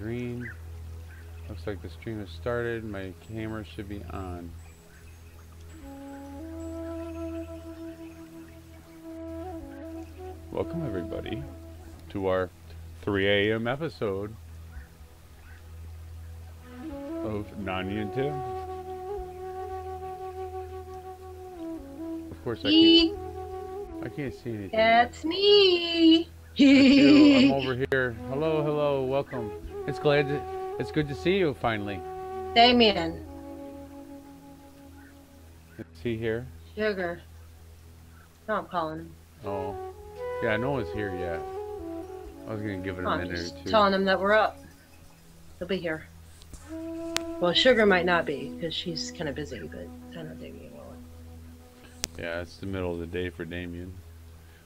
green. Looks like the stream has started. My camera should be on. Welcome everybody to our 3 a.m. episode of NonYa and Tim. Of course I can't see anything. That's me. I'm over here. Hello, hello, welcome. It's good to see you finally. Damien. Is he here? Sugar. No, I'm calling him. Oh. Yeah, no one's here yet. I was gonna give it a minute or two. Telling him that we're up. He'll be here. Well, Sugar might not be because she's kind of busy, but I know Damien will. Yeah, it's the middle of the day for Damien.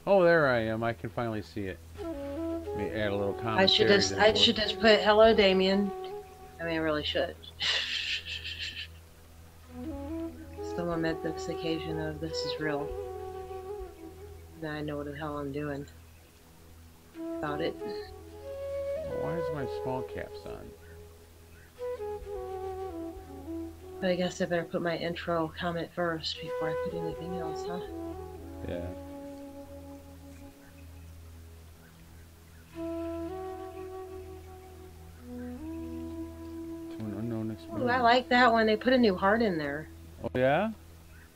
Oh, there I am. I can finally see it. Let me add a little commentary. I should just put hello, Damien. I mean, I really should. Someone met this occasion of this is real. Now I know what the hell I'm doing about it. Why is my small caps on? But I guess I better put my intro comment first before I put anything else, huh? Yeah. To an unknown experience. Ooh, I like that one. They put a new heart in there. Oh yeah?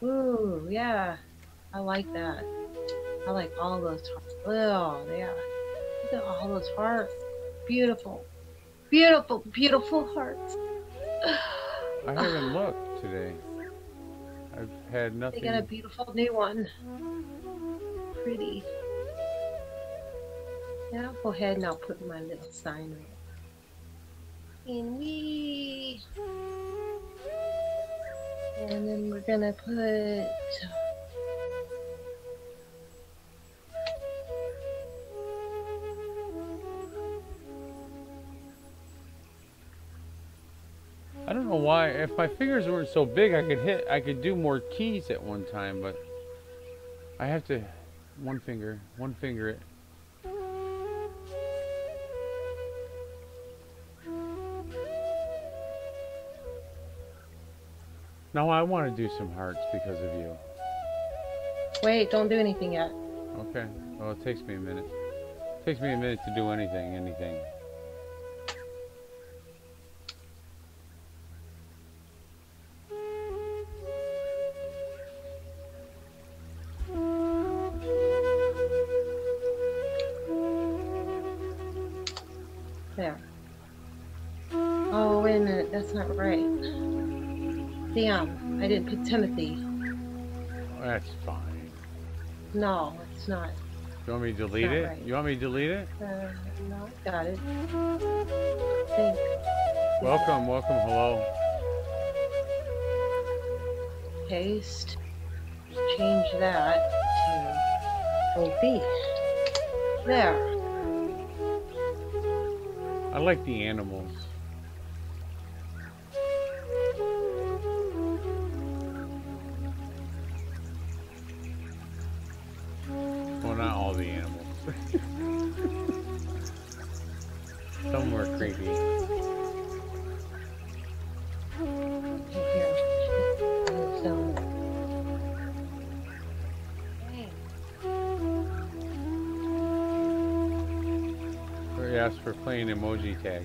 Ooh, yeah. I like that. I like all those hearts. Oh, yeah. Look at all those hearts. Beautiful. Beautiful, beautiful hearts. I haven't looked today. I've had nothing. They got a beautiful new one. Pretty. Yeah, I'll go ahead and I'll put my little sign right. And we. And then we're gonna put. I don't know why. If my fingers weren't so big, I could do more keys at one time, but I have to one finger it. Now I want to do some hearts because of you. Wait, don't do anything yet. Okay. Well, it takes me a minute. It takes me a minute to do anything. There. Oh, wait a minute. That's not right. Damn, I didn't put Timothy. Oh, that's fine. No, it's not. You want me to delete it? Right. You want me to delete it? No, got it. Welcome, hello. Paste. Change that to OB. There. I like the animals. Well, not all the animals. Some were creepy. Here. We asked for playing emoji tag.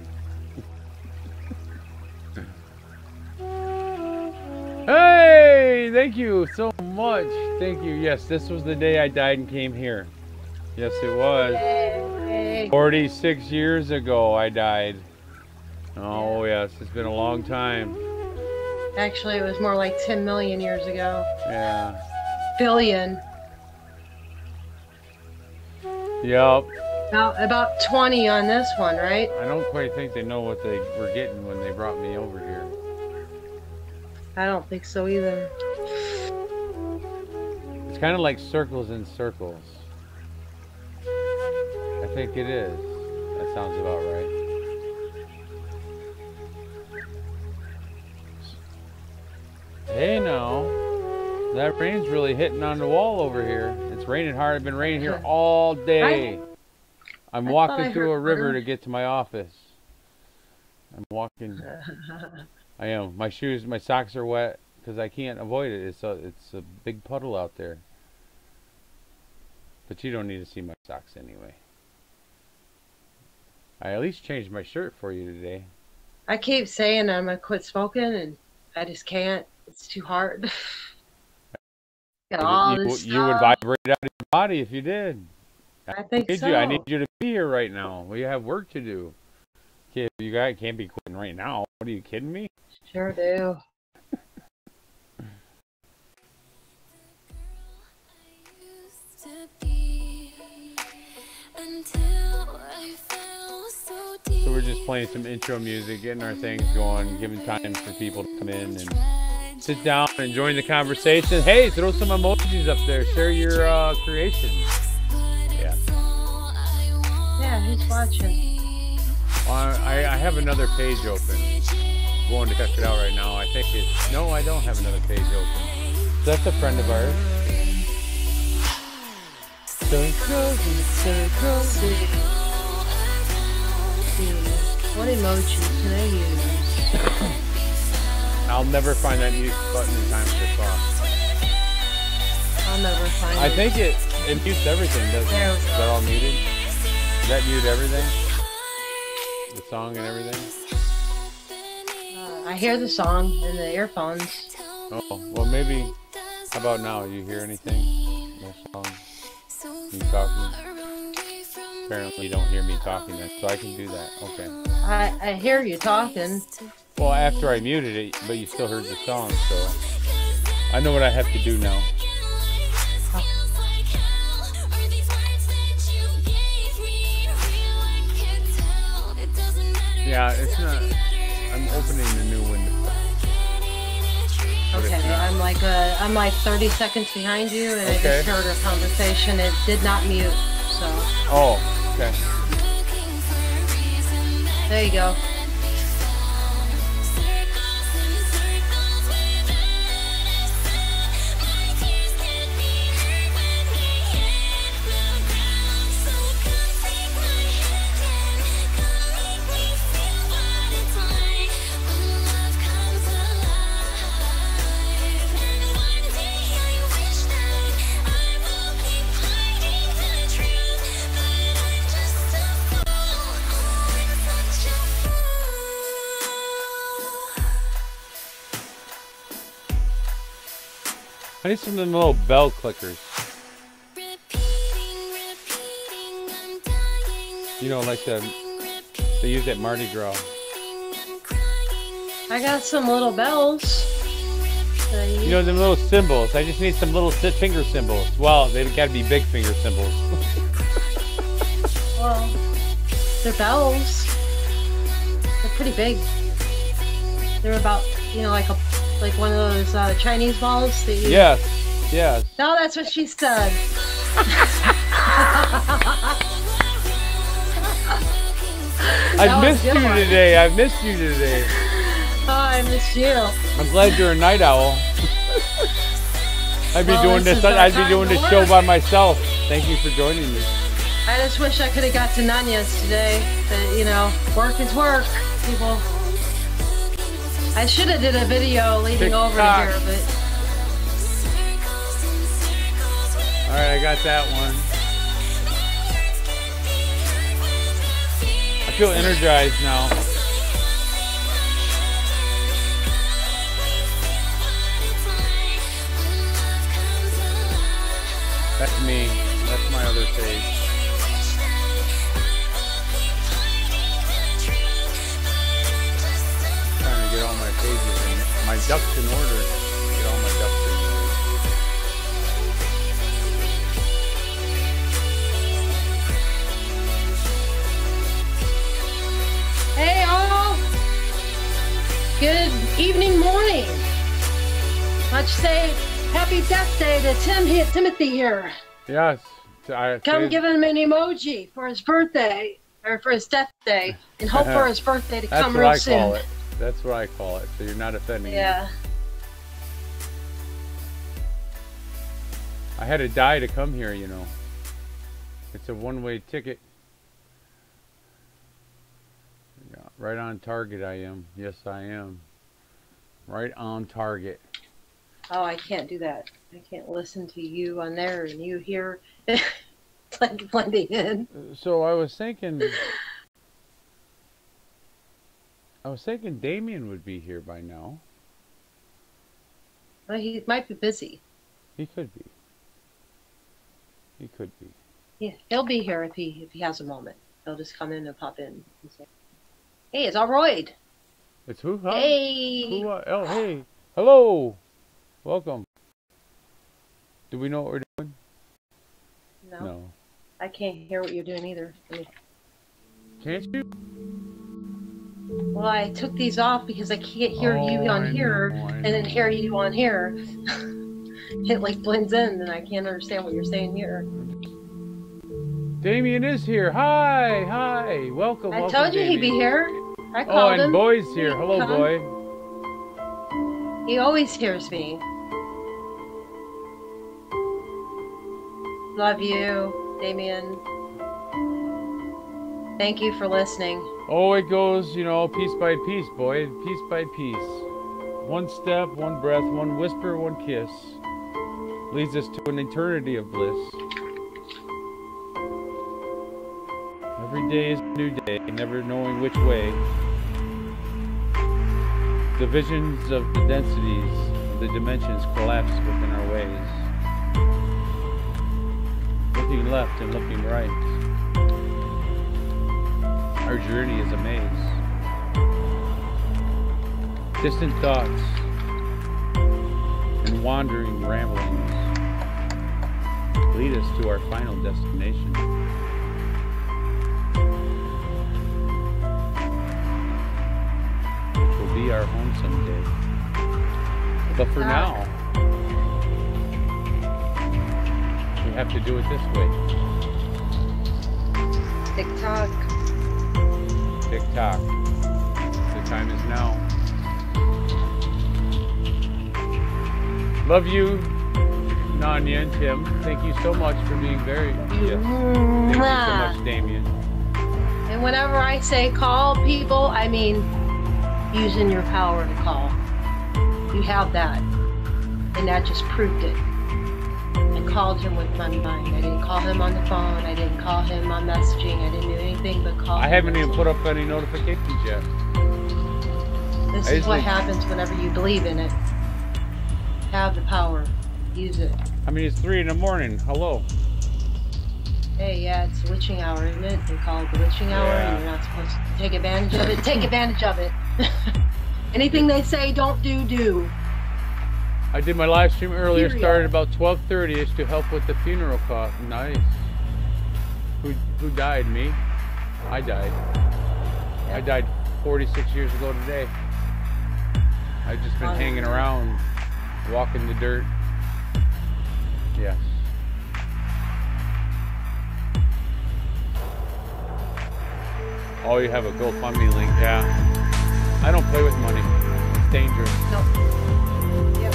Hey! Thank you so much. Thank you. Yes, this was the day I died and came here. Yes, it was. Yay. 46 years ago I died. Oh, yes. It's been a long time. Actually, it was more like 10 million years ago. Yeah. Billion. Yep. About 20 on this one, right? I don't quite think they know what they were getting when they brought me over here. I don't think so either. It's kind of like circles in circles. I think it is. That sounds about right. Hey now. That rain's really hitting on the wall over here. It's raining hard. It's been raining here all day. I'm walking through a river to get to my office. I'm walking. I am. My shoes, my socks are wet because I can't avoid it. It's a big puddle out there. But you don't need to see my socks anyway. I at least changed my shirt for you today. I keep saying I'm gonna quit smoking, and I just can't. It's too hard. Got all this stuff. You would vibrate out of your body if you did. I think so. I need you to be here right now. We have work to do. Kid, you guys can't be quitting right now. What, are you kidding me? Sure do. So we're just playing some intro music, getting our things going, giving time for people to come in and sit down and join the conversation. Hey, throw some emojis up there. Share your creation. Yeah. Yeah, who's watching? I have another page open. I'm going to check it out right now. I think it's... No, I don't have another page open. So that's a friend of ours. What emoji can I use? I'll never find that mute button in time for the call. I'll never find it. I think it mutes everything, doesn't it? Is that all muted? Does that mute everything? The song and everything? I hear the song in the earphones. Oh, well maybe... How about now? You hear anything? No song? You talking? Apparently you don't hear me talking then, so I can do that. Okay. I hear you talking. Well, after I muted it, but you still heard the song, so... I know what I have to do now. Yeah, it's not... I'm opening a new window. Okay, I'm like 30 seconds behind you, and okay. I just heard our conversation. It did not mute, so... Oh, okay. There you go. I need some of them little bell clickers. You know, like they use at Mardi Gras. I got some little bells. You know, them little symbols. I just need some little finger symbols. Well, they've got to be big finger symbols. Well, they're bells. They're pretty big. They're about, you know, like one of those Chinese balls that you... Yes, yes. No, that's what she said. I missed you today. I missed you today. Oh, I missed you. I'm glad you're a night owl. I'd be doing this show by myself. Thank you for joining me. I just wish I could have got to NonYa's today. But, you know, work is work, people. I should have did a video leading over here, but... Alright, I got that one. I feel energized now. That's me. That's my other page. Trying to get all my pages and my ducks in order. Get all my ducks in order. Hey all! Good evening, morning. Let's say happy death day to Timothy here. Yes. Come give him an emoji for his birthday, or for his death day, and hope for his birthday to come real soon. That's what I call it, so you're not offending me. Yeah. I had to die to come here, you know. It's a one-way ticket. Yeah, Right on target I am. Yes, I am. Right on target. Oh, I can't do that. I can't listen to you on there and you here. It's like blending in. So I was thinking Damien would be here by now. Well, he might be busy. He could be. He could be. Yeah, he'll be here if he has a moment. He'll just come in and pop in and say, "Hey, it's Alroyd." It's who? Huh? Hey. Who? Oh, hey. Hello. Welcome. Do we know what we're doing? No. I can't hear what you're doing either. Can't you? Well, I took these off because I can't hear you on here and then hear you on here. It like blends in and I can't understand what you're saying here. Damien is here. Hi. Hi. Welcome. I told you he'd be here. I Oh, called and him. Boy's here. Hello, Come. Boy. He always hears me. Love you, Damien. Thank you for listening. Oh, it goes, you know, piece by piece, boy. Piece by piece. One step, one breath, one whisper, one kiss. Leads us to an eternity of bliss. Every day is a new day, never knowing which way. The visions of the densities of the dimensions collapse within our ways. Looking left and looking right. Our journey is a maze. Distant thoughts and wandering ramblings lead us to our final destination. Which will be our home someday. But for now, we have to do it this way. TikTok. TikTok. The time is now. Love you, NonYa and Tim. Thank you so much for being very. Yes. Thank you so much, Damien. And whenever I say call people, I mean using your power to call. You have that. And that just proved it. I called him with my mind. I didn't call him on the phone. I didn't call him on messaging. I didn't do anything but call him. I haven't even put up any notifications yet. This is what happens whenever you believe in it. Have the power. Use it. I mean, it's 3 in the morning. Hello. Hey, yeah, it's witching hour, isn't it? They call it the witching hour, and you're not supposed to take advantage of it. Take advantage of it. Anything they say, don't do. I did my live stream earlier. Period. Started about 12:30ish to help with the funeral cost. Nice. Who died? Me? I died. Yeah. I died 46 years ago today. I've just been hanging around, walking the dirt. Yes. Oh, you have a GoFundMe link, yeah. I don't play with money. It's dangerous. Nope. Yep.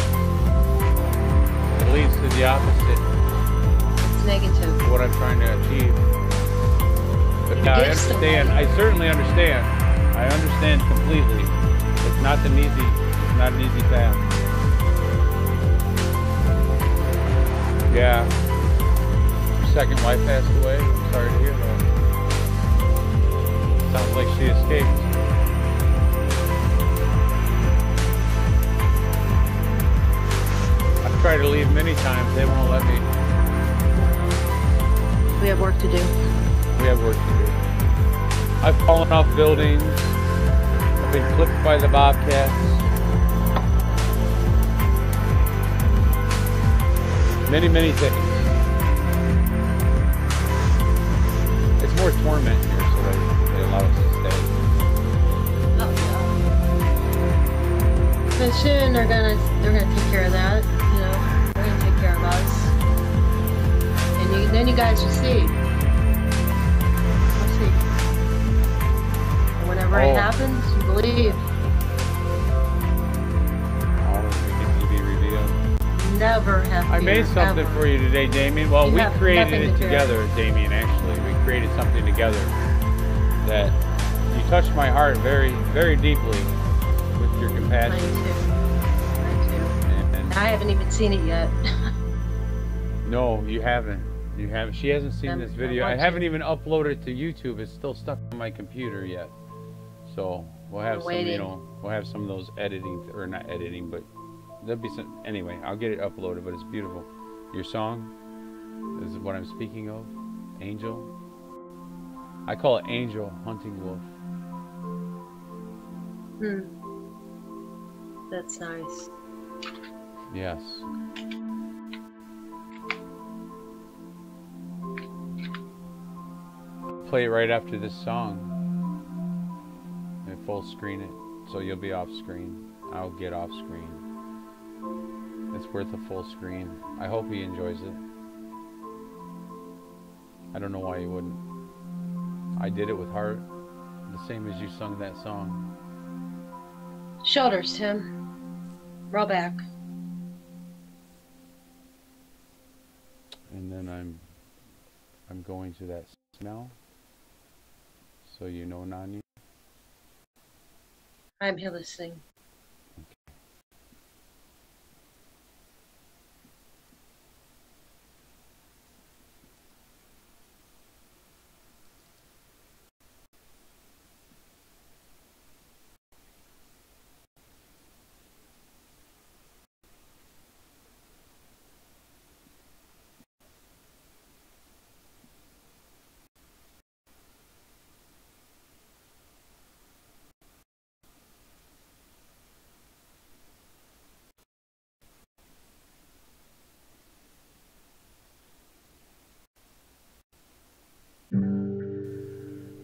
It leads to the opposite It's negative. of what I'm trying to achieve. But yeah, I understand. I certainly understand. I understand completely. It's not an easy path. Yeah. Your second wife passed away. I'm sorry to hear that. Sounds like she escaped. I've tried to leave many times. They won't let me. We have work to do. We have work to do. I've fallen off buildings. I've been clipped by the bobcats. Many things. It's more torment here, so they allow us to stay. Oh, yeah. But soon they're gonna take care of that. You know, they're gonna take care of us, and then you guys will see. We'll see. And whenever it happens, you believe. Never have fear. I made something for you today, Damien. Well, we created it together, Damien, actually. We created something together that you touched my heart very, very deeply with your compassion. Mine too. And I haven't even seen it yet. no, you haven't. You haven't. She hasn't seen this video. I haven't even uploaded it to YouTube. It's still stuck on my computer yet. So we'll have some, you know, we'll have some of those editing, or not editing, but there'll be some. Anyway, I'll get it uploaded. But it's beautiful. Your song is what I'm speaking of. Angel. I call it Angel Hunting Wolf. That's nice. Yes. Play it right after this song and full screen it, so you'll be off screen. I'll get off screen. It's worth a full screen. I hope he enjoys it. I don't know why he wouldn't. I did it with heart, the same as you sung that song. Shoulders, Tim. Roll back. And then I'm going to that smell. So you know, NonYa. I'm here listening.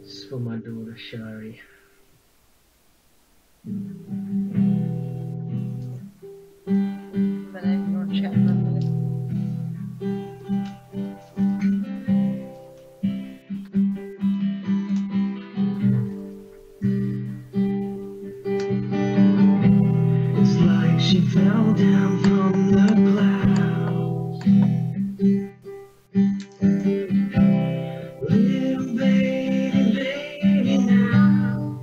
This is for my daughter, Shari. But ignore chat for a minute. It's like she fell down from the clouds. Little baby, baby now.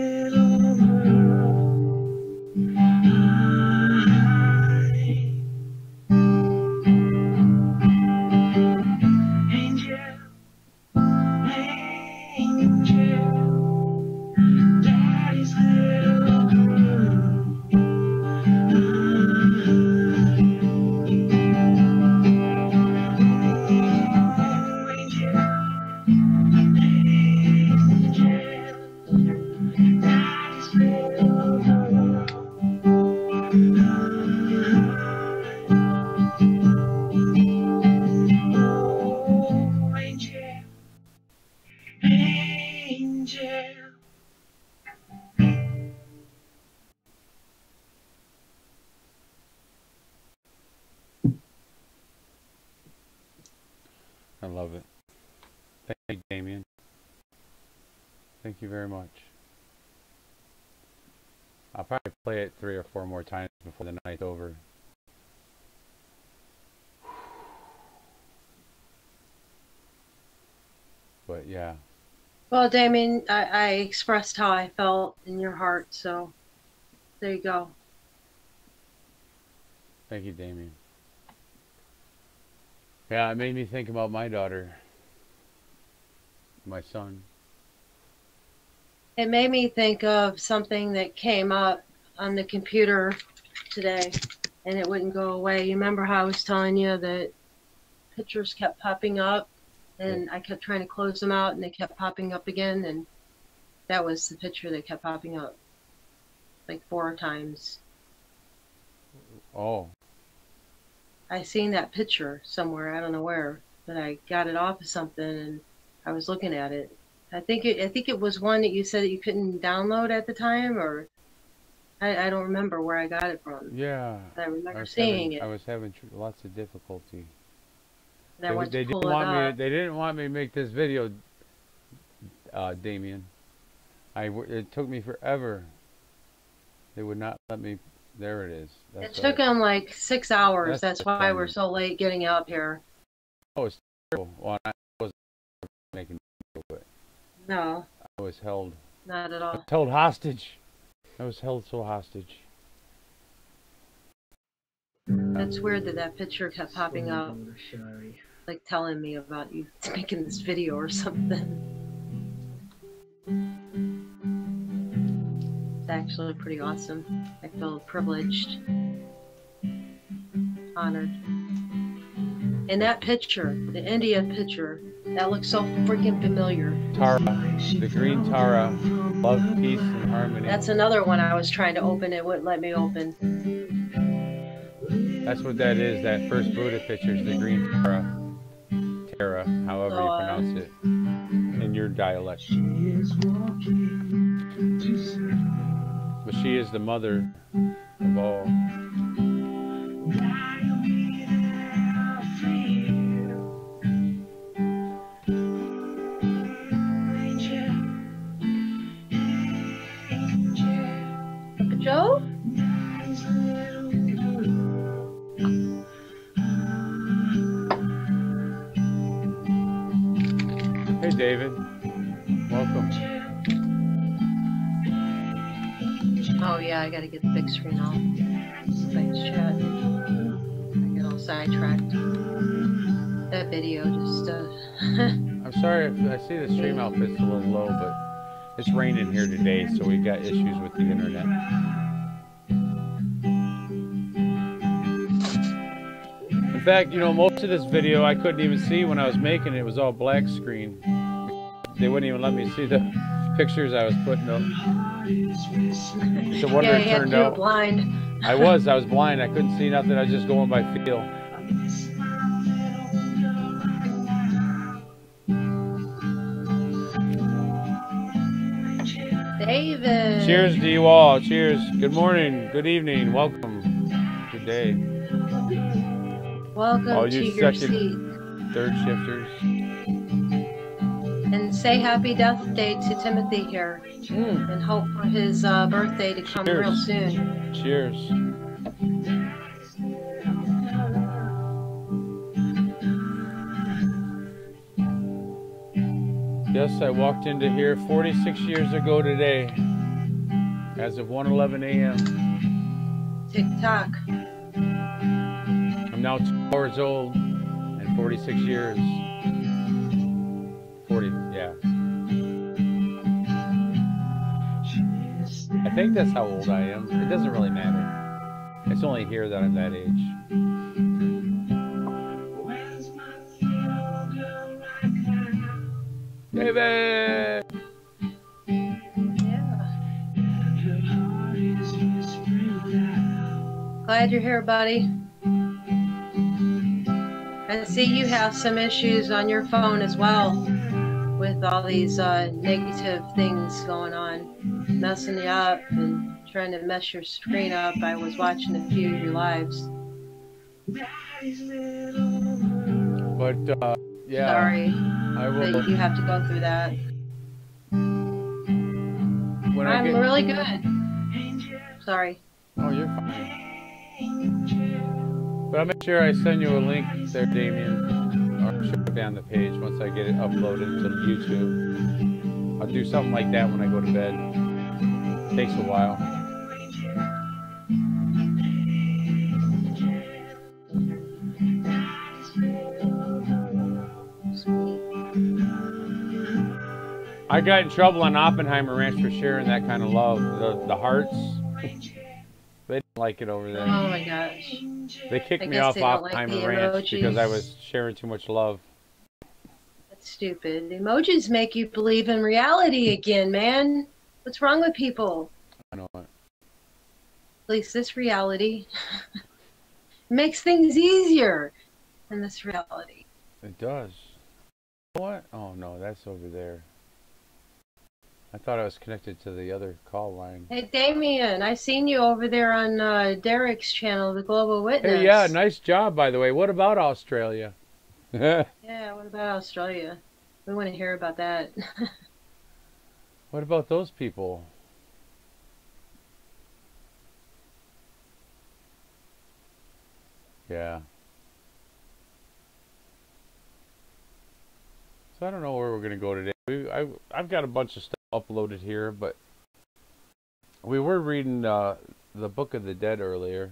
little girl. Angel, angel, daddy's little girl. I love it. Thank you, Damien. Thank you very much. I'll probably play it 3 or 4 more times before the night's over. But yeah. Well, Damien, I expressed how I felt in your heart, so there you go. Thank you, Damien. Yeah, it made me think about my daughter, my son. It made me think of something that came up on the computer today, and it wouldn't go away. You remember how I was telling you that pictures kept popping up, and I kept trying to close them out, and they kept popping up again, and that was the picture that kept popping up, like 4 times. Oh. I seen that picture somewhere, I don't know where, but I got it off of something, and I was looking at it. I think it was one that you said that you couldn't download at the time, or I don't remember where I got it from. Yeah. But I remember seeing it. I was having lots of difficulty. And I went to pull didn't it want up. me. They didn't want me to make this video, Damien. It took me forever. They would not let me. There it is. It took them like 6 hours. That's why we're so late getting out here. Oh, it's terrible. Well, I wasn't making it, but no, I was held. Not at all. I was held hostage. I was held so hostage. That's weird that that picture kept popping up, like telling me about you making this video or something. It's actually pretty awesome. I feel privileged, honored. And that picture, the India picture, that looks so freaking familiar. Tara, the green Tara, love, peace, and harmony. That's another one I was trying to open. It wouldn't let me open. That's what that is. That first Buddha picture is the green Tara. Tara, however you pronounce it in your dialect. But she is the mother of all. Joe? Hey David, welcome. Oh yeah, I gotta get the big screen off. Thanks, chat. I get all sidetracked. That video just I'm sorry if I see the stream outfit's a little low, but it's raining here today, so we got issues with the internet. In fact, you know, most of this video I couldn't even see when I was making it. It was all black screen. They wouldn't even let me see the pictures I was putting up. It's a wonder it turned out. Blind. I was blind. I couldn't see nothing. I was just going by feel. David. Cheers to you all. Cheers. Good morning. Good evening. Welcome. Good day. Welcome all to you your second, seat. third shifters. And say happy death day to Timothy here. And hope for his birthday to come real soon. Cheers. Yes, I walked into here 46 years ago today. As of 1:11 a.m. Tick-tock. I'm now 2 hours old and 46 years. 40, yeah. I think that's how old I am. It doesn't really matter. It's only here that I'm that age. David! Yeah. Glad you're here, buddy. I see you have some issues on your phone as well with all these negative things going on, messing you up and trying to mess your screen up. I was watching a few of your lives. But, yeah. Sorry I will. that you have to go through that. When I'm really good. Sorry. Oh, you're fine. But I'll make sure I send you a link there, Damien. Or it should be on the page once I get it uploaded to YouTube. I'll do something like that when I go to bed. It takes a while. I got in trouble on Oppenheimer Ranch for sharing that kind of love. The hearts. They didn't like it over there. Oh my gosh. They kicked I me guess off they don't like Oppenheimer the Ranch because I emojis. was sharing too much love. That's stupid. Emojis make you believe in reality again, man. What's wrong with people? I know it. At least this reality makes things easier in this reality. It does. What? Oh no, that's over there. I thought I was connected to the other call line. Hey, Damien, I seen you over there on Derek's channel, The Global Witness. Hey, yeah, nice job, by the way. What about Australia? Yeah, what about Australia? We want to hear about that. What about those people? Yeah. So I don't know where we're going to go today. I've got a bunch of stuff uploaded here, but we were reading the Book of the Dead earlier,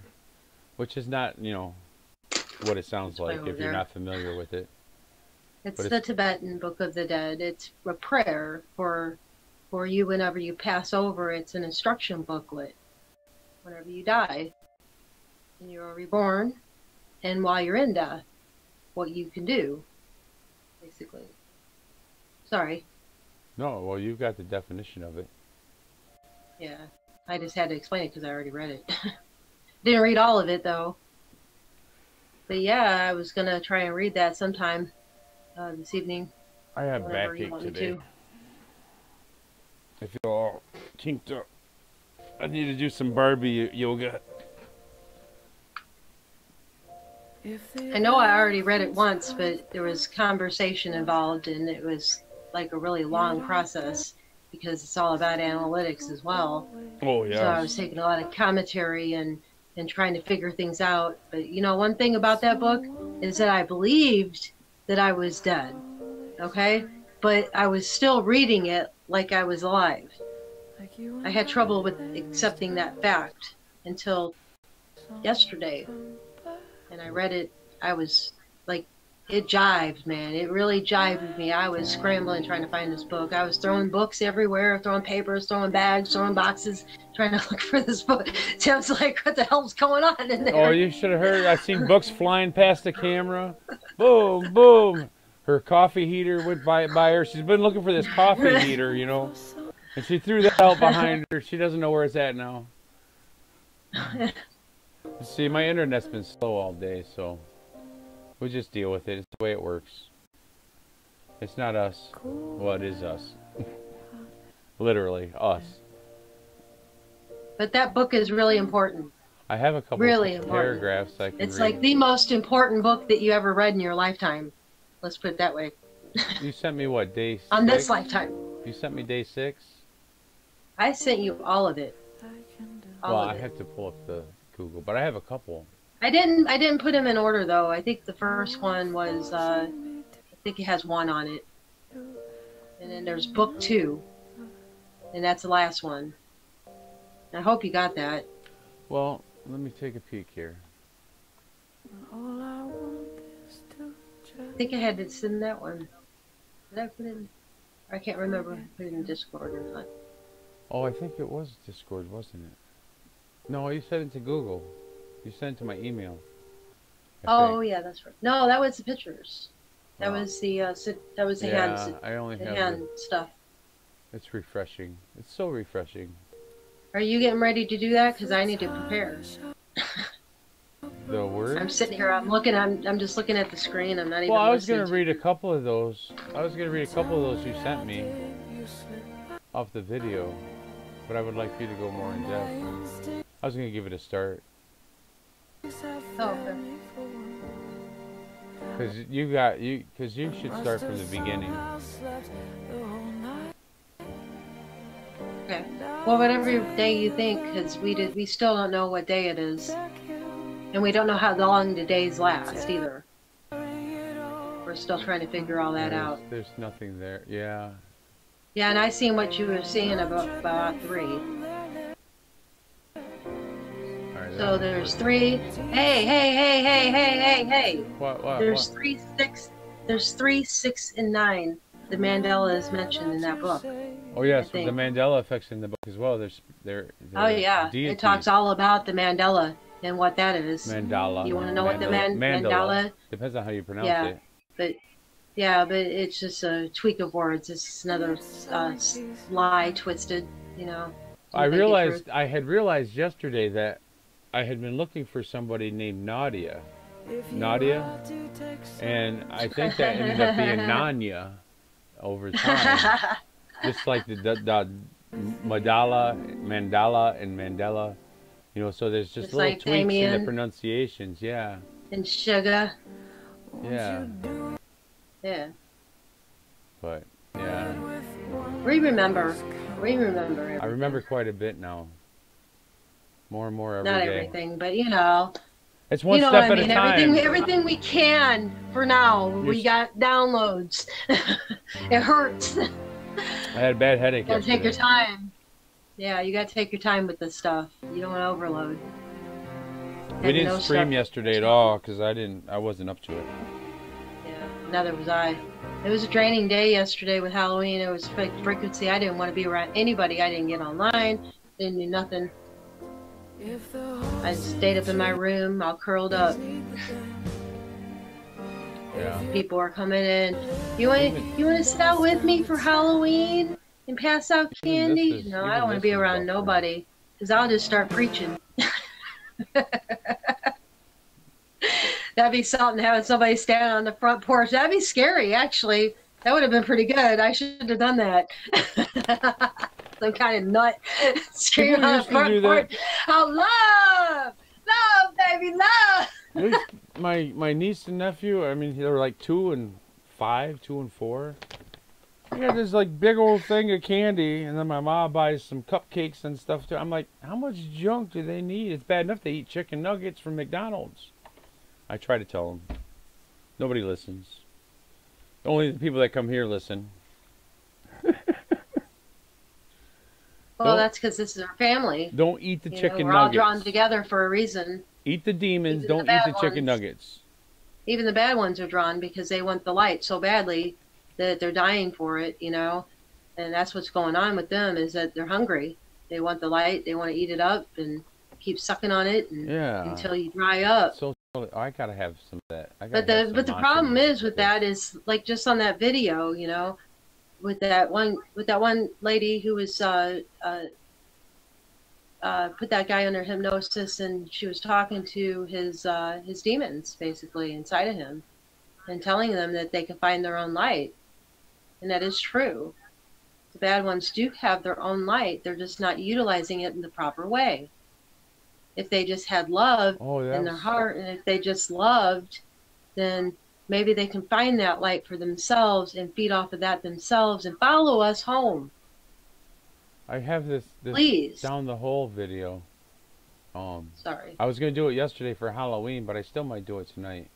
which is not, you know, what it sounds like if you're not familiar with it. It's the Tibetan Book of the Dead. It's a prayer for you whenever you pass over. It's an instruction booklet. Whenever you die and you're reborn, and while you're in death, what you can do, basically. Sorry. No, well, you've got the definition of it. Yeah, I just had to explain it because I already read it. Didn't read all of it, though. But yeah, I was going to try and read that sometime this evening. I have backache today. I feel all kinked up. I need to do some Barbie yoga. I know I already read it once, but there was conversation involved, and it was like a really long process because it's all about analytics as well. Oh, yeah. So I was taking a lot of commentary and trying to figure things out. But you know, one thing about that book is that I believed that I was dead, okay? But I was still reading it like I was alive. I had trouble with accepting that fact until yesterday. And I read it, I was like, it jived, man. It really jived with me. I was scrambling trying to find this book. I was throwing books everywhere, throwing papers, throwing bags, throwing boxes, trying to look for this book. Sounds like, what the hell's going on in there? Oh, you should have heard. I seen books flying past the camera. Boom, boom. Her coffee heater went by her. She's been looking for this coffee heater, you know. And she threw that out behind her. She doesn't know where it's at now. See, my internet's been slow all day, so we just deal with it. It's the way it works. It's not us. Well, it is us. Literally, us. But that book is really important. I have a couple of paragraphs I can read. It's like the most important book that you ever read in your lifetime. Let's put it that way. You sent me what, day 6? On this lifetime. You sent me day 6? I sent you all of it. Well, I have to pull up the Google, but I have a couple. I didn't put them in order though. I think the first one was I think it has 1 on it. And then there's book 2. And that's the last one. I hope you got that. Well, let me take a peek here. I think I had to send that one. Did I put it in? I can't remember if I put it in Discord or not. Oh, I think it was Discord, wasn't it? No, you sent it to Google. You sent it to my email. Oh yeah, that's right. No, that was the pictures. That Oh. was the Yeah, I only the have hand stuff. It's refreshing. It's so refreshing. Are you getting ready to do that? Because I need to prepare. The word? I'm sitting here. I'm just looking at the screen. I'm not even. Well, I was listening gonna read a couple of those. You sent me off the video, but I would like you to go more in depth. I was gonna give it a start. Oh, okay. Because you should start from the beginning. Okay. Well, whatever day you think, because we still don't know what day it is, and we don't know how long the days last either. We're still trying to figure all that out. There's nothing there. Yeah. Yeah, and I seen what you were saying about 3. So there's 3. Hey. What? There's 3, 6. There's 3, 6, and 9. The Mandela is mentioned in that book. Oh yes, the Mandela effect's in the book as well. Oh yeah, deities. It talks all about the Mandela and what that is. Mandala. You want to know what the Mandela? Depends on how you pronounce it. But it's just a tweak of words. It's another lie twisted. You know. I had realized yesterday that I had been looking for somebody named Nadia, and I think that ended up being NonYa over time. Just like the Mandala, and Mandela, you know. So there's just little like tweaks Damien in the pronunciations, yeah. And sugar. Yeah. Yeah. But yeah. We remember. Everything. I remember quite a bit now. More and more every day. Not everything, but you know. It's one step at a time. Everything we can for now. We got downloads. It hurts. I had a bad headache yesterday. Take your time. Yeah, you got to take your time with this stuff. You don't want to overload. We didn't stream yesterday at all because I wasn't up to it. Yeah, neither was I. It was a draining day yesterday with Halloween. It was frequency. I didn't want to be around anybody. I didn't get online. Didn't do nothing. I stayed up in my room, all curled up. Yeah. People are coming in. You want to sit out with me for Halloween and pass out candy? No, I don't want to be around nobody because I'll just start preaching. That'd be something, having somebody stand on the front porch. That'd be scary, actually. That would have been pretty good. I should have done that. Some kind of nut screaming on the front porch. Oh, love, baby, love. My niece and nephew, I mean, they were like 2 and 5, 2 and 4. I got this like big old thing of candy, and then my mom buys some cupcakes and stuff too. I'm like, how much junk do they need? It's bad enough they eat chicken nuggets from McDonald's. I try to tell them. Nobody listens. Only the people that come here listen. Well, that's because this is our family. Don't eat the chicken nuggets. We're all drawn together for a reason. Eat the demons. Don't eat the chicken nuggets. Even the bad ones are drawn because they want the light so badly that they're dying for it, you know. And that's what's going on with them, is that they're hungry. They want the light. They want to eat it up and keep sucking on it until you dry up. So I gotta have some of that. But the problem is with that is, like, just on that video, you know, with that one lady who was put that guy under hypnosis, and she was talking to his demons basically inside of him, and telling them that they can find their own light, and that is true. The bad ones do have their own light. They're just not utilizing it in the proper way. If they just had love in their heart, and if they just loved, then maybe they can find that light for themselves and feed off of that themselves and follow us home. I have this Please. Down the hole video. Sorry. I was going to do it yesterday for Halloween, but I still might do it tonight.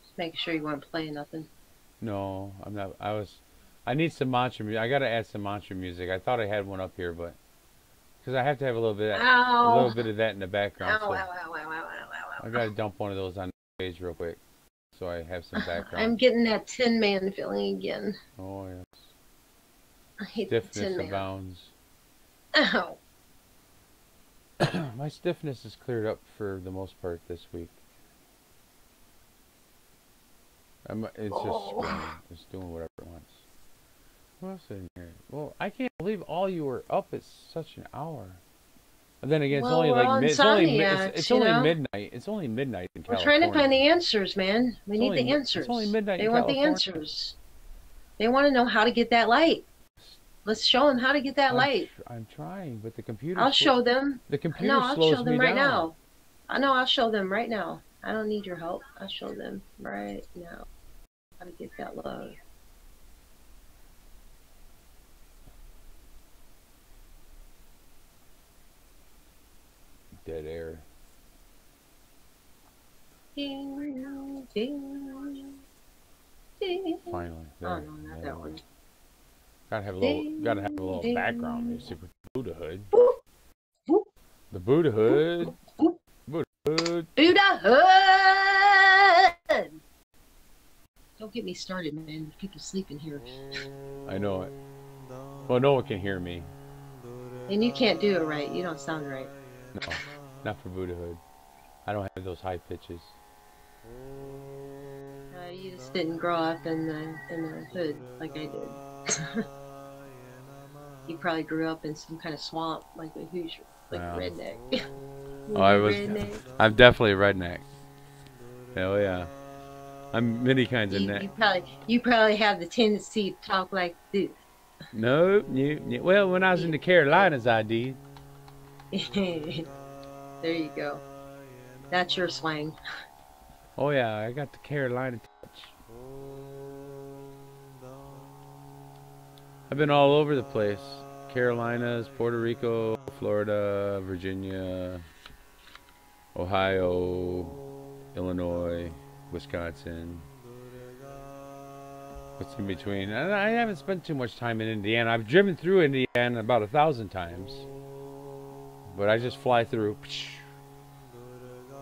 Just making sure you weren't playing nothing. No, I'm not. I need some mantra music. I gotta add some mantra music. I thought I had one up here, but because I have to have a little bit of that in the background. Ow, So ow, ow, ow, ow, ow, I ow. gotta dump one of those on the page real quick, so I have some background. I'm getting that Tin Man feeling again. Oh yes. I hate Stiffness the Tin Man. abounds. Ow. My stiffness is cleared up for the most part this week. It's just screaming. It's doing whatever it wants. What else in here? Well, I can't believe all you were up at such an hour. And then again, it's only like it's only midnight. It's only midnight in California. We're trying to find the answers, man. We need the answers. It's only midnight. They want the answers. They want to know how to get that light. Let's show them how to get that light. I'm trying, but the computer. I'll show them. The computer I'll slows show them me right down. now. I know. I'll show them right now. I don't need your help. I'll show them right now how to get that love. Dead air. Ding, ding, ding. Finally. There. Oh no, not that one. Gotta have a little background music with the Buddha hood. Boop, boop. The Buddha hood. Boop. Buddha hood. Buddha hood. Don't get me started, man. There's people sleeping here. I know it. Well, no one can hear me. And you can't do it right. You don't sound right. No, not for Buddha hood. I don't have those high pitches. You just didn't grow up in the hood like I did. You probably grew up in some kind of swamp, like a Hoosier, like a redneck. Oh, I'm definitely a redneck. Hell yeah. I'm many kinds of neck. You probably have the tendency to talk like this. No, well, when I was in the Carolinas, I did. There you go. That's your slang. Oh yeah, I got the Carolina touch. I've been all over the place. Carolinas, Puerto Rico, Florida, Virginia, Ohio, Illinois, Wisconsin. What's in between? I haven't spent too much time in Indiana. I've driven through Indiana about 1,000 times. But I just fly through.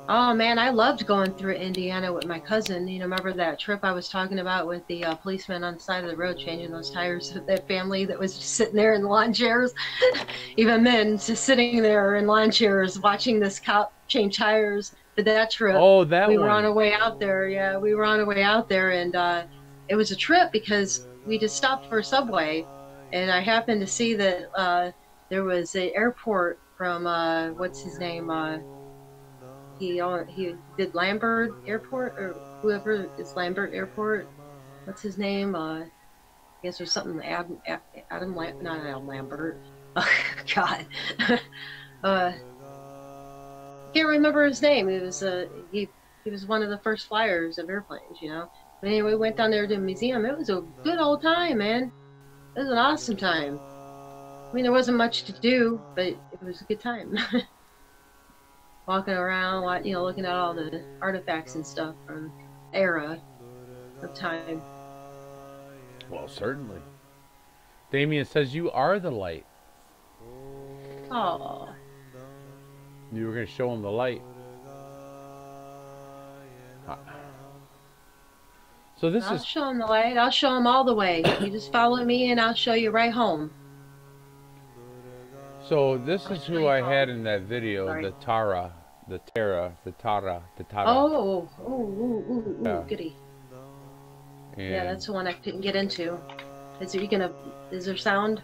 Oh man, I loved going through Indiana with my cousin. You know, remember that trip I was talking about with the policeman on the side of the road changing those tires with that family that was just sitting there in lawn chairs? Even men just sitting there in lawn chairs watching this cop change tires. But that trip, oh, that we were on our way out there. Yeah, we were on our way out there, and it was a trip because we just stopped for a Subway, and I happened to see that there was an airport from what's his name? He did Lambert Airport, or whoever is Lambert Airport. What's his name? I guess there's something not Adam Lambert. Oh God, can't remember his name. It was he was one of the first flyers of airplanes, you know. But anyway, we went down there to the museum. It was a good old time, man. It was an awesome time. I mean, there wasn't much to do, but it was a good time. Walking around, you know, looking at all the artifacts and stuff from era of time. Well, certainly. Damien says you are the light. Oh. You were going to show him the light. So this I'll show him the light. I'll show him all the way. You just follow me and I'll show you right home. So this is who I had in that video, Sorry. the Tara. Oh, Yeah. goody. And, Yeah, that's the one I couldn't get into. Is there sound?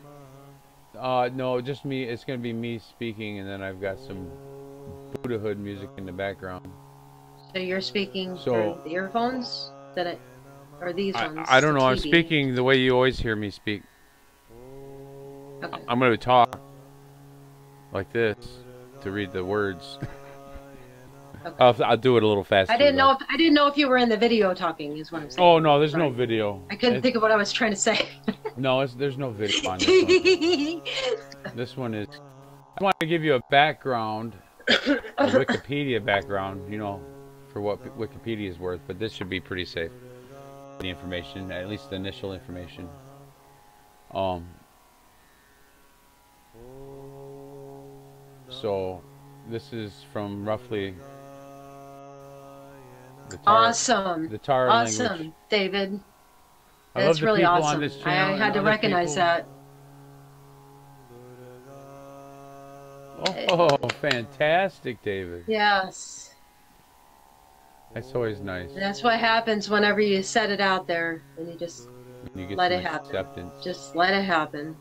no, just me. It's gonna be me speaking, and then I've got some Buddha hood music in the background. So you're speaking through the earphones or these ones? I don't know. the I'm TV? speaking the way you always hear me speak. Okay. I'm gonna talk like this to read the words. Okay. I'll do it a little faster. I didn't know if you were in the video talking. Is what I'm saying. Oh no, there's Sorry. no video. I couldn't think of what I was trying to say. No, there's no video on this one. This one is. I want to give you a background, a Wikipedia background, you know, for what Wikipedia is worth. But this should be pretty safe. The information, at least the initial information. Um, so this is from roughly Awesome. the Tara language. Awesome, David. I love That's the really people awesome. on this I channel and had to other recognize people. that. Oh, fantastic, David. Yes. That's always nice. That's what happens whenever you set it out there and you just You get let some it happen. acceptance. Just let it happen.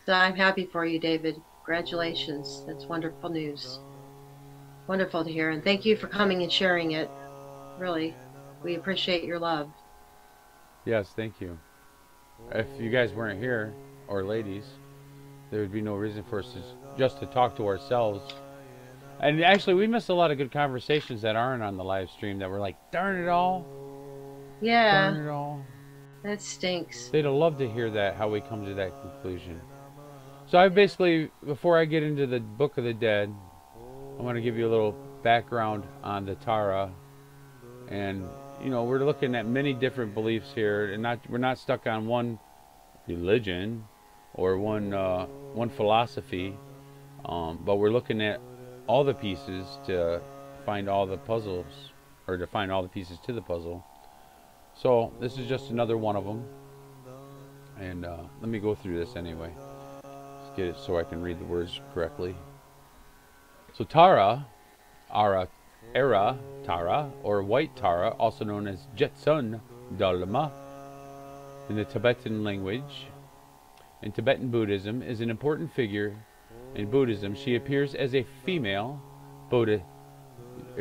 So I'm happy for you, David. Congratulations. That's wonderful news. Wonderful to hear. And thank you for coming and sharing it. Really, we appreciate your love. Yes, thank you. If you guys weren't here, or ladies, there would be no reason for us to just to talk to ourselves. And actually, we missed a lot of good conversations that aren't on the live stream that were like, darn it all. Yeah. Darn it all. That stinks. They'd have loved to hear that, how we come to that conclusion. So I basically, before I get into the Book of the Dead, I want to give you a little background on the Tara. And, you know, we're looking at many different beliefs here, and we're not stuck on one religion or one philosophy, but we're looking at all the pieces to find all the puzzles, or to find all the pieces to the puzzle. So this is just another one of them, and let me go through this anyway. Let's get it so I can read the words correctly. So Tara, Tara, or white Tara, also known as Jetsun Dalma in the Tibetan language, in Tibetan Buddhism, is an important figure in Buddhism. She appears as a female Buddha,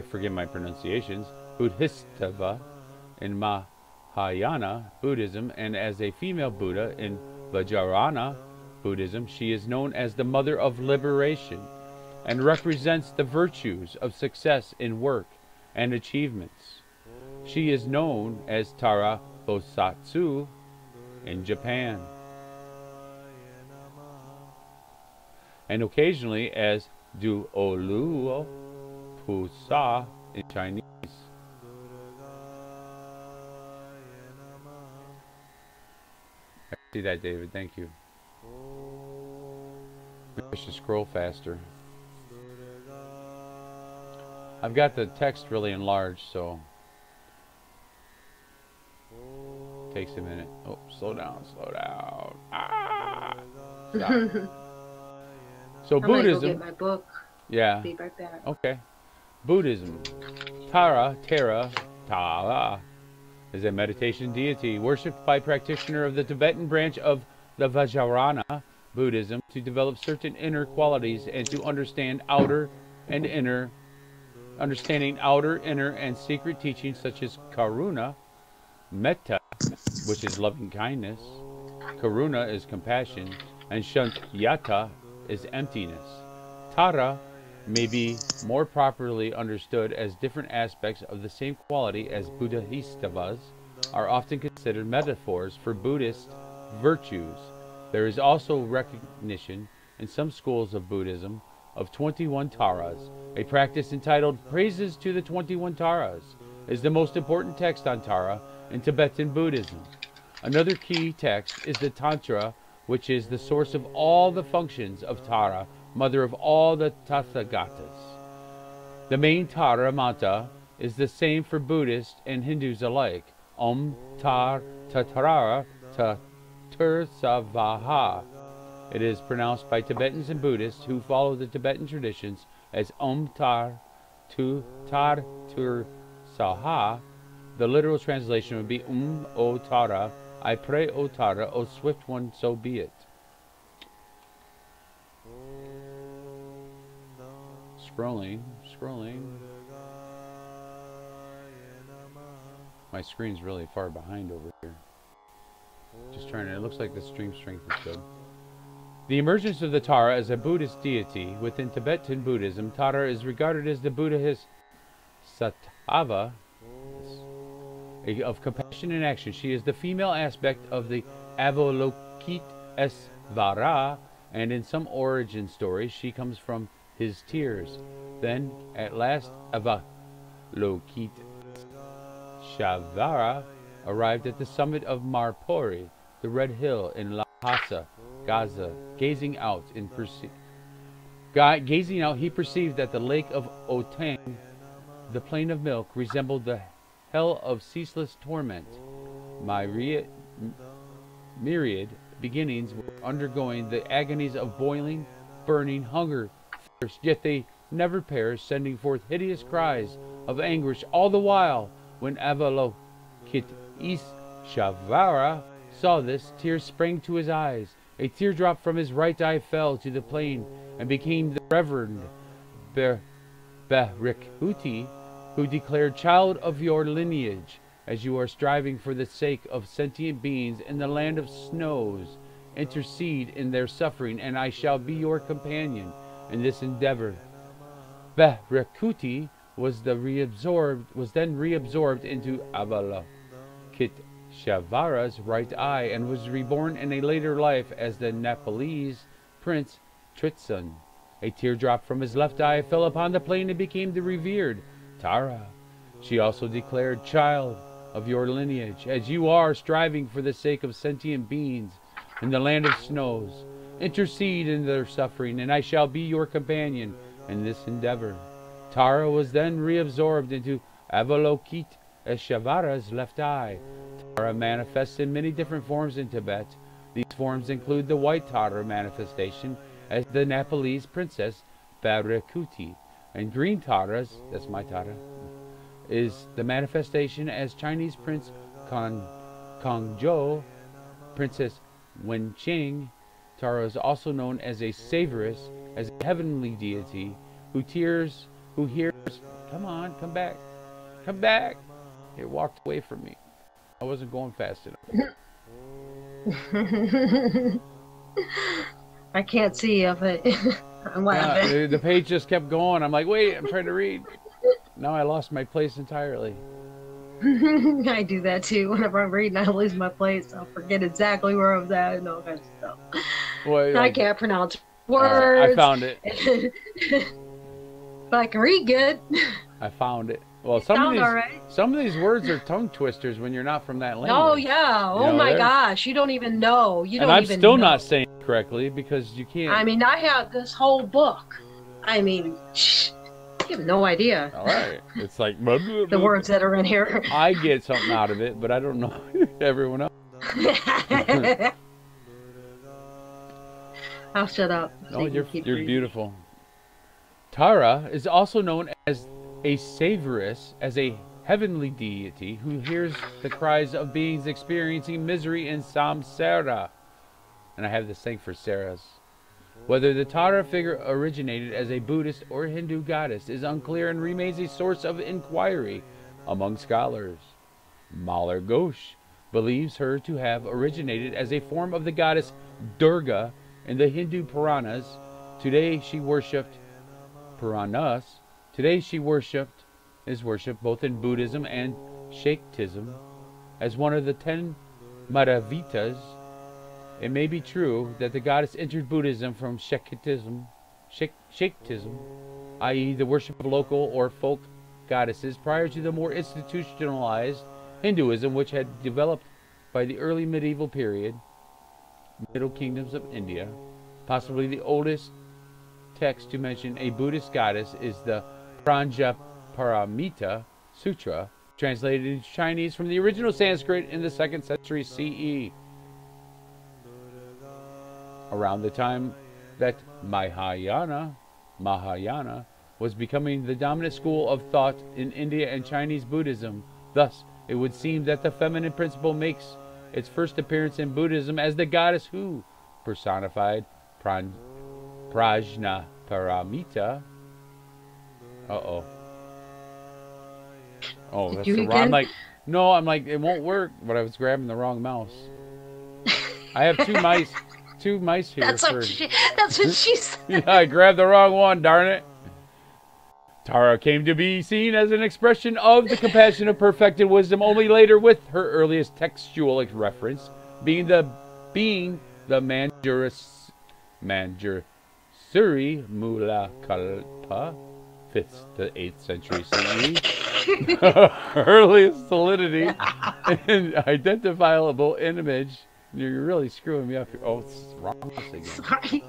forgive my pronunciations, Buddhistava in Mahayana Buddhism, and as a female Buddha in Vajrayana Buddhism. She is known as the Mother of Liberation and represents the virtues of success in work and achievements. She is known as Tara Bosatsu in Japan, and occasionally as Du Oluo Pusa in Chinese. I see that, David. Thank you. I should scroll faster. I've got the text really enlarged, so it takes a minute. Oh, slow down, slow down. Ah! Stop. So I'm Buddhism. gonna go get my book. Yeah. Be right back. Okay. Buddhism. Tara is a meditation deity worshipped by practitioner of the Tibetan branch of the Vajrayana Buddhism to develop certain inner qualities and to understanding outer, inner, and secret teachings such as Karuna, Metta, which is loving kindness, Karuna is compassion, and Shunyata is emptiness. Tara may be more properly understood as different aspects of the same quality, as Buddhistas are often considered metaphors for Buddhist virtues. There is also recognition in some schools of Buddhism of 21 Taras. A practice entitled Praises to the 21 Taras is the most important text on Tara in Tibetan Buddhism. Another key text is the Tantra, which is the source of all the functions of Tara, mother of all the Tathagatas. The main Tara mantra is the same for Buddhists and Hindus alike. Om Tar Tatara Tursavaha. It is pronounced by Tibetans and Buddhists who follow the Tibetan traditions as Om Tar Tu Tar Tur Saha. The literal translation would be O Tara, I pray, O Tara, O swift one, so be it. Scrolling. My screen's really far behind over here. Just trying to, it looks like the stream strength is good. The emergence of the Tara as a Buddhist deity within Tibetan Buddhism. Tara is regarded as the Buddhist Sattva of compassion and action. She is the female aspect of the Avalokitesvara, and in some origin stories she comes from his tears. Then at last Avalokitesvara arrived at the summit of Marpuri, the red hill in Lhasa, Gaza. Gazing out, he perceived that the lake of Otang, the plain of milk, resembled the hell of ceaseless torment. Myriad beginnings were undergoing the agonies of boiling, burning, hunger, thirst, yet they never perished, sending forth hideous cries of anguish all the while. When Avalokiteshvara saw this, tears sprang to his eyes. A teardrop from his right eye fell to the plain and became the Reverend Bharikuti, who declared, "Child of your lineage, as you are striving for the sake of sentient beings in the land of snows, intercede in their suffering, and I shall be your companion in this endeavor." Bharikuti was then reabsorbed into Avalokiteshvara's right eye and was reborn in a later life as the Nepalese Prince Tritsun. A teardrop from his left eye fell upon the plain and became the revered Tara. She also declared, "Child of your lineage, as you are striving for the sake of sentient beings in the land of snows, intercede in their suffering, and I shall be your companion in this endeavor." Tara was then reabsorbed into Avalokiteshvara's left eye. Tara manifests in many different forms in Tibet. These forms include the white Tara manifestation as the Nepalese princess Bharikuti, and green Taras, that's my Tara, is the manifestation as Chinese Prince Kongzhou, Princess Wenqing. Tara is also known as a savoress, as a heavenly deity who hears. Come on, come back. It walked away from me. I wasn't going fast enough. I can't see if it. I'm laughing. The page just kept going. I'm like, wait, I'm trying to read. Now I lost my place entirely. I do that too. Whenever I'm reading, I lose my place. I'll forget exactly where I was at and all kinds of stuff. Well, I can't pronounce words. I found it. But I can read good. I found it. Well, some of these words are tongue twisters when you're not from that language. Oh yeah. Oh my gosh. You don't even know. And I'm still not saying it correctly because you can't. I mean, I have this whole book. I mean, you have no idea. All right. It's like blah, blah, blah. The words that are in here. I get something out of it, but I don't know everyone else. I'll shut up. No, you're beautiful. Tara is also known as a savoress, as a heavenly deity who hears the cries of beings experiencing misery in samsara. And I have this thing for Saras. Whether the Tara figure originated as a Buddhist or Hindu goddess is unclear and remains a source of inquiry among scholars. Malar Ghosh believes her to have originated as a form of the goddess Durga in the Hindu Puranas. Today she is worshipped both in Buddhism and Shaiktism as one of the 10 Madhvavitas. It may be true that the goddess entered Buddhism from Shaiktism, i.e. the worship of local or folk goddesses, prior to the more institutionalized Hinduism which had developed by the early medieval period, Middle Kingdoms of India. Possibly the oldest text to mention a Buddhist goddess is the Pranjaparamita Sutra, translated into Chinese from the original Sanskrit in the 2nd century CE. Around the time that Mahayana was becoming the dominant school of thought in India and Chinese Buddhism. Thus, it would seem that the feminine principle makes its first appearance in Buddhism as the goddess who personified Prajnaparamita. Oh, that's the wrong. I'm like, it won't work. But I was grabbing the wrong mouse. I have two mice here. That's what she said. Yeah, I grabbed the wrong one. Darn it. Tara came to be seen as an expression of the compassion of perfected wisdom only later, with her earliest textual reference being the Manjusri Mula Kalpa, 5th to 8th century CE. Earliest solidity and identifiable image You're really screwing me up here. Oh, it's wrong house again. Sorry.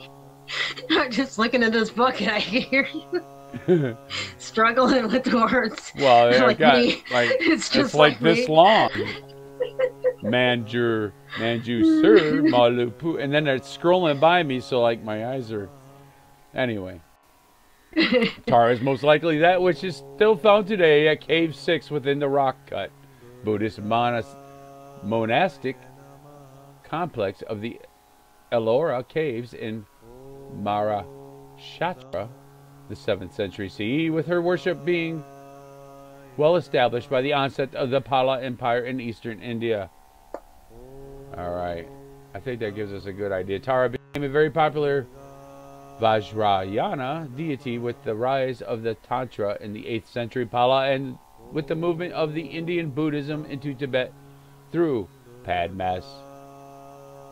I'm just looking at this book and I hear you struggling with the words. Well, I like got me. like It's just like this me. long. Manju sir, malupu, and then it's scrolling by me, so like my eyes are. Anyway, Tara is most likely that which is still found today at Cave 6 within the rock cut Buddhist monastic complex of the Ellora Caves in Maharashtra, the 7th century CE, with her worship being well established by the onset of the Pala Empire in eastern India. Alright, I think that gives us a good idea. Tara became a very popular Vajrayana deity with the rise of the Tantra in the 8th century Pala and with the movement of the Indian Buddhism into Tibet through Padmas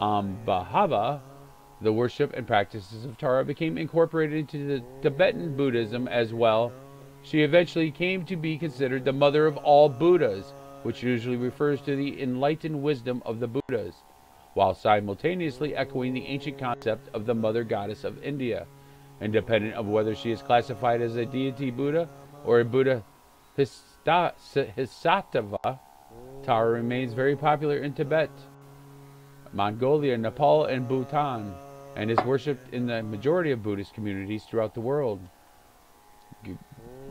Ambahava. The worship and practices of Tara became incorporated into the Tibetan Buddhism as well. She eventually came to be considered the mother of all Buddhas, which usually refers to the enlightened wisdom of the Buddhas, while simultaneously echoing the ancient concept of the mother goddess of India. Independent of whether she is classified as a deity Buddha or a Buddha Hisattva, Tara remains very popular in Tibet, Mongolia, Nepal, and Bhutan, and is worshipped in the majority of Buddhist communities throughout the world.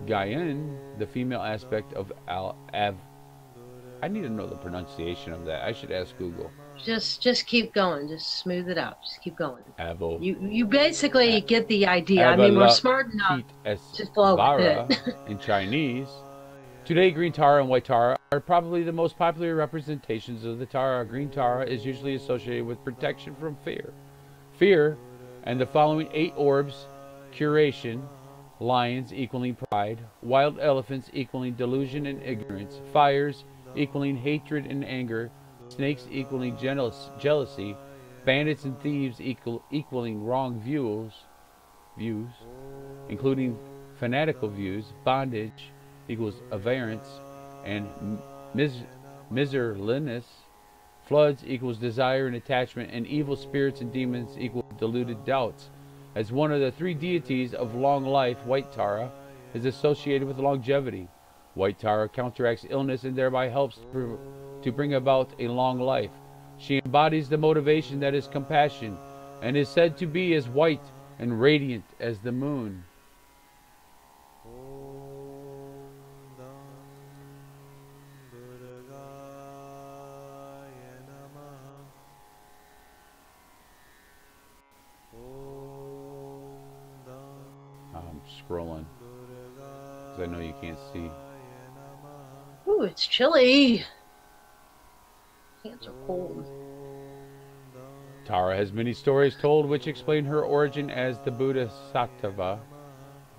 Gayan, the female aspect of I need to know the pronunciation of that. I should ask Google. Just keep going. Just smooth it out. Just keep going. Avo. You basically get the idea. I mean, we're smart enough to flow with it. In Chinese. Today, green Tara and white Tara are probably the most popular representations of the Tara. Green Tara is usually associated with protection from fear. Fear and the following 8 orbs: curation, lions equaling pride, wild elephants equaling delusion and ignorance, fires equaling hatred and anger, snakes equaling jealousy, bandits and thieves equaling wrong views, including fanatical views, bondage equals a variance, and miserliness, floods equals desire and attachment, and evil spirits and demons equal deluded doubts. As one of the 3 deities of long life, white Tara is associated with longevity. White Tara counteracts illness and thereby helps to bring about a long life. She embodies the motivation that is compassion and is said to be as white and radiant as the moon. I'm scrolling because I know you can't see. Ooh, it's chilly. Hands are cold. Tara has many stories told which explain her origin as the Buddha Sattva.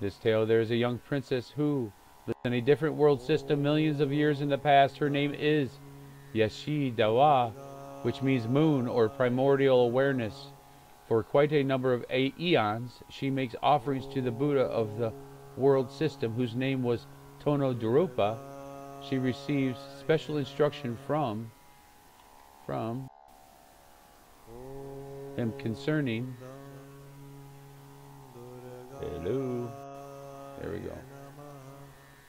This tale, there is a young princess who lives in a different world system millions of years in the past. Her name is Yashidawa, which means moon or primordial awareness. For quite a number of eons, she makes offerings to the Buddha of the world system, whose name was Tonodrupa. She receives special instruction from him concerning hello, there we go,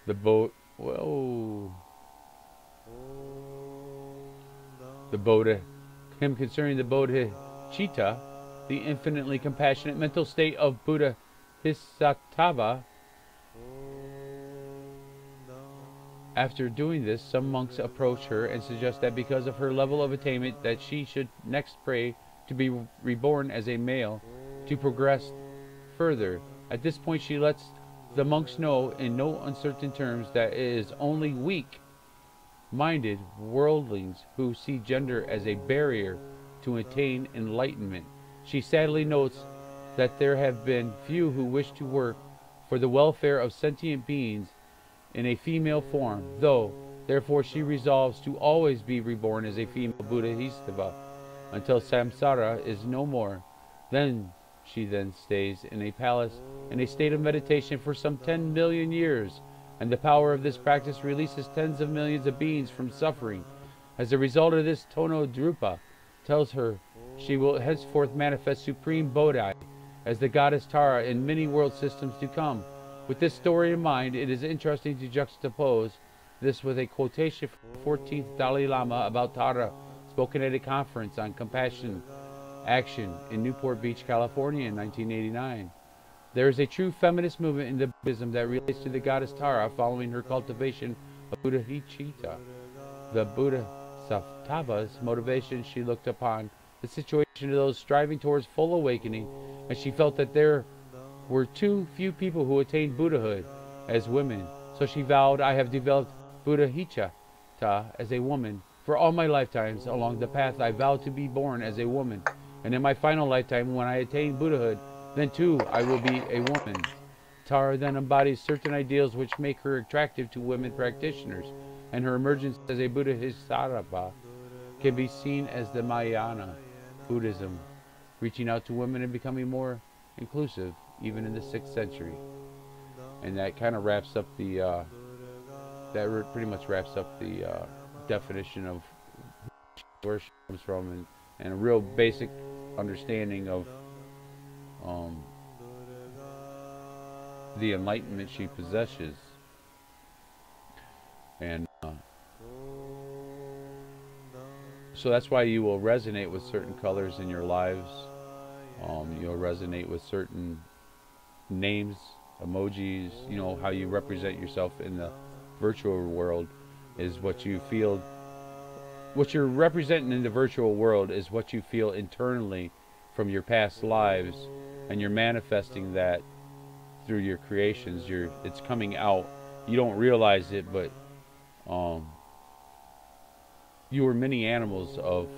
the boat, whoa, the Bodha, him concerning the Bodhicitta, the infinitely compassionate mental state of Buddha Hisattva. After doing this, some monks approach her and suggest that because of her level of attainment that she should next pray to be reborn as a male to progress further. At this point she lets the monks know in no uncertain terms that it is only weak-minded worldlings who see gender as a barrier to attain enlightenment. She sadly notes that there have been few who wish to work for the welfare of sentient beings in a female form, though therefore she resolves to always be reborn as a female Bodhisattva until samsara is no more. Then she stays in a palace in a state of meditation for some 10 million years, and the power of this practice releases tens of millions of beings from suffering. As a result of this, Tonodrupa tells her she will henceforth manifest supreme Bodhi as the goddess Tara in many world systems to come. With this story in mind, it is interesting to juxtapose this with a quotation from the 14th Dalai Lama about Tara, spoken at a conference on compassion action in Newport Beach, California in 1989. There is a true feminist movement in Buddhism that relates to the goddess Tara following her cultivation of Buddhicitta. The Bodhisattva's motivation, she looked upon the situation of those striving towards full awakening, and she felt that there were too few people who attained Buddhahood as women. So she vowed, I have developed Buddhicitta as a woman. For all my lifetimes along the path I vowed to be born as a woman. And in my final lifetime, when I attain Buddhahood, then too I will be a woman. Tara then embodies certain ideals which make her attractive to women practitioners, and her emergence as a Bodhisattva can be seen as the Mahayana Buddhism, reaching out to women and becoming more inclusive, even in the 6th century. And that kind of wraps up the, pretty much wraps up the definition of where she comes from, and a real basic understanding of the enlightenment she possesses. And so that's why you will resonate with certain colors in your lives. You'll resonate with certain names, emojis. You know, how you represent yourself in the virtual world is what you feel. What you're representing in the virtual world is what you feel internally from your past lives, and you're manifesting that through your creations. It's coming out. You don't realize it, but you were many animals of.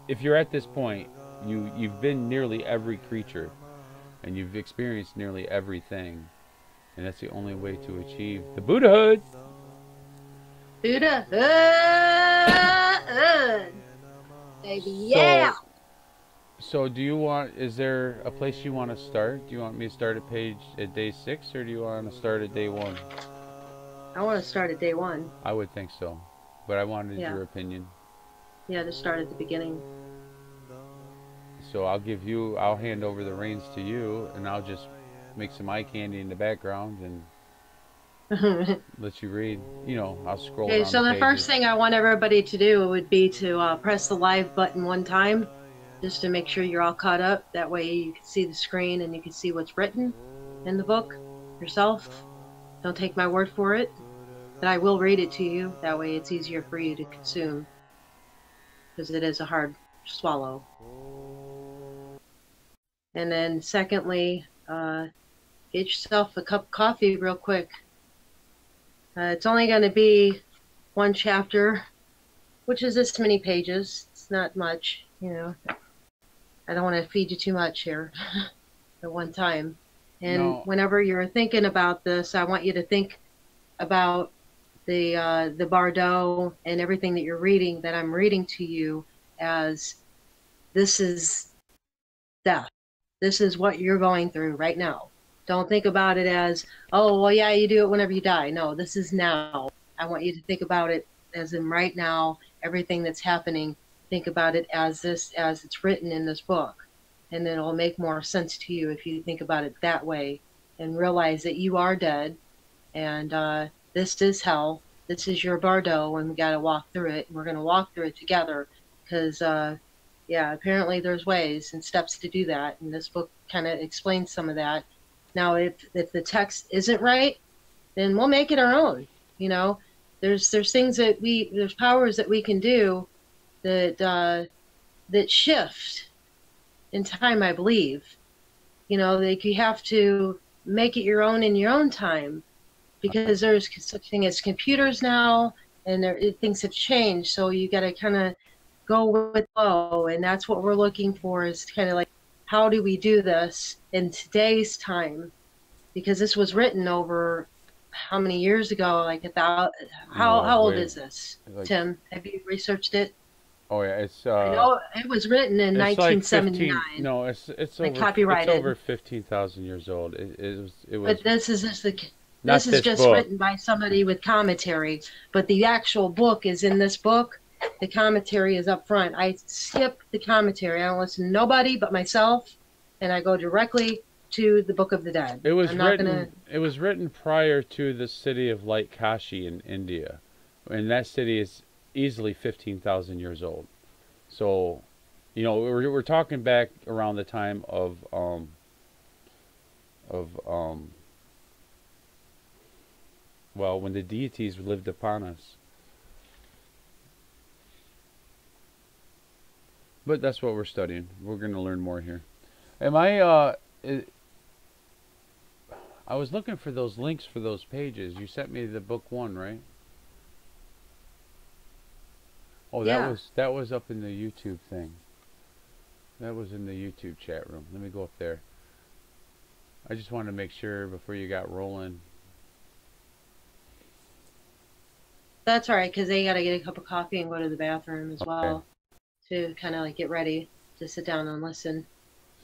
If you're at this point, you've been nearly every creature, and you've experienced nearly everything, and that's the only way to achieve the Buddhahood. Buddhahood, baby, yeah. So do you want, is there a place you want to start? Do you want me to start at day 6, or do you want to start at day 1? I want to start at day 1. I would think so, but I wanted your opinion. Yeah, to start at the beginning. So I'll hand over the reins to you, and I'll just make some eye candy in the background and let you read. You know, I'll scroll. Okay, so the first thing I want everybody to do would be to press the live button one time, just to make sure you're all caught up. That way you can see the screen and you can see what's written in the book yourself. Don't take my word for it, but I will read it to you. That way it's easier for you to consume, because it is a hard swallow. And then secondly, get yourself a cup of coffee real quick. It's only going to be 1 chapter, which is this many pages. It's not much, you know. I don't want to feed you too much here at one time. And whenever you're thinking about this, I want you to think about the Bardo and everything that you're reading, that I'm reading to you, as this is death. This is what you're going through right now. Don't think about it as, oh, well, yeah, you do it whenever you die. No, this is now. I want you to think about it as in right now, everything that's happening. Think about it as it's written in this book. And then it'll make more sense to you if you think about it that way and realize that you are dead. And this is hell. This is your Bardo, and we got to walk through it. And we're going to walk through it together because, yeah, apparently there's ways and steps to do that. And this book kind of explains some of that. Now, if the text isn't right, then we'll make it our own. You know, there's things that there's powers that we can do that shift in time, I believe. You know, like you have to make it your own in your own time, because there's such thing as computers now, and things have changed. So you got to kind of go with the flow, and that's what we're looking for, is kind of like, how do we do this in today's time? Because this was written over how many years ago? Like how old is this, like, Tim? Have you researched it? Oh yeah, it's. I know it was written in 1979. Like 15, no, it's like over, copyrighted. It's over 15,000 years old. It was. But this is just written by somebody with commentary. But the actual book is in this book, the commentary is up front. I skip the commentary. I don't listen to nobody but myself, and I go directly to the Book of the Dead. It was written prior to the city of Light Kashi in India, and that city is easily 15,000 years old. So, you know, we're talking back around the time of well, when the deities lived upon us. But that's what we're studying. We're going to learn more here. Am I was looking for those links for those pages. You sent me the book 1, right? Oh, Yeah. that was up in the YouTube thing. That was in the YouTube chat room. Let me go up there. I just wanted to make sure before you got rolling. That's all right, because they got to get a cup of coffee and go to the bathroom as well to kind of like get ready to sit down and listen.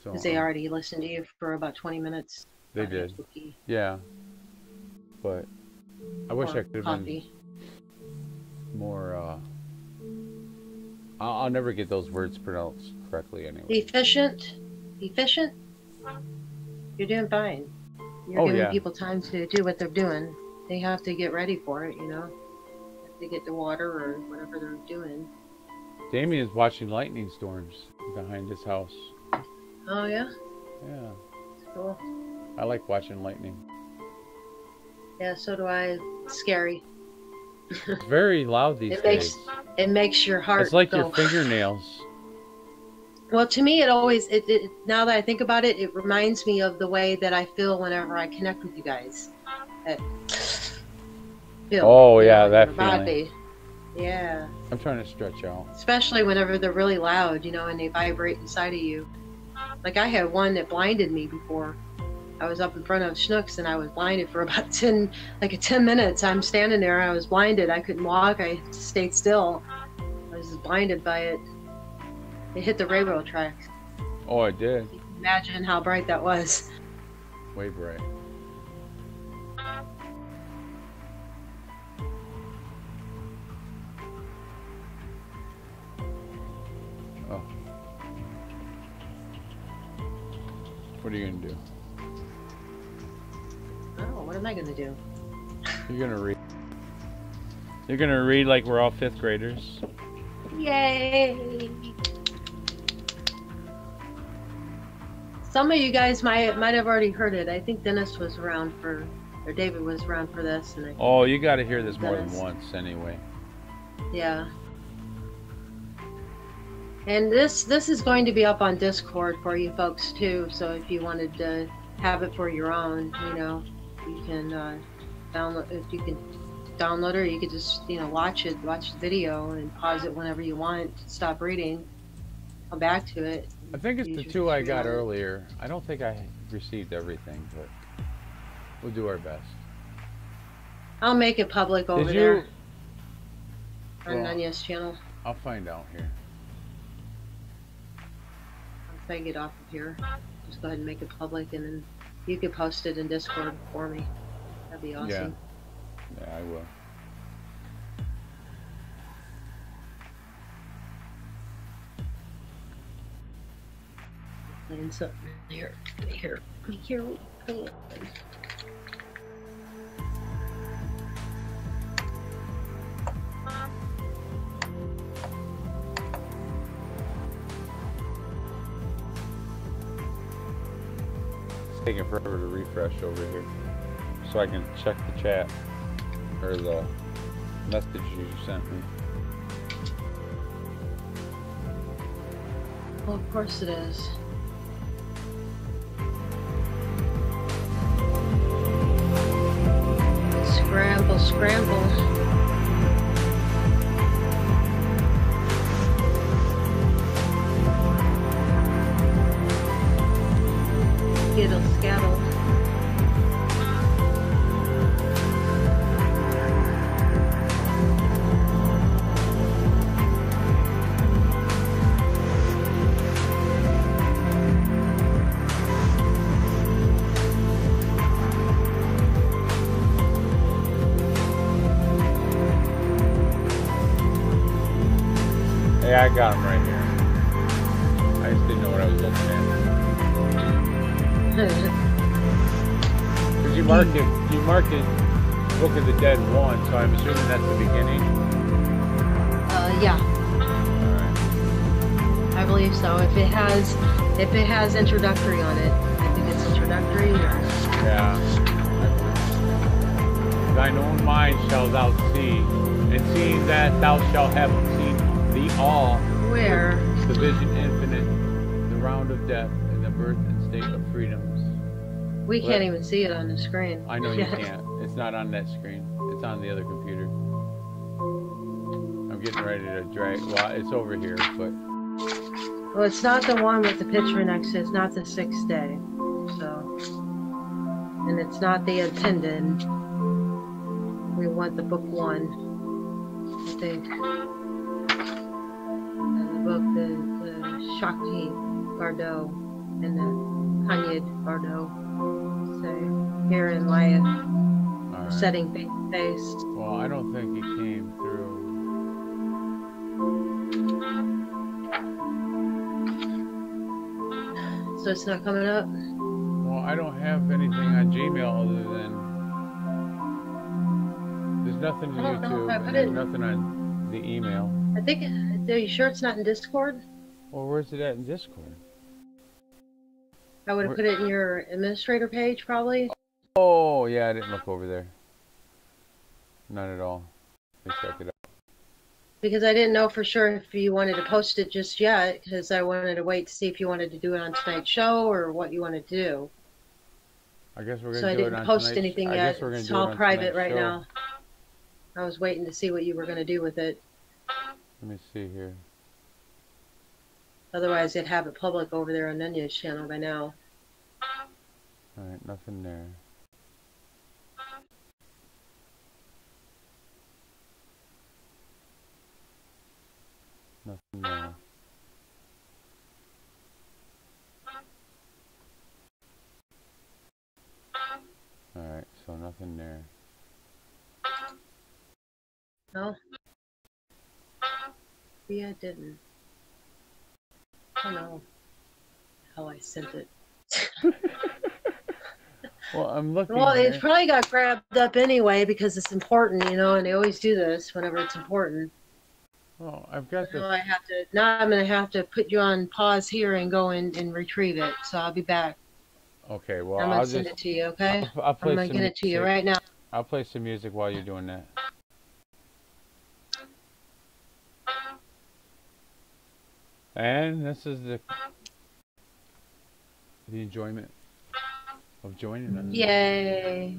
Because they already listened to you for about 20 minutes. They did. Yeah. But I wish I could have been more... I'll never get those words pronounced correctly anyway. Efficient? Efficient? You're doing fine. You're giving people time to do what they're doing. They have to get ready for it, you know. They get the water or whatever they're doing. Damien's watching lightning storms behind his house. Oh, yeah? Yeah. That's cool. I like watching lightning. Yeah, so do I. It's scary. It's very loud these days. It makes your heart It's like go. your fingernails. Well, to me, it always, now that I think about it, it reminds me of the way that I feel whenever I connect with you guys. Oh, yeah, that feeling. Body. Yeah. I'm trying to stretch out. Especially whenever they're really loud, you know, and they vibrate inside of you. Like I had one that blinded me before. I was up in front of Schnooks and I was blinded for about 10 minutes. I'm standing there, I was blinded. I couldn't walk, I stayed still. I was just blinded by it. It hit the railroad tracks. Oh, it did. You can imagine how bright that was. Way bright. Oh. What are you going to do? Oh, what am I going to do? You're going to read. You're going to read like we're all 5th graders. Yay! Some of you guys might have already heard it. I think Dennis was around for, or David was around for this. And oh, you got to hear this more than once anyway. Yeah. And this is going to be up on Discord for you folks too. So if you wanted to have it for your own, you know, you can download. If you can download it, or you could just, you know, watch the video and pause it whenever you want. Stop reading, come back to it. I think it's the 2 I got earlier. I don't think I received everything, but we'll do our best. I'll make it public over there on NonYa's channel. I'll find out here. Once I get off of here, just go ahead and make it public, and then you can post it in Discord for me. That'd be awesome. Yeah, I will. Playing something here. It's taking forever to refresh over here, so I can check the chat or the message you sent me. Well, of course it is. Scramble, scramble. Skittle, scattle. I got them right here. I just didn't know what I was looking at. Because you marked it Book of the Dead 1, so I'm assuming that's the beginning. Yeah. Alright. I believe so. If it has introductory on it, I think it's introductory. Or... Yeah. Thine own mind shalt thou see, and seeing that thou shalt have seen the all. Where? The vision infinite, the round of death, and the birth and state of freedoms. We can't even see it on the screen. I know you can't. It's not on that screen. It's on the other computer. I'm getting ready to drag. Well, it's over here, but. Well, it's not the one with the picture next to it. It's not the 6th day. So. And it's not the intended. We want the book 1, I think. And the book, the Shakti Bardot and the Kanyad Bardot say, here in life, right. Setting face to face. Well, I don't think he came through. So it's not coming up? Well, I don't have anything on Gmail other than there's nothing in YouTube, and there's nothing on the email. I think, are you sure it's not in Discord? Well, where's it at in Discord? I would have put it in your administrator page, probably. Oh, yeah, I didn't look over there. Not at all. Let me check it out. Because I didn't know for sure if you wanted to post it just yet, because I wanted to wait to see if you wanted to do it on tonight's show or what you want to do. I guess we're going to do it on So I didn't post anything yet. It's all private right now. I was waiting to see what you were going to do with it. Let me see here. Otherwise, they'd have it public over there on NonYa's channel by now. Alright, nothing there. Nothing there. Alright, so nothing there. No? Yeah, it didn't. I don't know how I sent it. Well, I'm looking. Well, it probably got grabbed up anyway because it's important, you know, and they always do this whenever it's important. Well, I've got this. Now I'm going to have to put you on pause here and go in and retrieve it. So I'll be back. Okay, well, I'm going to send it to you, okay? I'll play I'm going to get it to you right now. I'll play some music while you're doing that. And this is the enjoyment of joining us. Yay!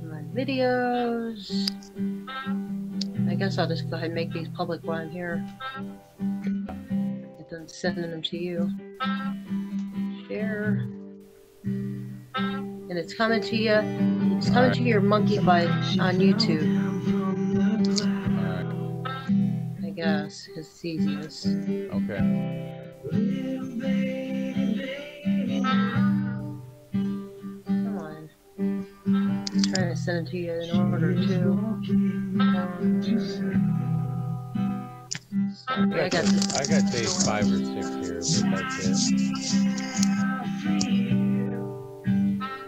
My videos. I guess I'll just go ahead and make these public while I'm here. I'm sending them to you. Share. And it's coming to you. It's coming to your monkey butt on YouTube. I guess it's easiest. Okay. Come on. I'm trying to send it to you in order too. Sorry, I got day 5 or 6 here, but that's it.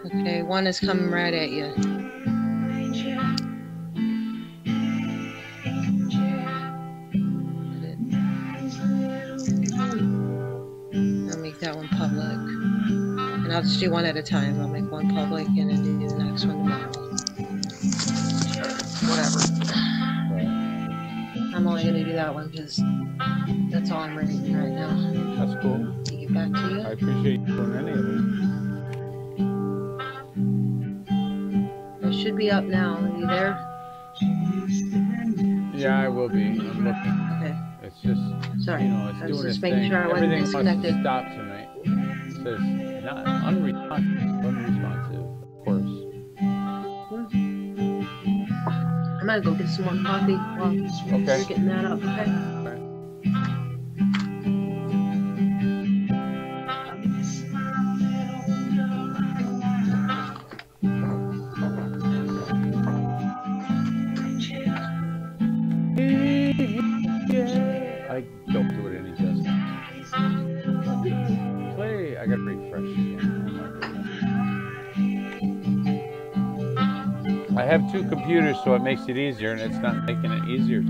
Okay, one is coming right at you. I'll make that one public. And I'll just do one at a time. I'll make one public and then do the next one tomorrow. Whatever. I'm only going to do that one because that's all I'm reading right now. That's cool. Get back to you. I appreciate you doing any of it. It should be up now. Are you there? Yeah, I will be. I'm looking. Okay. It's just, sorry. You know, it's I was doing just its making thing. sure I wasn't Everything disconnected. must stop tonight. It says not unresponsive, of course. I'm gonna go get some more coffee while Okay. you're getting that up, okay? I don't do it any justice. Play. I gotta refresh again. Oh my goodness. I have 2 computers, so it makes it easier, and it's not making it easier.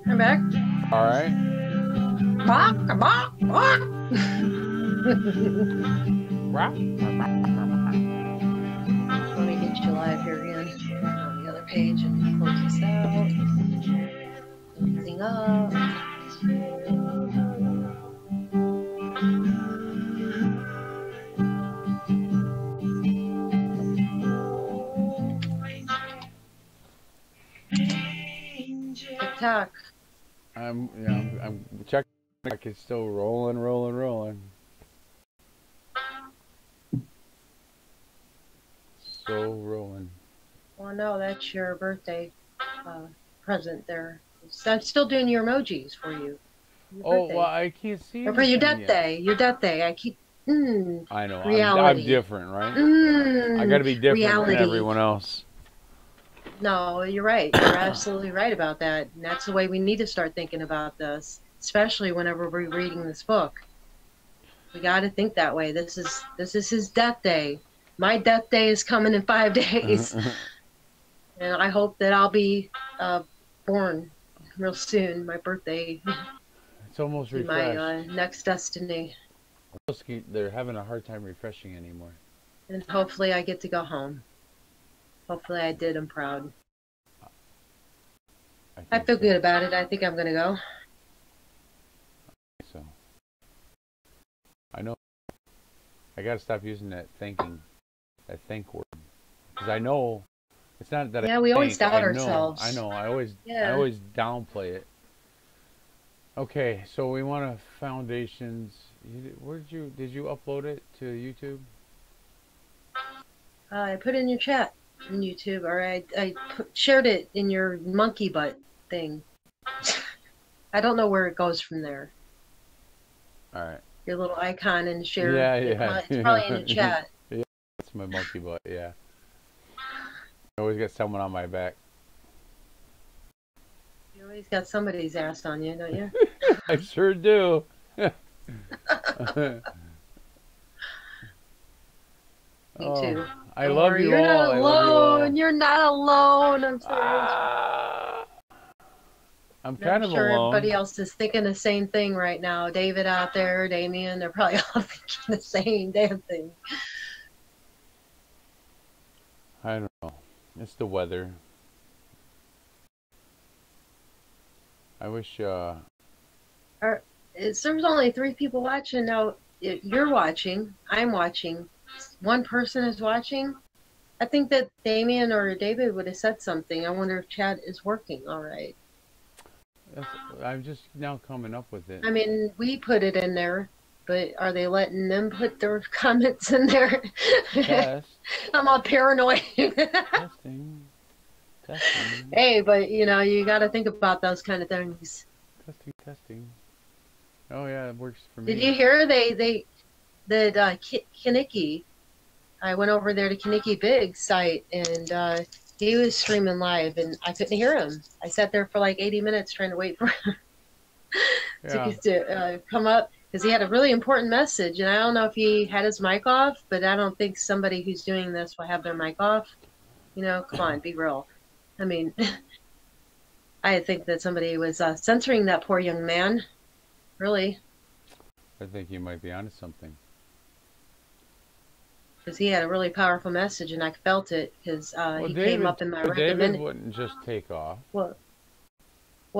I'm back. All right. Bark, bark, bark. Let me get you live here again on the other page and close this out. Closing up. TikTok. I'm checking. It's still rolling. So rolling. Well, no, that's your birthday present there. I'm still doing your emojis for you. Oh, well, I can't see Or for your anything death yet. day. Your death day. I keep. I know. Reality. I'm different, right? I got to be different reality. than everyone else. No, you're right. You're absolutely right about that. And that's the way we need to start thinking about this, especially whenever we're reading this book. We got to think that way. This is his death day. My death day is coming in 5 days. And I hope that I'll be born real soon. My birthday. It's almost refreshed. My next destiny. They're having a hard time refreshing anymore. And hopefully I get to go home. Hopefully I did. I'm proud. I feel good about it. I think I'm going to go. So. I know. I got to stop using that think word. Because I know it's not that we always doubt ourselves. I know. I always downplay it. Okay, so we want a foundations. Did you upload it to YouTube? I put it in your chat on YouTube, or I shared it in your monkey butt thing. I don't know where it goes from there. All right. Your little icon and share. Yeah. It's probably in the chat. Yeah, that's my monkey butt. Yeah. I always got someone on my back. You always got somebody's ass on you, don't you? I sure do. Me too. I love you all. You're not alone. You're not alone. I'm sorry. I'm kind of sure alone. Everybody else is thinking the same thing right now. David out there, Damien, they're probably all thinking the same damn thing. I don't know. It's the weather. I wish. There's only 3 people watching now. You're watching. I'm watching. One person is watching. I think that Damien or David would have said something. I wonder if chat is working all right. I'm just now coming up with it. I mean, we put it in there, but are they letting them put their comments in there? Test. I'm all paranoid. Testing. Hey, but you got to think about those kind of things. Testing. Oh yeah, it works for me. Did you hear that Kinnicky? I went over there to Kinnicky Big's site, and He was streaming live, and I couldn't hear him. I sat there for like 80 minutes trying to wait for him Yeah. to come up because he had a really important message. And I don't know if he had his mic off, but I don't think somebody who's doing this will have their mic off. You know, come on, be real. I mean, I think that somebody was censoring that poor young man. Really. I think you might be onto something. Because he had a really powerful message, and I felt it because he came up in my David recommended. wouldn't just take off. Well,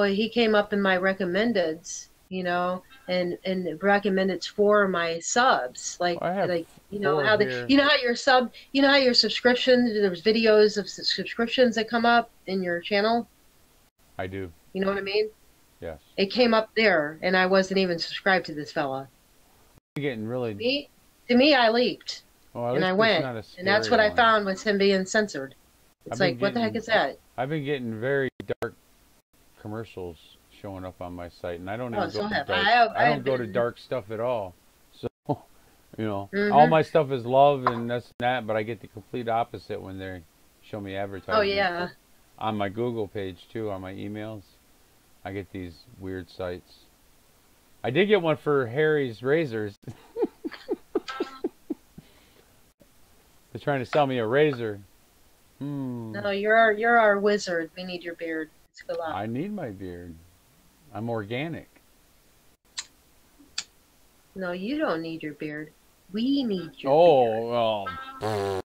he came up in my recommendeds, you know, and recommendeds for my subs, like I have you know four how here. you know how your subscription, there's videos of subscriptions that come up in your channel. I do. You know what I mean? Yes. It came up there, and I wasn't even subscribed to this fella. You're getting really. To me, I leaped. Well, And I went, and that's what I found was him being censored. It's like, what the heck is that? I've been getting very dark commercials showing up on my site, and I don't even go to dark. I don't go to dark stuff at all. So, you know, all my stuff is love and this and that, but I get the complete opposite when they show me advertising. Oh yeah. On my Google page too, on my emails, I get these weird sites. I did get one for Harry's razors. They're trying to sell me a razor. No, you're our wizard. We need your beard. It's good luck. I need my beard. I'm organic. No, you don't need your beard. We need your beard. Well.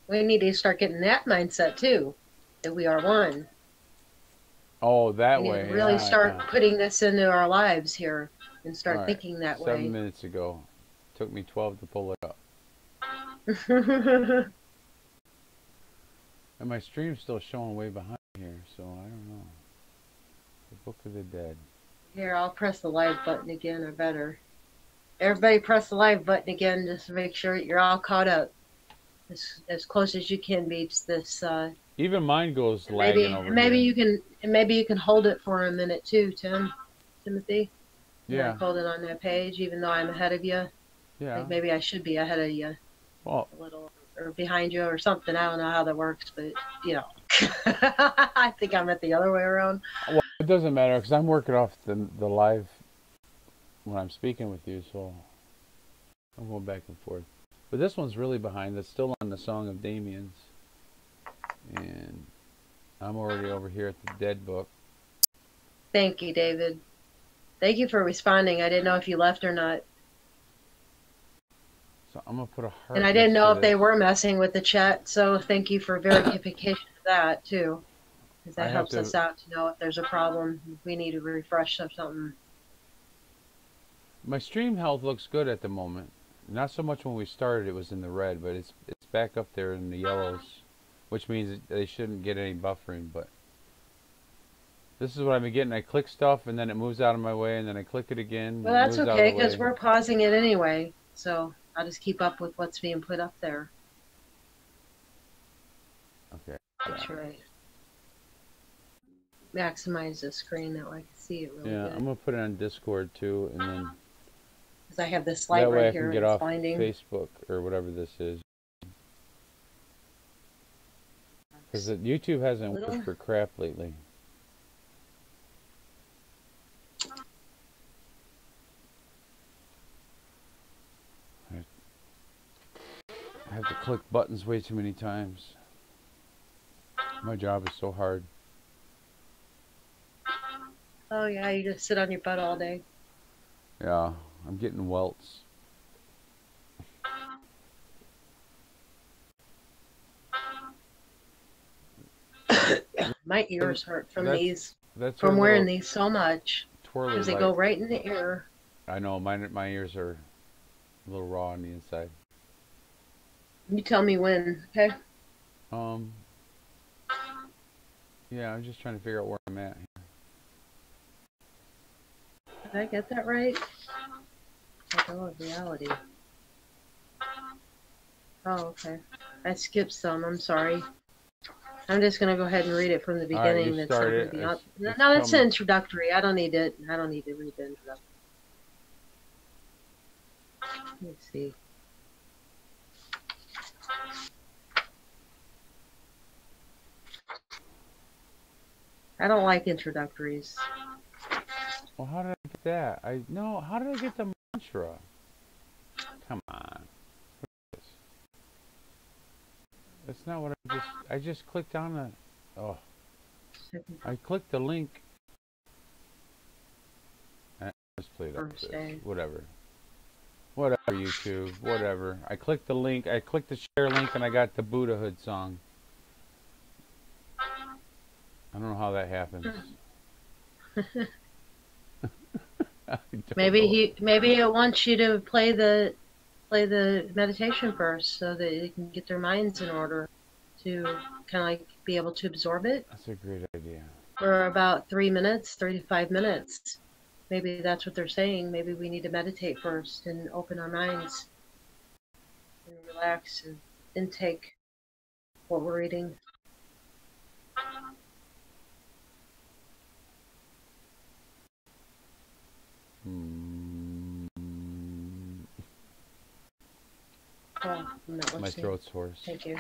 We need to start getting that mindset too, that we are one. Oh, that way. We need to really start putting this into our lives here and start thinking that way. 7 minutes ago. Took me 12 to pull it up. And my stream's still showing way behind here, so I don't know. The Book of the Dead. Here, I'll press the live button again, or better. Everybody press the live button again just to make sure you're all caught up. As close as you can be to this. Even mine goes lagging over maybe here. maybe you can hold it for a minute too, Timothy. Yeah. Hold it on that page, even though I'm ahead of you. Yeah. Like maybe I should be ahead of you. Well, a little, or behind you or something. I don't know how that works, but you know, I think I meant the other way around. Well, it doesn't matter because I'm working off the live when I'm speaking with you, so I'm going back and forth. But this one's really behind. That's still on the Song of Damien's, and I'm already over here at the Dead book. Thank you, David. Thank you for responding. I didn't know if you left or not. So I'm gonna put a heart. And I didn't know if they were messing with the chat, so thank you for verification of that too, because that helps us out to know if there's a problem. If we need to refresh or something. My stream health looks good at the moment. Not so much when we started; it was in the red, but it's back up there in the yellows, which means they shouldn't get any buffering. But this is what I've been getting. I click stuff, and then it moves out of my way, and then I click it again. Well, that's okay because we're pausing it anyway, so I'll just keep up with what's being put up there. Okay. That's right. Maximize the screen that way I can see it really good. I'm gonna put it on Discord too, and then because I have this light right here. That way I can get off Facebook or whatever this is. Because YouTube hasn't worked for crap lately. I have to click buttons way too many times. My job is so hard. Oh yeah, you just sit on your butt all day. Yeah, I'm getting welts. My ears hurt from these. From wearing these so much. Because they go right in the ear. I know, my ears are a little raw on the inside. You tell me when, okay? Yeah, I'm just trying to figure out where I'm at here. Did I get that right? Oh, reality. Oh, okay. I skipped some. I'm sorry. I'm just gonna go ahead and read it from the beginning. Right, that's no, that's introductory. I don't need it. I don't need to read the introduction. Let's see. I don't like introductories. Well, how did I get that? How did I get the mantra? Come on. That's not what I just clicked on the, oh. I clicked the link. Let's play it up. Whatever. Whatever, YouTube. Whatever. I clicked the link. I clicked the share link and I got the Buddhahood song. I don't know how that happens. Maybe it wants you to play the meditation first so that they can get their minds in order to kind of like be able to absorb it. That's a great idea. For about 3 minutes, 3 to 5 minutes. Maybe that's what they're saying. Maybe we need to meditate first and open our minds and relax and intake what we're eating. Oh, I'm not listening. My throat's hoarse. Thank you.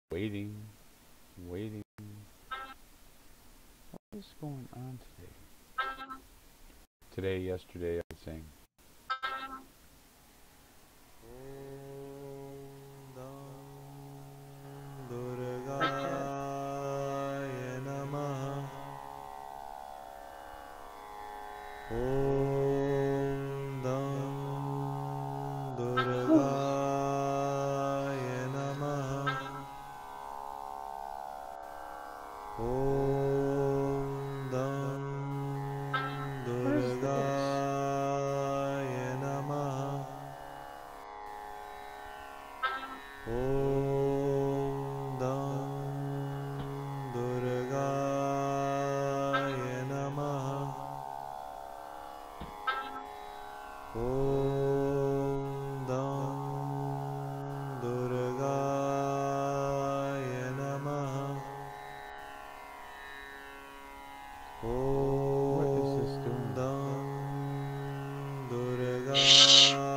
Waiting. What is going on today? Today, yesterday, I was saying.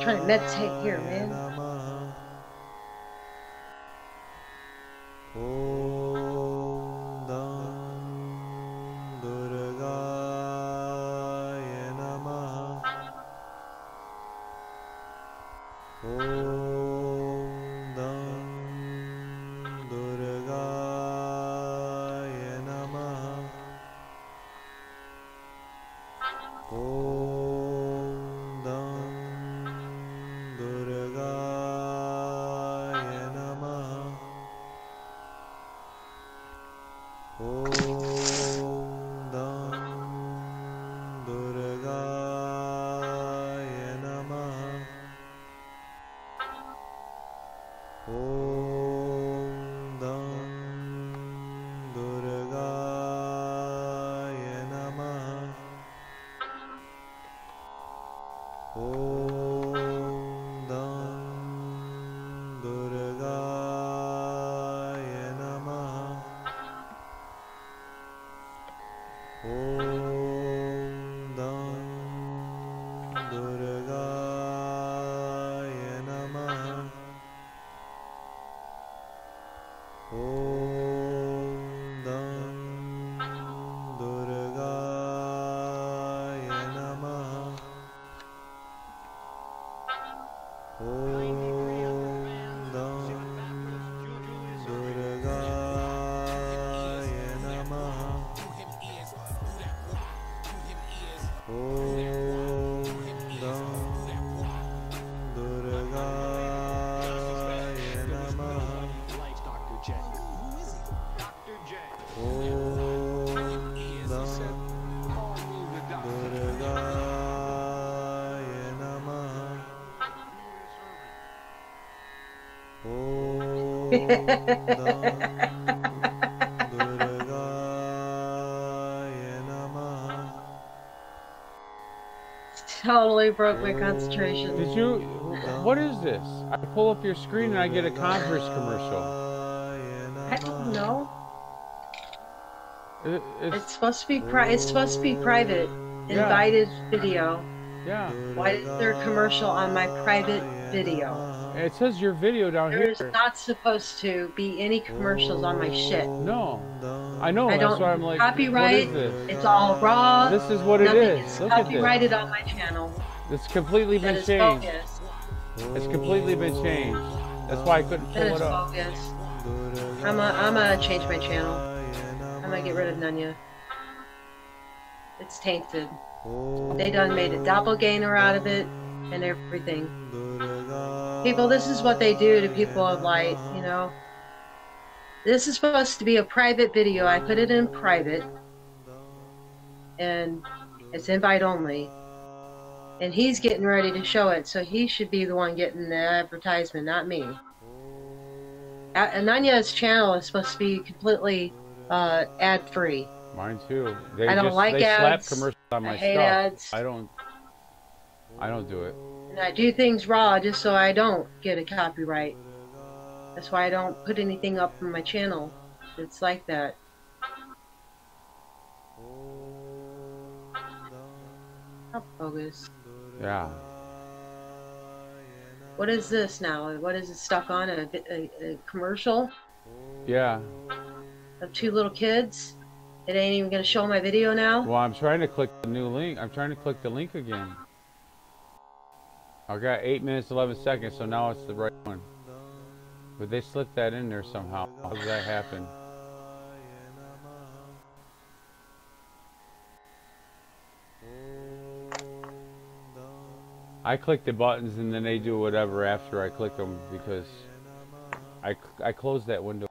Trying to meditate here, man. Totally broke my concentration. Did you? What is this? I pull up your screen and I get a Converse commercial. I don't know. It's supposed to be it's supposed to be private. Yeah. Invited video. Yeah. Why is there a commercial on my private video? It says your video down here. There's not supposed to be any commercials on my shit. No. I know, I that's don't why I'm like, copyright. what is this? It's all raw. This is what it Nothing is. Look at this. copyrighted on my channel. It's completely That been is changed. bogus. It's completely been changed. That's why I couldn't pull That is it up. bogus. I'm gonna change my channel. I'm gonna get rid of NonYa. It's tainted. They done made a doppelganger out of it and everything. People, this is what they do to people of light, you know. This is supposed to be a private video. I put it in private. And it's invite only. And he's getting ready to show it, so he should be the one getting the advertisement, not me. NonYa's channel is supposed to be completely ad-free. Mine too. I don't like they ads. slap commercials on my I hate stuff. ads. I don't do it. And I do things raw just so I don't get a copyright. That's why I don't put anything up from my channel. It's like that. How bogus. Yeah. What is this now? What is it stuck on? A commercial Yeah. of two little kids? It ain't even gonna show my video now? Well, I'm trying to click the new link. I'm trying to click the link again. I got 8 minutes 11 seconds, so now it's the right one. But they slipped that in there somehow. How does that happen? I click the buttons and then they do whatever after I click them because I closed that window.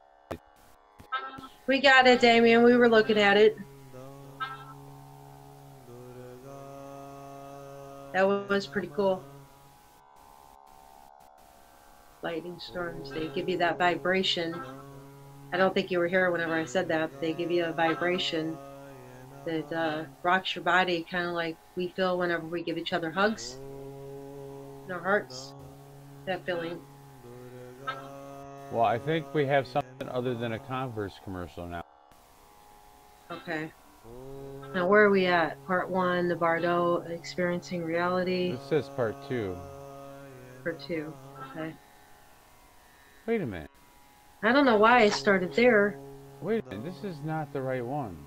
We got it, Damien. We were looking at it. That was pretty cool. Lightning storms, they give you that vibration. I don't think you were here whenever I said that, but they give you a vibration that rocks your body, kind of like we feel whenever we give each other hugs in our hearts. That feeling. Well, I think we have something other than a Converse commercial now. Okay. Now where are we at? Part 1, the Bardo experiencing reality. It says part 2. Part 2. Okay. Wait a minute. I don't know why I started there. Wait a minute. This is not the right one.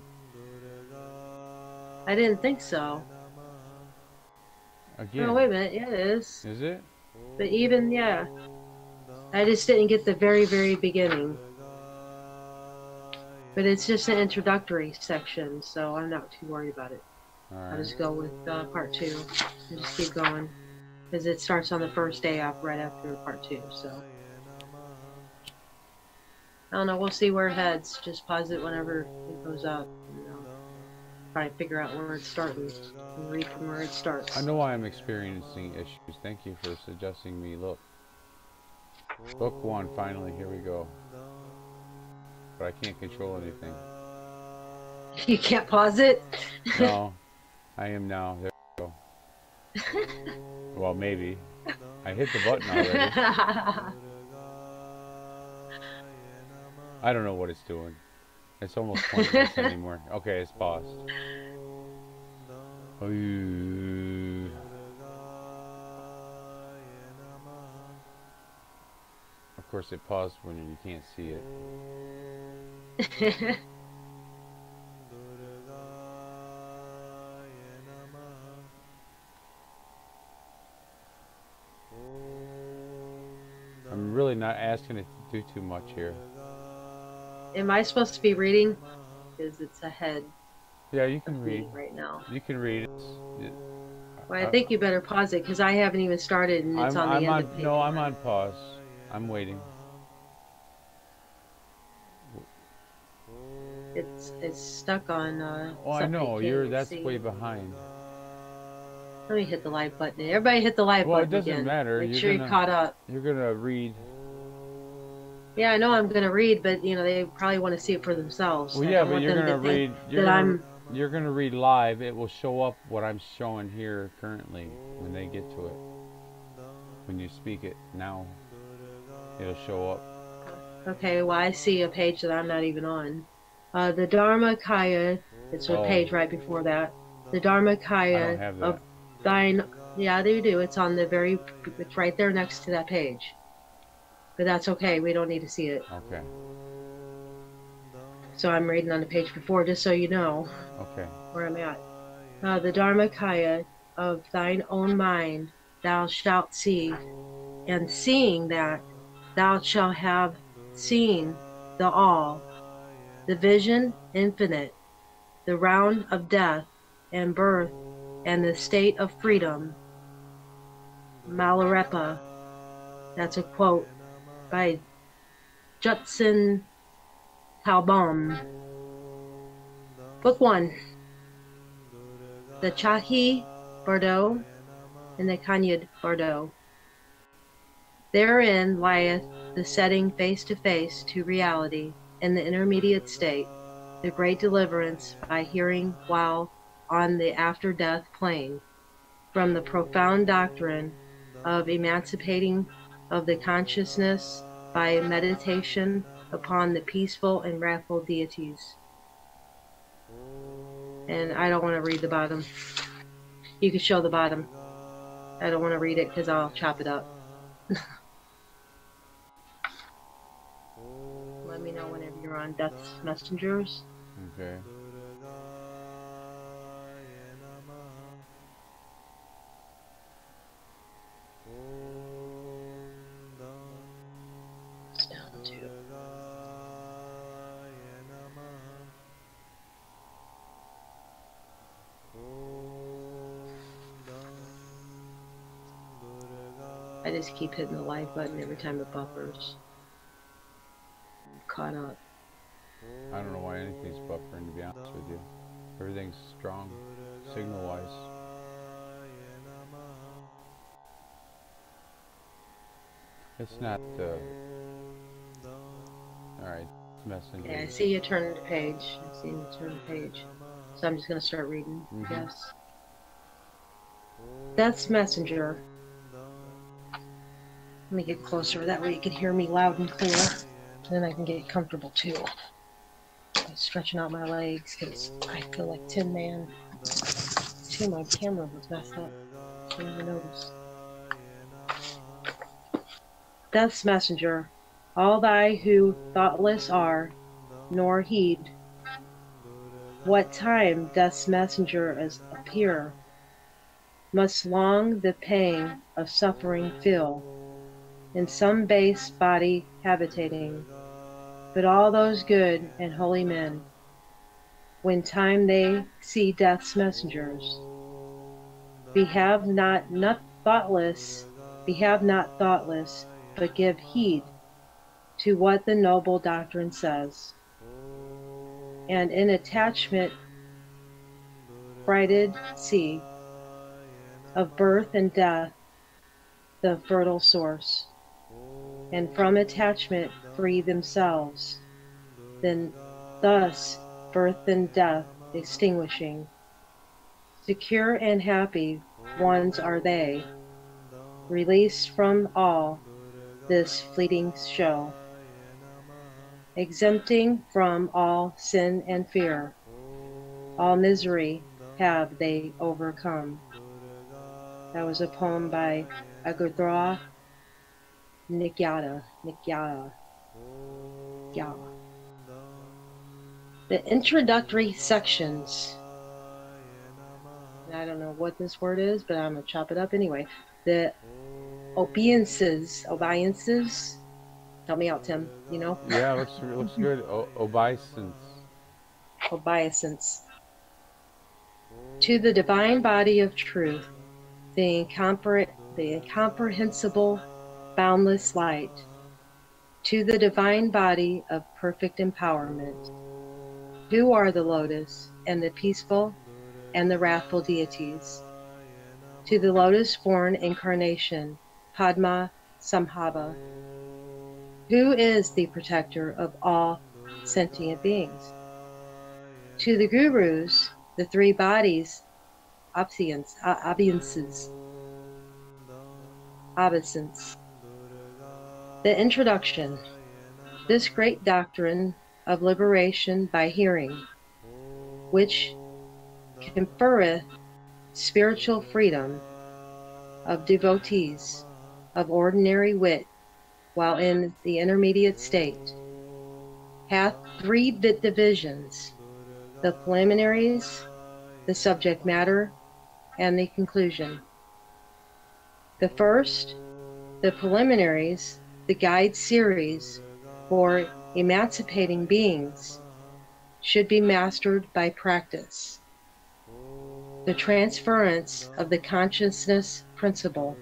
I didn't think so. Again. Oh, wait a minute. Yeah, it is. Is it? But even, yeah. I just didn't get the very, very beginning. But it's just an introductory section, so I'm not too worried about it. All I'll right. just go with part 2 and just keep going. Because it starts on the first day off right after part 2, so. I don't know, we'll see where it heads. Just pause it whenever it goes up. You know, try to figure out where it's starting and read from where it starts. I know why I'm experiencing issues. Thank you for suggesting me. Look. Book 1, finally. Here we go. But I can't control anything. You can't pause it? No. I am now. There we go. Well, maybe. I hit the button already. I don't know what it's doing. It's almost pointless anymore. Okay, it's paused. Ooh. Of course, it paused when you can't see it. I'm really not asking it to do too much here. Am I supposed to be reading? Because it's ahead Yeah, you can of read. me right now. You can read. Well, I think you better pause it because I haven't even started and it's on the end of page No, I'm 1. on pause. I'm waiting. It's stuck on. Oh, I something know. you can't That's see. way behind. Let me hit the like button. Everybody hit the like Well, it button doesn't again. matter. Make You're sure you're gonna- caught up. You're gonna read. Yeah, I know I'm gonna read, but you know they probably want to see it for themselves. Well, I yeah, don't but want you're them to gonna think read. that You're gonna read live. It will show up what I'm showing here currently when they get to it. When you speak it now, it'll show up. Okay, well I see a page that I'm not even on. The Dharmakaya, it's a page right before that. The I don't Dharmakaya have of that. thine, yeah, they do. It's on the very, it's right there next to that page. But that's okay. We don't need to see it. Okay. So I'm reading on the page before, just so you know Okay. where I'm at. The Dharmakaya of thine own mind thou shalt see, and seeing that thou shalt have seen the all, the vision infinite, the round of death and birth and the state of freedom. Malarepa. That's a quote by Judson Talbom. Book 1. The Chahi Bardo and the Kanyad Bardo. Therein lieth the setting face to face to reality in the intermediate state, the great deliverance by hearing while on the after death plane, from the profound doctrine of emancipating of the consciousness by meditation upon the peaceful and wrathful deities. And I don't want to read the bottom. You can show the bottom. I don't want to read it because I'll chop it up. Let me know whenever you're on Death's Messengers. Okay. It's down to I just keep hitting the live button every time it buffers. I'm caught up. I don't know why anything's buffering, to be honest with you. Everything's strong, signal-wise. It's not, alright, messenger. Yeah, I see you turning the page. I see you turning the page. So I'm just going to start reading, I guess. Death's Messenger. Let me get closer, that way you can hear me loud and clear. Then I can get comfortable too. I'm stretching out my legs because I feel like Tin Man. See, my camera was messed up. I didn't even notice. Death's Messenger. All thy who thoughtless are, nor heed what time Death's Messenger as appear, must long the pang of suffering feel, in some base body habitating. But all those good and holy men, when time they see Death's messengers, behave not thoughtless, but give heed to what the noble doctrine says, and in attachment frighted see of birth and death the fertile source, and from attachment free themselves, then thus birth and death extinguishing. Secure and happy ones are they, released from all this fleeting show, exempting from all sin and fear, all misery have they overcome. That was a poem by Aguthra Nikyada. Yeah. The introductory sections. I don't know what this word is, but I'm going to chop it up anyway. The obeisances. Help me out, Tim. You know? Yeah, looks good. Obeisance. Obeisance. To the divine body of truth, the incomprehensible, boundless light, to the divine body of perfect empowerment, who are the lotus and the peaceful and the wrathful deities, to the lotus-born incarnation, Padma Sambhava, who is the protector of all sentient beings, to the gurus, the three bodies, obeisance. The introduction. This great doctrine of liberation by hearing, which conferreth spiritual freedom of devotees of ordinary wit while in the intermediate state, hath three divisions: the preliminaries, the subject matter, and the conclusion. The first, the preliminaries, the guide series for emancipating beings, should be mastered by practice. The transference of the consciousness principle.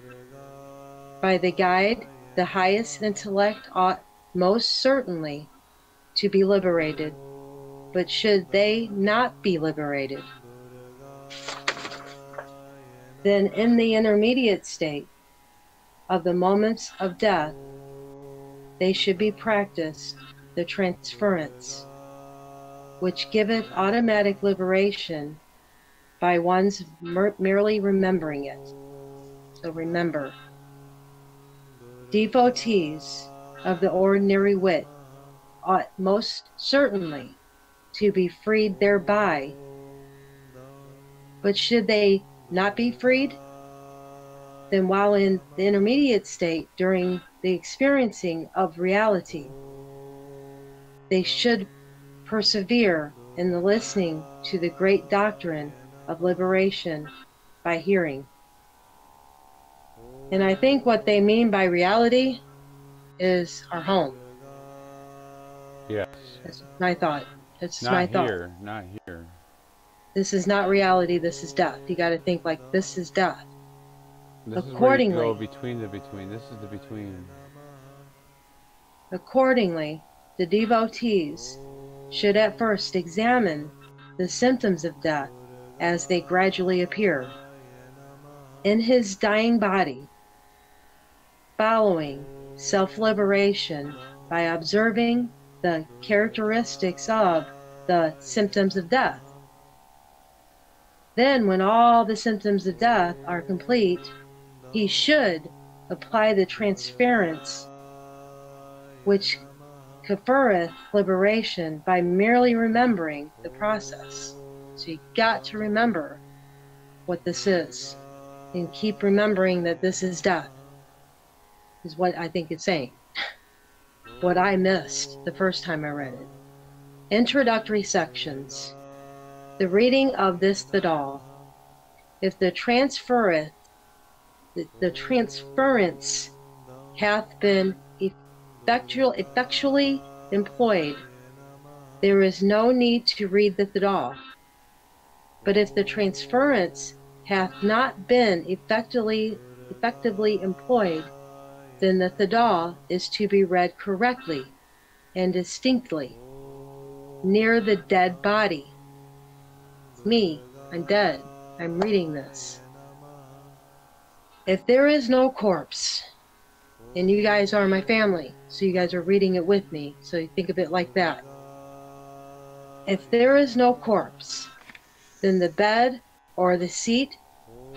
By the guide, the highest intellect ought most certainly to be liberated, but should they not be liberated, then in the intermediate state of the moments of death, they should be practiced the transference, which giveth automatic liberation by one's merely remembering it. So remember. Devotees of the ordinary wit ought most certainly to be freed thereby, but should they not be freed, then while in the intermediate state during the experiencing of reality, they should persevere in the listening to the great doctrine of liberation by hearing. And I think what they mean by reality is our home. Yes. That's my thought. That's Not my thought. here. Not here. This is not reality, this is death. You got to think like this is death. This Accordingly, is where you go between the between. This is the between. Accordingly, the devotees should at first examine the symptoms of death as they gradually appear in his dying body, following self-liberation by observing the characteristics of the symptoms of death. Then, when all the symptoms of death are complete, he should apply the transference, which conferreth liberation by merely remembering the process. So you got to remember what this is, and keep remembering that this is death, is what I think it's saying. What I missed the first time I read it. Introductory sections. The reading of this Vidal. If the transference hath been effectually employed, there is no need to read the Vidal. But if the transference hath not been effectively employed, then the Vidal is to be read correctly and distinctly, near the dead body. It's me, I'm dead, I'm reading this. If there is no corpse, and you guys are my family, so you guys are reading it with me, so you think of it like that. If there is no corpse, then the bed or the seat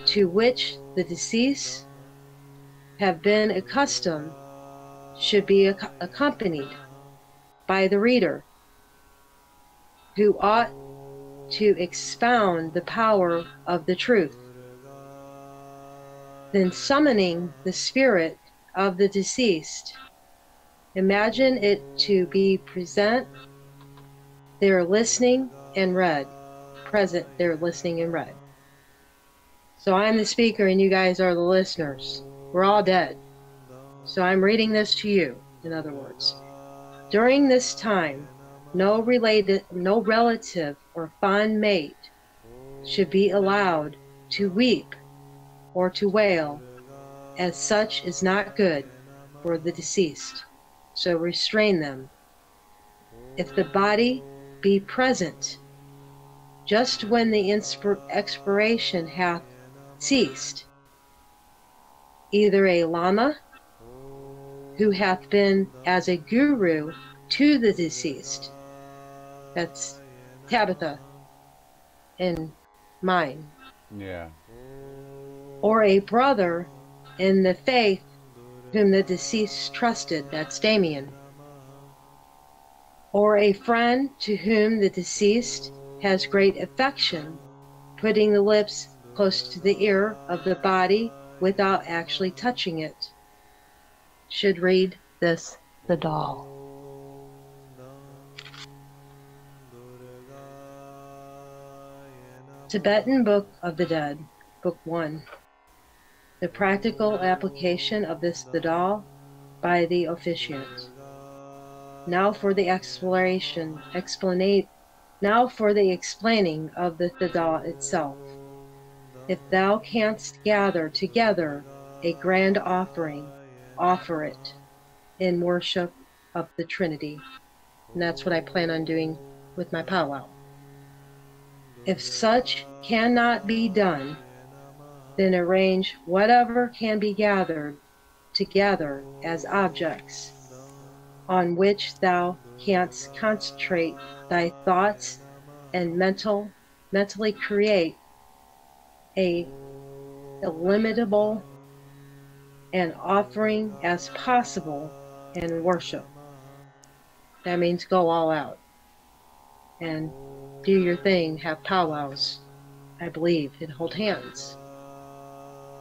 to which the deceased have been accustomed should be accompanied by the reader, who ought to expound the power of the truth. Then summoning the spirit of the deceased, imagine it to be present there listening and read. Present there listening and read. So I'm the speaker and you guys are the listeners. We're all dead. So I'm reading this to you, in other words. During this time, no relative or fond mate should be allowed to weep or to wail, as such is not good for the deceased. So restrain them. If the body be present, just when the expiration hath ceased, either a lama who hath been as a guru to the deceased, that's Tabitha and mine, Yeah. or a brother in the faith whom the deceased trusted, that's Damien, or a friend to whom the deceased has great affection, putting the lips close to the ear of the body without actually touching it, should read this the doll. Tibetan Book of the Dead, Book 1. The practical application of this the doll by the officiant. Now for the now for the explaining of the Thada itself. If thou canst gather together a grand offering, offer it in worship of the Trinity. And that's what I plan on doing with my powwow. If such cannot be done, then arrange whatever can be gathered together as objects on which thou canst concentrate thy thoughts and mentally create a illimitable and offering as possible in worship. That means go all out and do your thing, have powwows, I believe, and hold hands.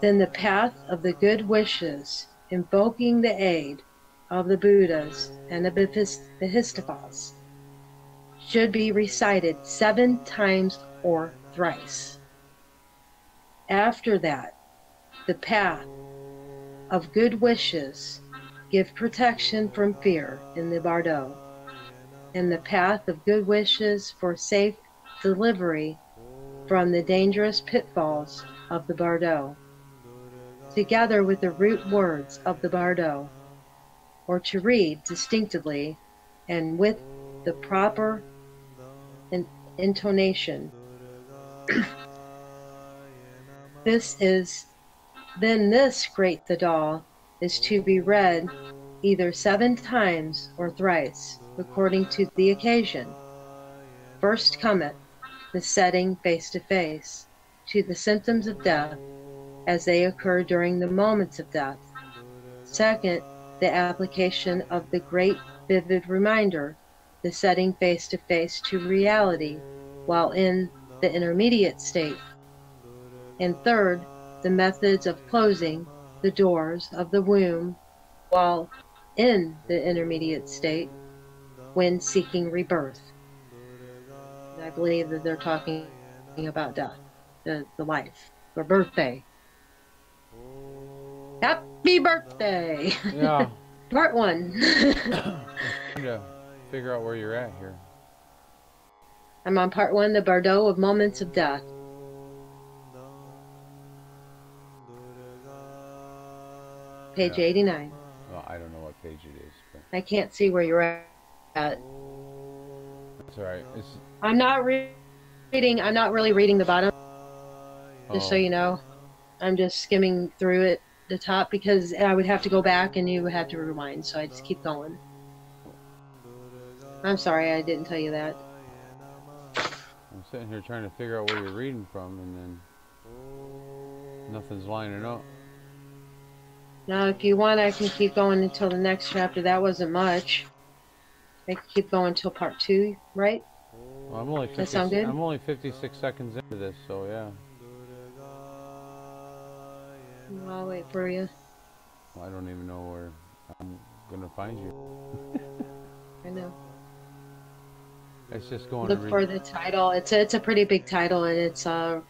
Then the path of the good wishes, invoking the aid of the Buddhas and the Bodhisattvas, should be recited 7 times or thrice. After that, the path of good wishes give protection from fear in the bardo, and the path of good wishes for safe delivery from the dangerous pitfalls of the bardo, together with the root words of the bardo, or to read distinctively and with the proper intonation. This great Thada is to be read either 7 times or thrice, according to the occasion. First cometh the setting face to face to the symptoms of death as they occur during the moments of death. Second, the application of the great vivid reminder, the setting face to face to reality while in the intermediate state. And third, the methods of closing the doors of the womb while in the intermediate state when seeking rebirth. And I believe that they're talking about death, the life, or birthday. Happy birthday! Yeah. Part 1. Trying to figure out where you're at here. I'm on part 1, the bardo of moments of death. Page 89. Well, I don't know what page it is, but I can't see where you're at. that's all right. I'm not reading. I'm not really reading the bottom. Just so you know, I'm just skimming through it, the top, because I would have to go back and you would have to rewind. So I just keep going. I'm sorry, I didn't tell you that. I'm sitting here trying to figure out where you're reading from, and then nothing's lining up. Now, if you want, I can keep going until the next chapter. That wasn't much. I can keep going until part 2, right? Well, I'm only That sound good? I'm only 56 seconds into this, so yeah. I'll wait for you. Well, I don't even know where I'm gonna find you. I know. It's just going. Look for the title. It's a pretty big title, and it's not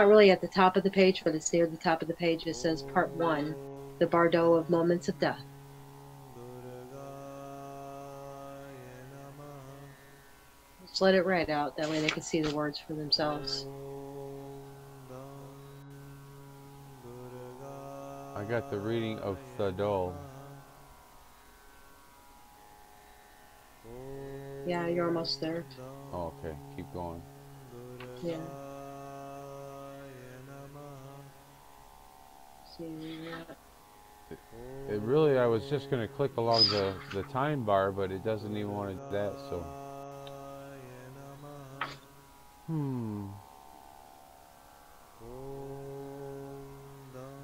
really at the top of the page, but it's near the top of the page. It says Part 1, the bardo of moments of death. Just let it write out. That way they can see the words for themselves. I got the reading of Thada. Yeah, you're almost there. Oh, okay. Keep going. Yeah. See where you're at. It really, I was just going to click along the time bar, but it doesn't even want to do that, so.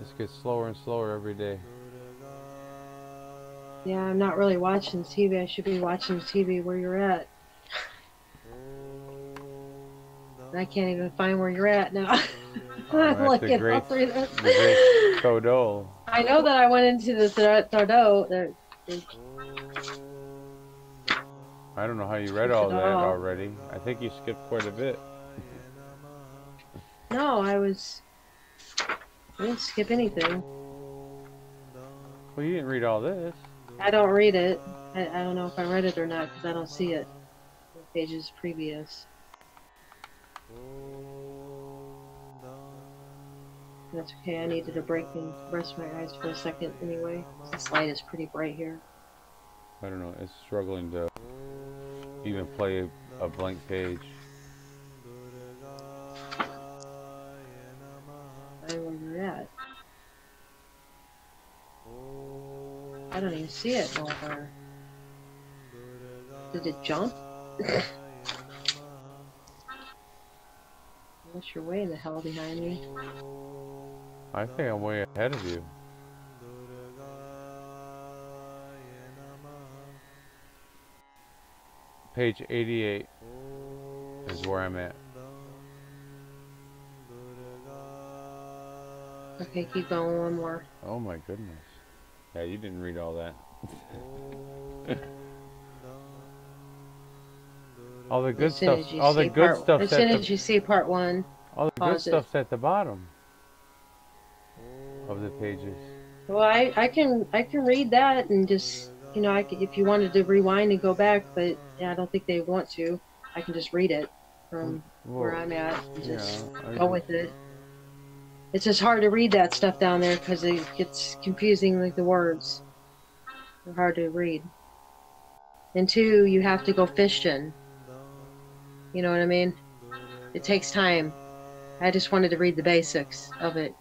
This gets slower and slower every day. Yeah, I'm not really watching TV. I should be watching TV where you're at. I can't even find where you're at now. I'm That's the looking all great, through this. the great Todo. I know that I went into the Tordo. I don't know how you read all that already. I think you skipped quite a bit. No, I didn't skip anything. Well, you didn't read all this. I don't read it. I don't know if I read it or not because I don't see it. The pages previous. That's okay. I needed a break and rest my eyes for a second anyway. This light is pretty bright here. I don't know. It's struggling to even play a blank page. I don't know where you're at. I don't even see it nowhere. Did it jump? Unless you're way the hell behind me. I think I'm way ahead of you. Page 88 is where I'm at. Okay, keep going one more. Oh my goodness. Yeah, you didn't read all that. All the good stuff. All the good stuff. As soon as you see part one, all the good stuff's at the bottom of the pages. Well, I can read that and just, you know, if you wanted to rewind and go back, but yeah, I don't think they want to. I can just read it from where I'm at and just go with it. It's just hard to read that stuff down there because it gets confusing, like the words. They're hard to read. And two, you have to go fishing. You know what I mean? It takes time. I just wanted to read the basics of it.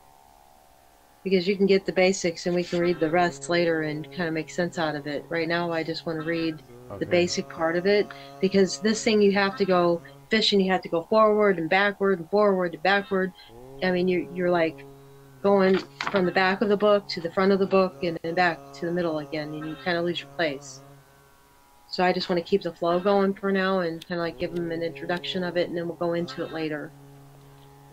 Because you can get the basics and we can read the rest later and kind of make sense out of it. Right now I just want to read the basic part of it. Because this thing you have to go fishing, you have to go forward and backward and forward and backward. I mean, you're like going from the back of the book to the front of the book and then back to the middle again, and you kind of lose your place. So I just want to keep the flow going for now and kind of like give them an introduction of it, and then we'll go into it later.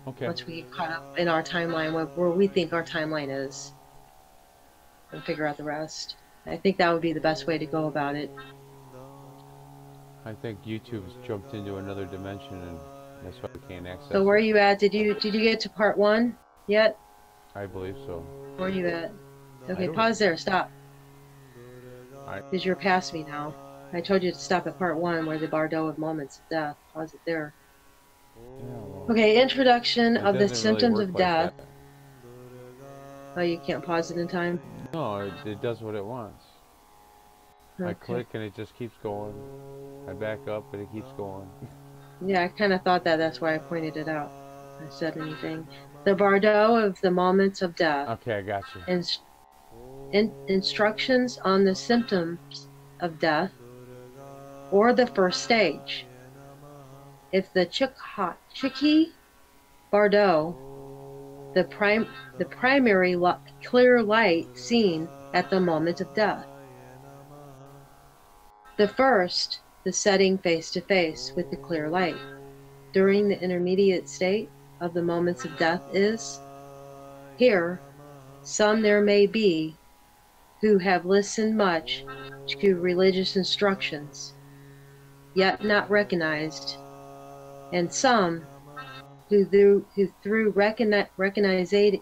Okay. Once we get caught up in our timeline, where we think our timeline is, and figure out the rest. I think that would be the best way to go about it. I think YouTube's jumped into another dimension and that's why we can't access. So where are you at? Did you get to part one yet? I believe so. Where are you at? Okay, pause there. Stop. Because you're past me now. I told you to stop at part one where the Bardo of moments of death. Pause it there. Yeah, well, okay, introduction of the symptoms of death. Like oh, you can't pause it in time? No, it does what it wants. Okay. I click and it just keeps going. I back up and it keeps going. Yeah, I kind of thought that. That's why I pointed it out. I said anything. The Bardo of the moments of death. Okay, I got you. Instructions on the symptoms of death, or the first stage. If the Chiki Bardo, the primary clear light seen at the moment of death. The first, the setting face to face with the clear light. During the intermediate state of the moments of death is, here, some there may be who have listened much to religious instructions, yet not recognized, and some who through recognizing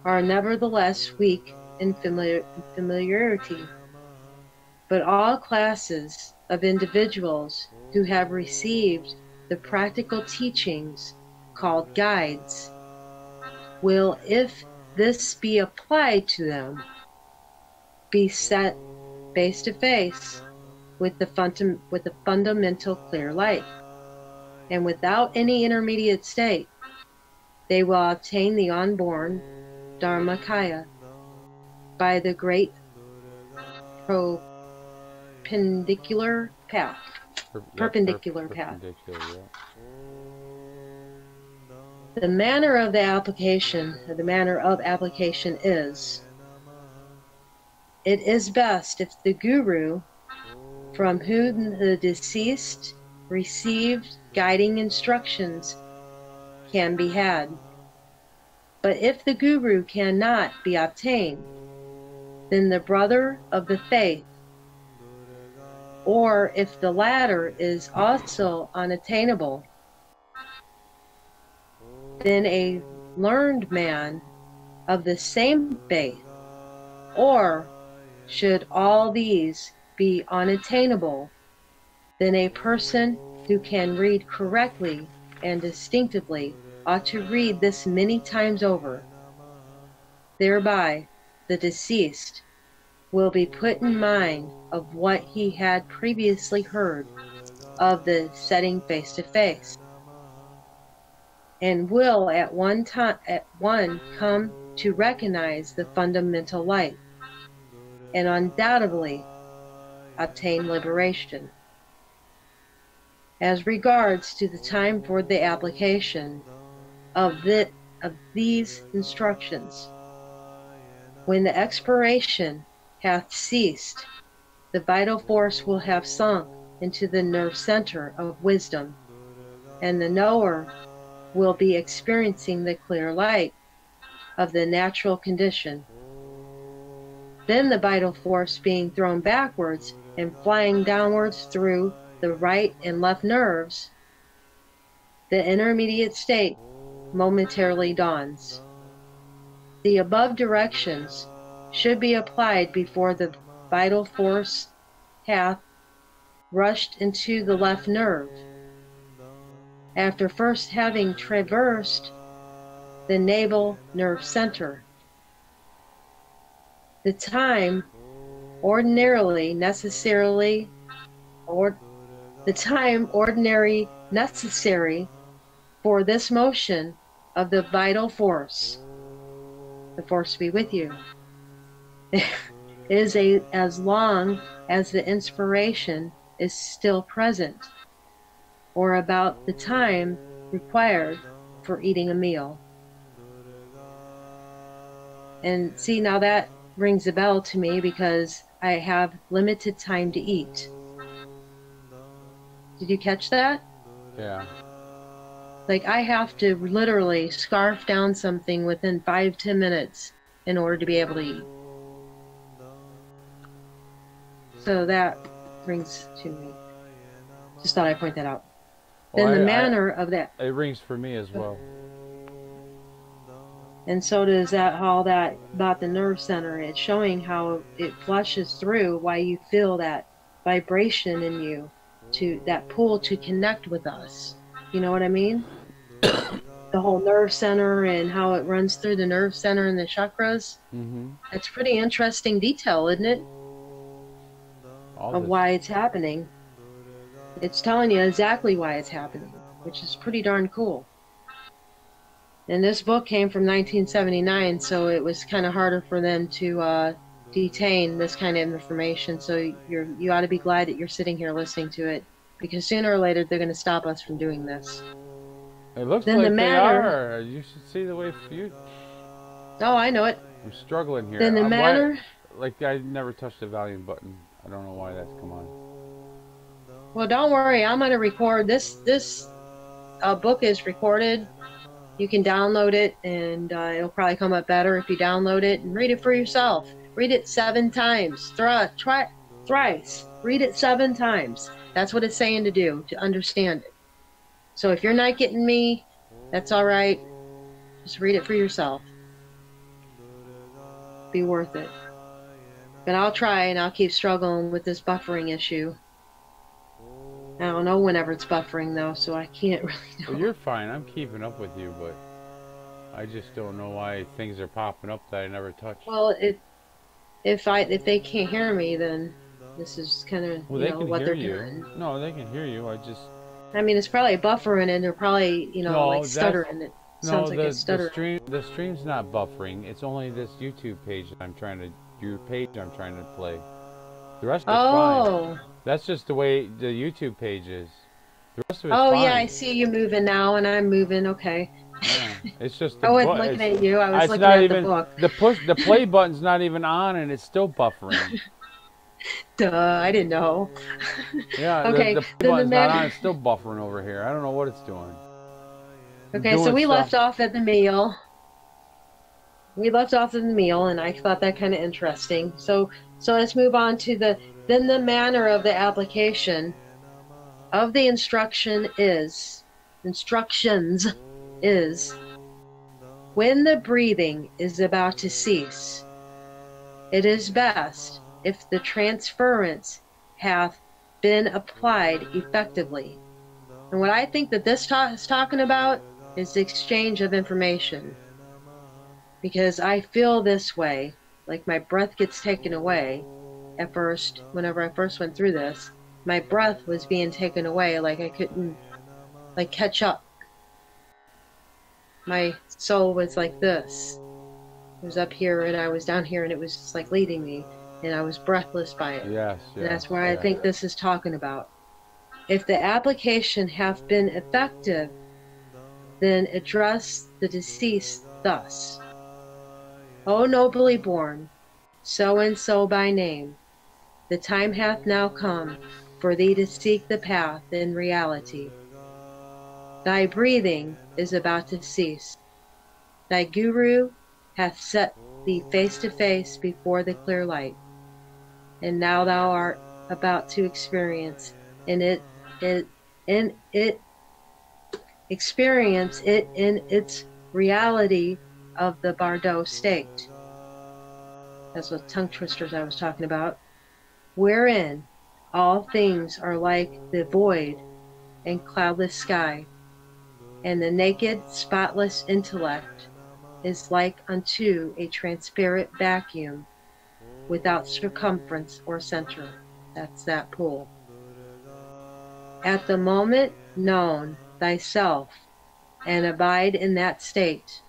are nevertheless weak in familiarity. But all classes of individuals who have received the practical teachings called guides will, if this be applied to them, be set face to face with the fundamental clear light, and without any intermediate state, they will obtain the unborn Dharmakaya by the great perpendicular path. Perpendicular path. Yeah. The manner of application is it is best if the guru from whom the deceased received guiding instructions can be had. But if the guru cannot be obtained, then the brother of the faith, or if the latter is also unattainable, then a learned man of the same faith, or should all these be unattainable, then a person who can read correctly and distinctively ought to read this many times over. Thereby the deceased will be put in mind of what he had previously heard of the setting face to face, and will at one come to recognize the fundamental light, and undoubtedly obtain liberation. As regards to the time for the application of these instructions, when the expiration hath ceased, the vital force will have sunk into the nerve center of wisdom, and the knower will be experiencing the clear light of the natural condition. Then the vital force being thrown backwards and flying downwards through the right and left nerves, the intermediate state momentarily dawns. The above directions should be applied before the vital force hath rushed into the left nerve, after first having traversed the navel nerve center. The time ordinary necessary for this motion of the vital force, the force be with you, is as long as the inspiration is still present, or about the time required for eating a meal. And see, now that rings a bell to me because I have limited time to eat. Did you catch that? Yeah. Like, I have to literally scarf down something within 5-10 minutes in order to be able to eat. So that rings to me. Just thought I'd point that out. Well, Then the manner of that. It rings for me as well. And so does that, all that about the nerve center. It's showing how it flushes through, why you feel that vibration in you, to that pull to connect with us. You know what I mean? The whole nerve center and how it runs through the nerve center and the chakras. Mm-hmm. That's pretty interesting detail, isn't it? Of why it's happening. It's telling you exactly why it's happening, which is pretty darn cool. And this book came from 1979, so it was kind of harder for them to detain this kind of information. So you ought to be glad that you're sitting here listening to it, because sooner or later they're going to stop us from doing this. It looks like they are. You should see the way you. Oh, I know it. I'm struggling here. Then the manner. Like, I never touched the volume button. I don't know why that's come on. Well, don't worry. I'm going to record this. This book is recorded. You can download it, and it'll probably come up better if you download it and read it for yourself. Read it 7 times. Thrice. Read it 7 times. That's what it's saying to do, to understand it. So if you're not getting me, that's all right. Just read it for yourself. Be worth it. But I'll try, and I'll keep struggling with this buffering issue. I don't know whenever it's buffering, though, so I can't really know. Well, you're fine. I'm keeping up with you, but I just don't know why things are popping up that I never touched. Well, if they can't hear me, then this is kind of what they're doing. No, they can hear you. I mean, it's probably buffering, and they're probably like stuttering. It sounds like it's stuttering. The stream's not buffering. It's only this YouTube page that I'm trying to play. The rest of it's fine. That's just the way the YouTube page is. The rest of it's fine. Yeah, I see you moving now, and I'm moving. Okay. Yeah. It's just the I wasn't book. looking at you. I was It's looking not at the even book. the play button's not even on, and it's still buffering. Duh, I didn't know. Yeah, Okay, the play then the button's not on. man. It's still buffering over here. I don't know what it's doing. Okay, so Doing we stuff. left off at the meal. We left off at the meal, and I thought that kind of interesting. So let's move on to the manner of the application of the instructions is when the breathing is about to cease, it is best if the transference hath been applied effectively. And what I think that this is talking about is the exchange of information. Because I feel this way, like my breath gets taken away at first, whenever I first went through this, my breath was being taken away, like I couldn't, like, catch up. My soul was like this. It was up here and I was down here, and it was just like leading me, and I was breathless by it. Yes, And yes. that's what I think this is talking about. If the application hath been effective, then address the deceased thus. O nobly born, so and so by name, the time hath now come for thee to seek the path in reality. Thy breathing is about to cease. Thy guru hath set thee face to face before the clear light, and now thou art about to experience experience it in its reality of the Bardo state. That's what tongue twisters I was talking about. Wherein all things are like the void and cloudless sky, and the naked, spotless intellect is like unto a transparent vacuum without circumference or center. That's that pool. At the moment known thyself and abide in that state,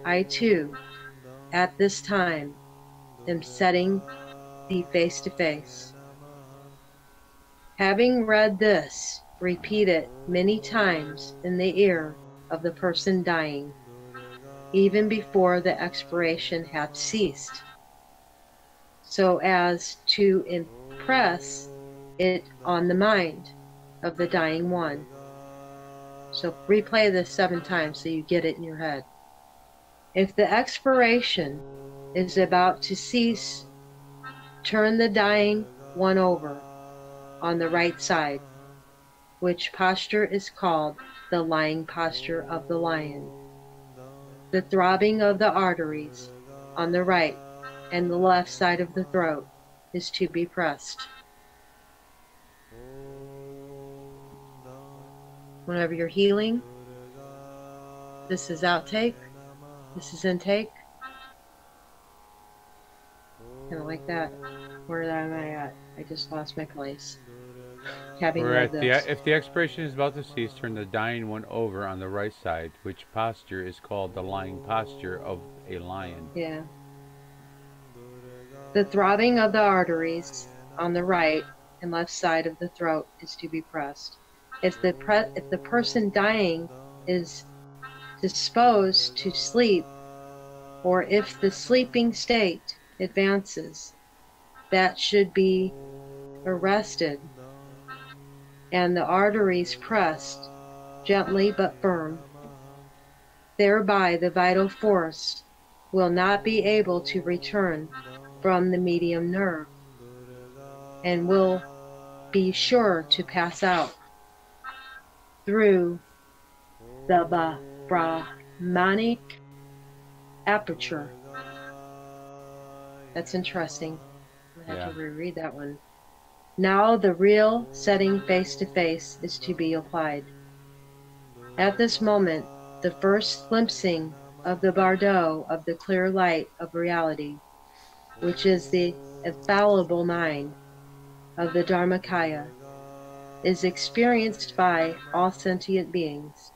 I too, at this time, am setting thee face to face. Having read this, repeat it many times in the ear of the person dying, even before the expiration hath ceased, so as to impress it on the mind of the dying one. So replay this 7 times so you get it in your head. If the expiration is about to cease, turn the dying one over on the right side, which posture is called the lying posture of the lion. The throbbing of the arteries on the right and the left side of the throat is to be pressed. Whenever you're healing, this is outtake, this is intake. Kind of like that. Where am I at? I just lost my place. Having read this. If the expiration is about to cease, turn the dying one over on the right side, which posture is called the lying posture of a lion. Yeah. The throbbing of the arteries on the right and left side of the throat is to be pressed. If the person dying is disposed to sleep, or if the sleeping state advances, that should be arrested and the arteries pressed gently but firm. Thereby the vital force will not be able to return from the medium nerve and will be sure to pass out through the Brahmanic aperture. That's interesting. I have to reread that one. Now the real setting face to face is to be applied. At this moment, the first glimpsing of the Bardo of the clear light of reality, which is the infallible mind of the Dharmakaya, is experienced by all sentient beings.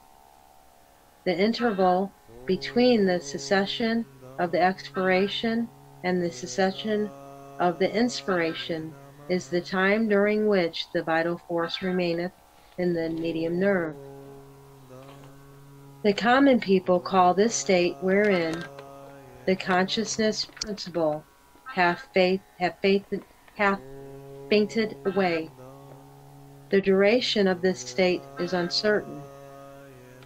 The interval between the cessation of the expiration and the cessation of the inspiration is the time during which the vital force remaineth in the medium nerve. The common people call this state wherein the consciousness principle hath fainted away. The duration of this state is uncertain.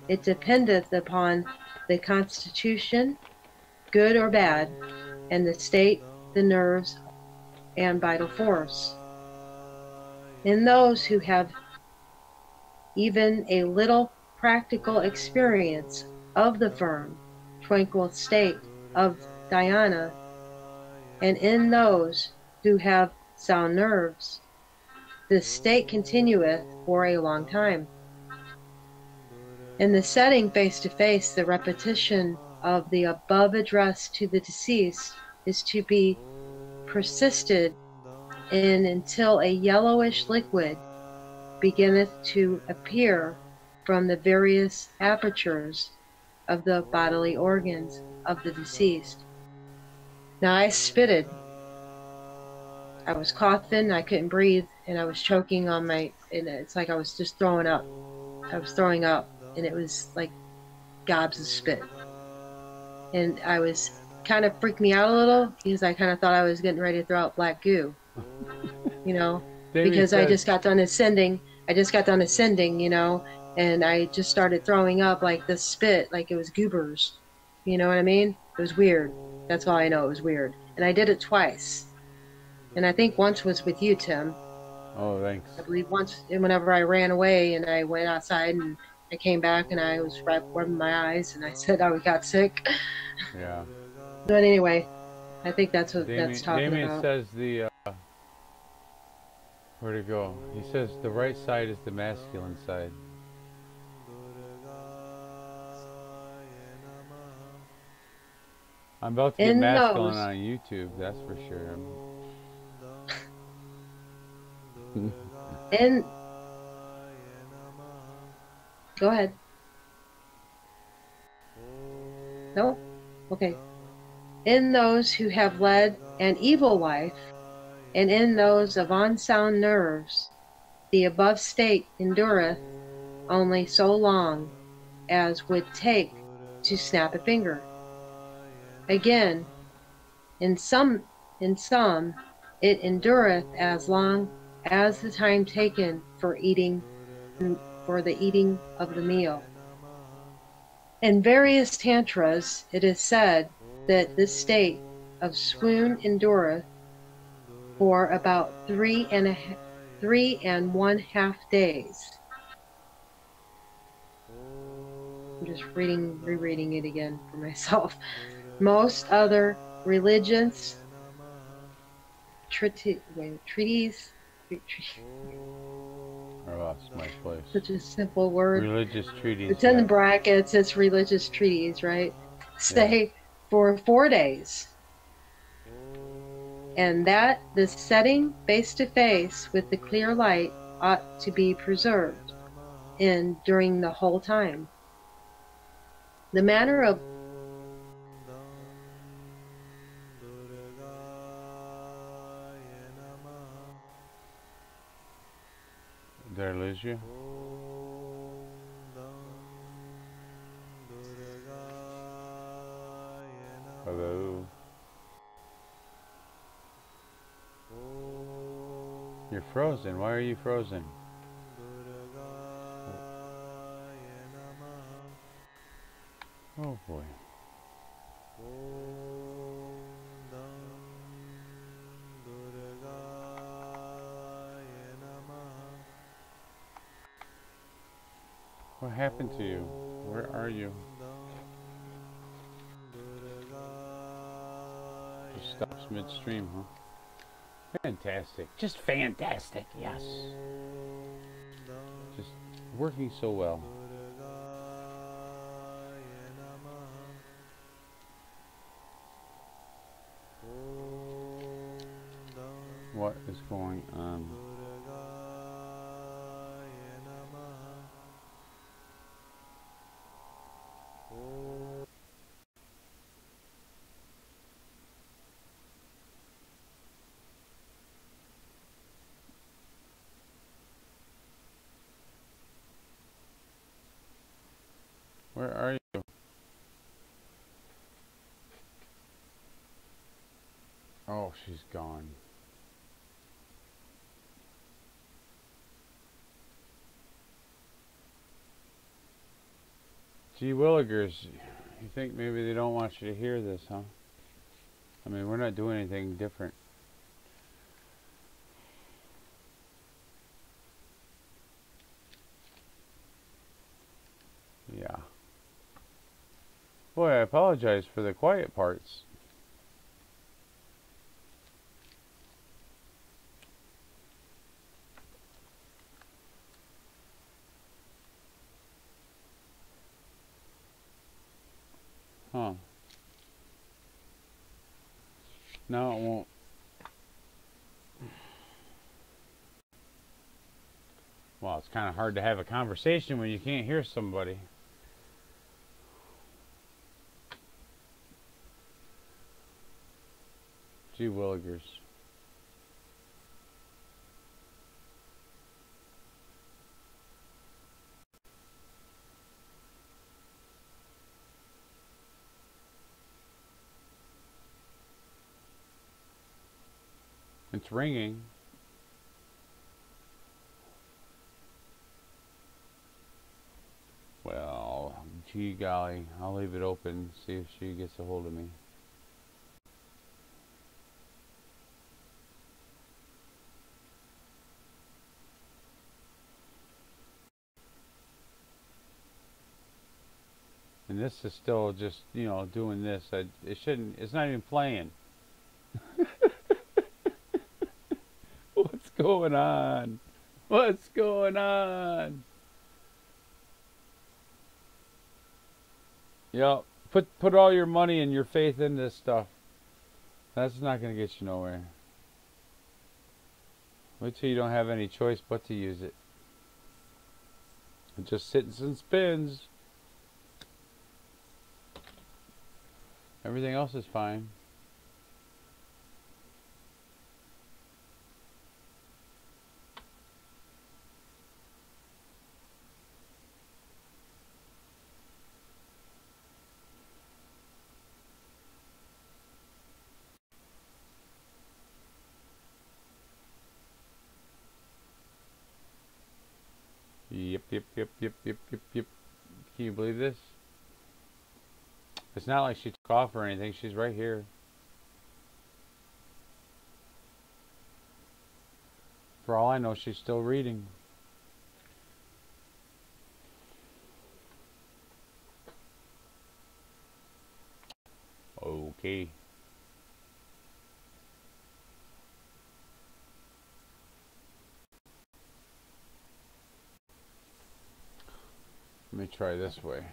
It dependeth upon the constitution, good or bad, and the state, the nerves, and vital force. In those who have even a little practical experience of the firm, tranquil state of dhyana, and in those who have sound nerves, this state continueth for a long time. In the setting face to face, the repetition of the above address to the deceased is to be persisted in until a yellowish liquid beginneth to appear from the various apertures of the bodily organs of the deceased. Now I spitted. I was coughing, I couldn't breathe, and I was choking on and it's like I was just throwing up. I was throwing up, and it was like gobs of spit. And I was kind of freaked me out a little because I kind of thought I was getting ready to throw out black goo, you know, because I just got done ascending. You know, and I just started throwing up like this spit, like it was goobers. You know what I mean? It was weird. That's all I know. It was weird. And I did it twice. And I think once was with you, Tim. Oh, thanks. I believe once, whenever I ran away and I went outside and I came back and I was rubbing my eyes and I said I got sick. Yeah. But anyway, I think that's what that's talking Damien about. says where'd it go? He says the right side is the masculine side. I'm about to get masculine on YouTube, that's for sure. And go ahead. No? Okay. In those who have led an evil life, and in those of unsound nerves, the above state endureth only so long as would take to snap a finger. Again, in some it endureth as long as the time taken for the eating of the meal. In various tantras, it is said that this state of swoon endureth for about 3.5 days. I'm just rereading it again for myself. Most other religions, treaties. I lost my place. Such a simple word. Religious treaties. It's in the brackets. It's religious treaties, right? Stay for 4 days. And that the setting face to face with the clear light ought to be preserved during the whole time. The manner of Did I lose you? Hello? You're frozen. Why are you frozen? Oh boy. What happened to you? Where are you? Just stops midstream, huh? Fantastic. Just fantastic, yes. Just working so well. What is going on? Where are Oh, she's gone. Gee willigers, you think maybe they don't want you to hear this, huh? I mean, we're not doing anything different. Yeah. Boy, I apologize for the quiet parts. Huh. No, it won't. Well, it's kind of hard to have a conversation when you can't hear somebody. Gee willigers. It's ringing. Well, gee golly, I'll leave it open, see if she gets a hold of me. And this is still just, you know, doing this. It shouldn't, it's not even playing. What's going on? What's going on? Yep. Put all your money and your faith in this stuff. That's not going to get you nowhere. Wait till you don't have any choice but to use it. It just sits and spins. Everything else is fine. Yep. Can you believe this? It's not like she took off or anything. She's right here. For all I know, she's still reading. Okay. Let me try this way.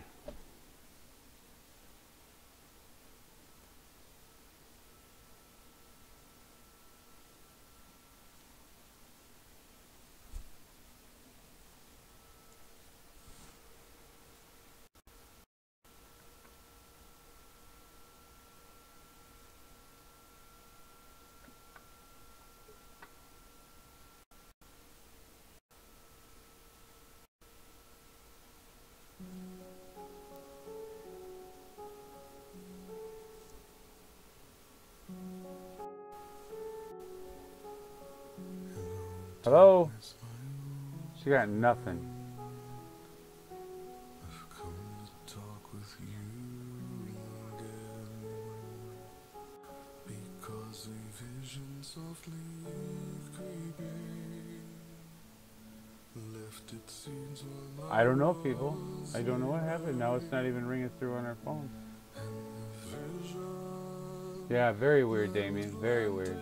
Hello? She got nothing. I've come to talk with you again, because a vision softly creeping left its seeds while I don't know, people. I don't know what happened. Now it's not even ringing through on our phone. Yeah, very weird, Damien. Very weird.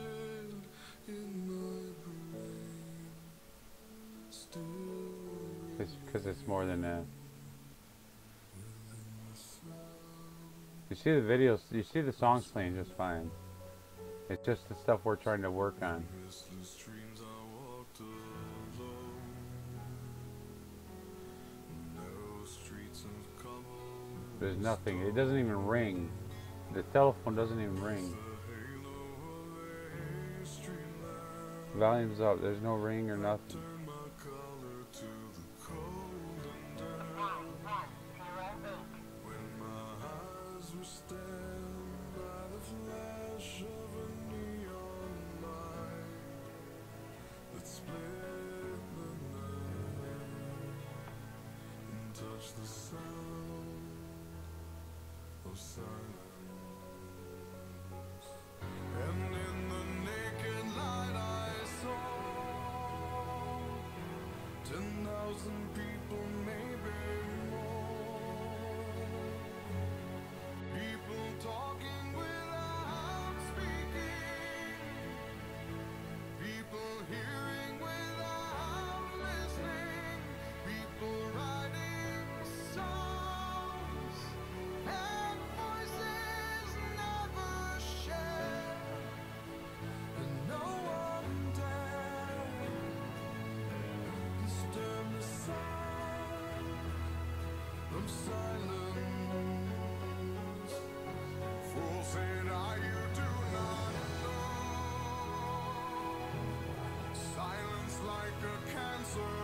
It's because it's more than that. You see the videos, you see the songs playing just fine. It's just the stuff we're trying to work on. There's nothing. It doesn't even ring. The telephone doesn't even ring. Volume's up. There's no ring or nothing. touch the sound of silence. And in the naked light I saw 10,000 people, maybe more. People talking without speaking. People hearing without listening. People writing songs and voices never shared. And no one dared disturb the sound of silence. Fool said I, you do not know. Silence like a cancer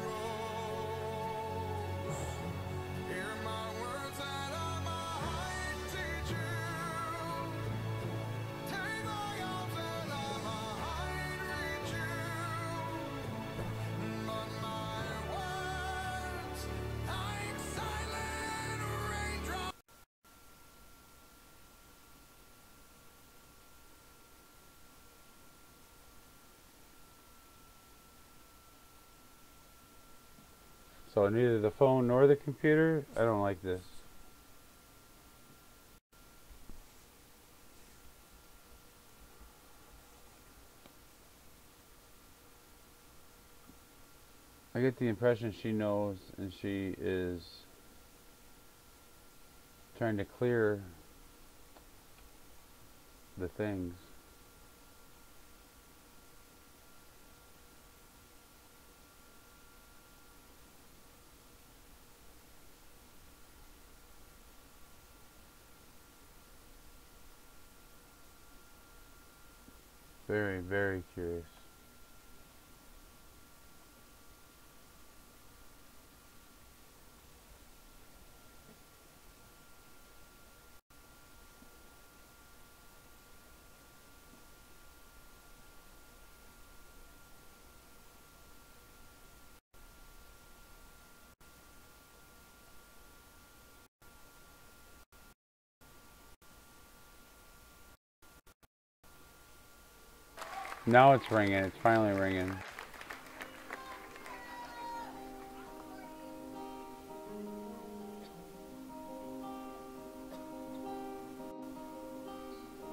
grows. Hear my words that I might teach you. Take my arms and I might reach you. But my words, like silent raindrops. So neither the phone nor the computer. I don't like this. I get the impression she knows and she is trying to clear the things. Very, very curious. Now it's ringing. It's finally ringing.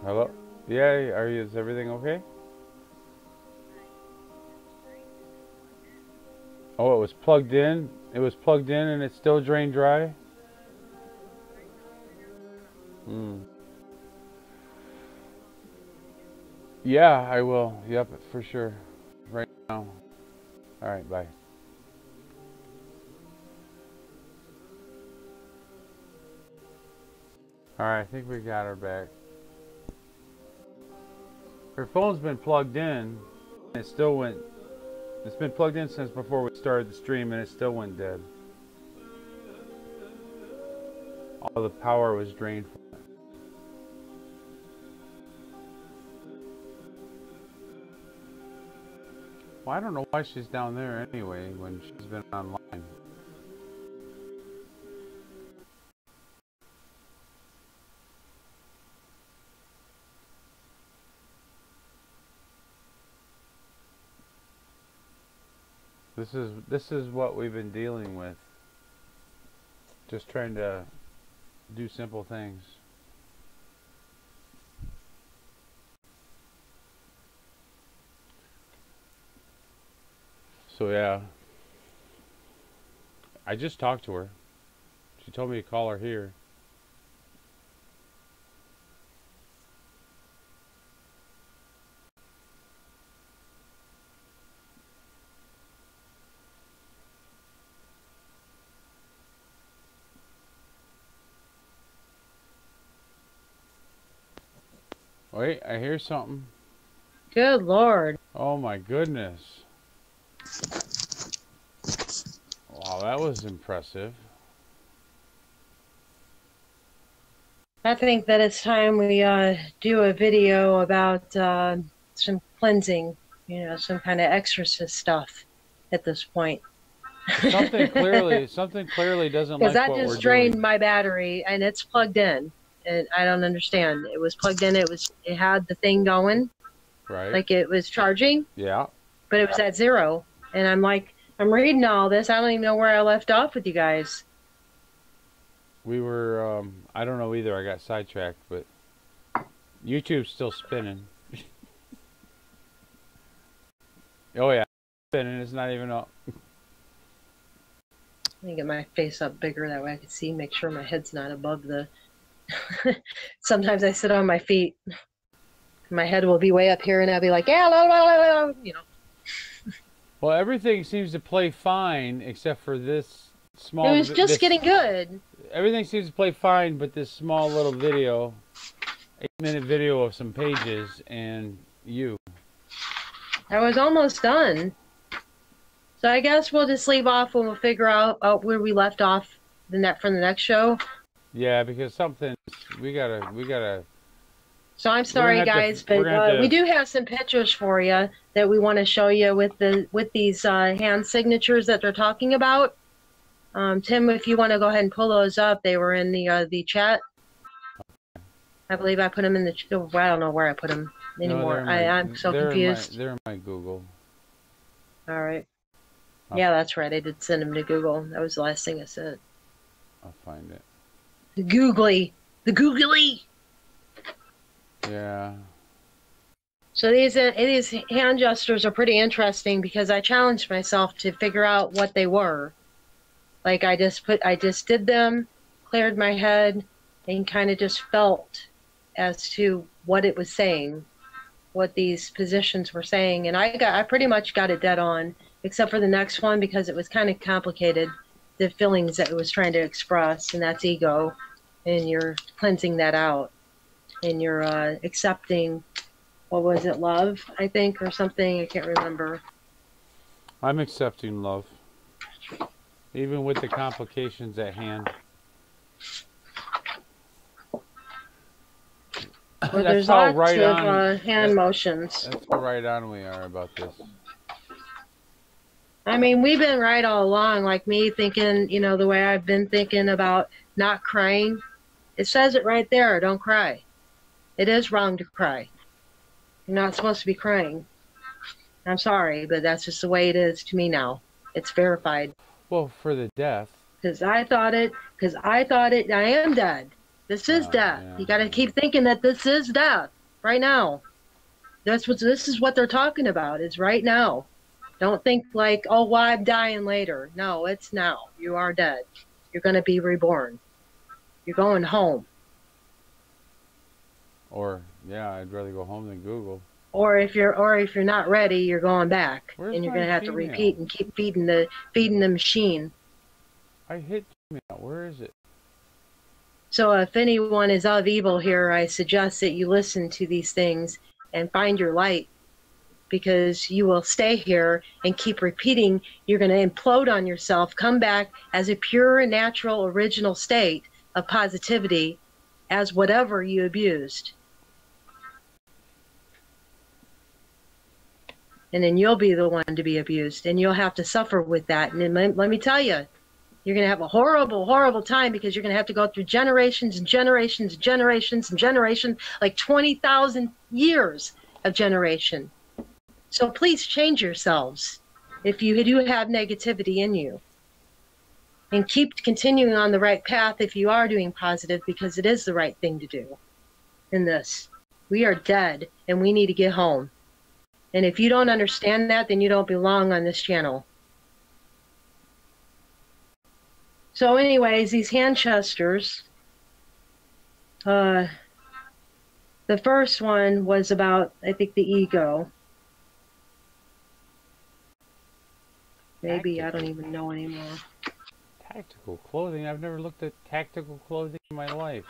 Hello? Yeah, are you, is everything okay? Oh, it was plugged in? It was plugged in and it's still drained dry? Hmm. Yeah, I will. Yep, for sure. Right now. Alright, bye. Alright, I think we got her back. Her phone's been plugged in. And it still went. It's been plugged in since before we started the stream and it still went dead. All the power was drained from it. Well, I don't know why she's down there anyway when she's been online. This is what we've been dealing with. Just trying to do simple things. So yeah, I just talked to her. She told me to call her here. Wait, I hear something. Good Lord. Oh my goodness. Wow, that was impressive. I think that it's time we do a video about some cleansing, you know, some kind of exorcist stuff at this point. something clearly doesn't Because like that what we're just drained doing. my battery, and it's plugged in, and I don't understand. It was plugged in. It had the thing going, Right? like it was charging, Yeah. but it was at 0. And I'm like, I'm reading all this. I don't even know where I left off with you guys. We were, I don't know either. I got sidetracked, but YouTube's still spinning. Oh yeah, spinning. It's not even up. Let me get my face up bigger that way I can see. Make sure my head's not above the. Sometimes I sit on my feet. My head will be way up here, and I'll be like, yeah, blah, blah, blah, blah, you know. Well, everything seems to play fine except for this small. It was just getting good. Everything seems to play fine, but this small little video, 8-minute video of some pages, and you. I was almost done. So I guess we'll just leave off and we'll figure out where we left off from the next show. Yeah, because we gotta. So I'm sorry, guys, but we do have some pictures for you that we want to show you with these hand signatures that they're talking about. Tim, if you want to go ahead and pull those up, they were in the chat. I believe I put them in the. I don't know where I put them anymore. No, I'm so confused. They're in my Google. All right. Yeah, that's right. I did send them to Google. That was the last thing I sent. I'll find it. The googly. Yeah. So these hand gestures are pretty interesting because I challenged myself to figure out what they were. Like I just did them, cleared my head, and kind of just felt as to what it was saying, what these positions were saying, and I pretty much got it dead on, except for the next one because it was kind of complicated, the feelings that it was trying to express, and that's ego, and you're cleansing that out, and you're accepting, what was it, love, I think, or something, I can't remember. I'm accepting love, even with the complications at hand. Well, there's lots of hand motions. That's how right on we are about this. I mean, we've been right all along, like me thinking, you know, the way I've been thinking about not crying. It says it right there, don't cry. It is wrong to cry. You're not supposed to be crying. I'm sorry, but that's just the way it is to me now. It's verified. Well, for the death. Because I thought it, I am dead. This is death. Yeah. You got to keep thinking that this is death right now. This is what they're talking about, is right now. Don't think like, oh, well, I'm dying later. No, it's now. You are dead. You're going to be reborn. You're going home. Or, yeah, I'd rather go home than Google. Or if you're not ready, you're going back. Where's and you're going to have to female? repeat and keep feeding the machine. I hit female. Where is it? So if anyone is of evil here, I suggest that you listen to these things and find your light, because you will stay here and keep repeating. You're going to implode on yourself, come back as a pure and natural original state of positivity as whatever you abused. And then you'll be the one to be abused, and you'll have to suffer with that. And then let me tell you, you're going to have a horrible, horrible time, because you're going to have to go through generations and generations and generations and generations, like 20,000 years of generation. So please change yourselves if you do have negativity in you. And keep continuing on the right path if you are doing positive, because it is the right thing to do in this. We are dead, and we need to get home. And if you don't understand that, then you don't belong on this channel. So anyways, these hand gestures, the first one was about, I think, the ego. Maybe, I don't even know anymore. Tactical clothing? I've never looked at tactical clothing in my life.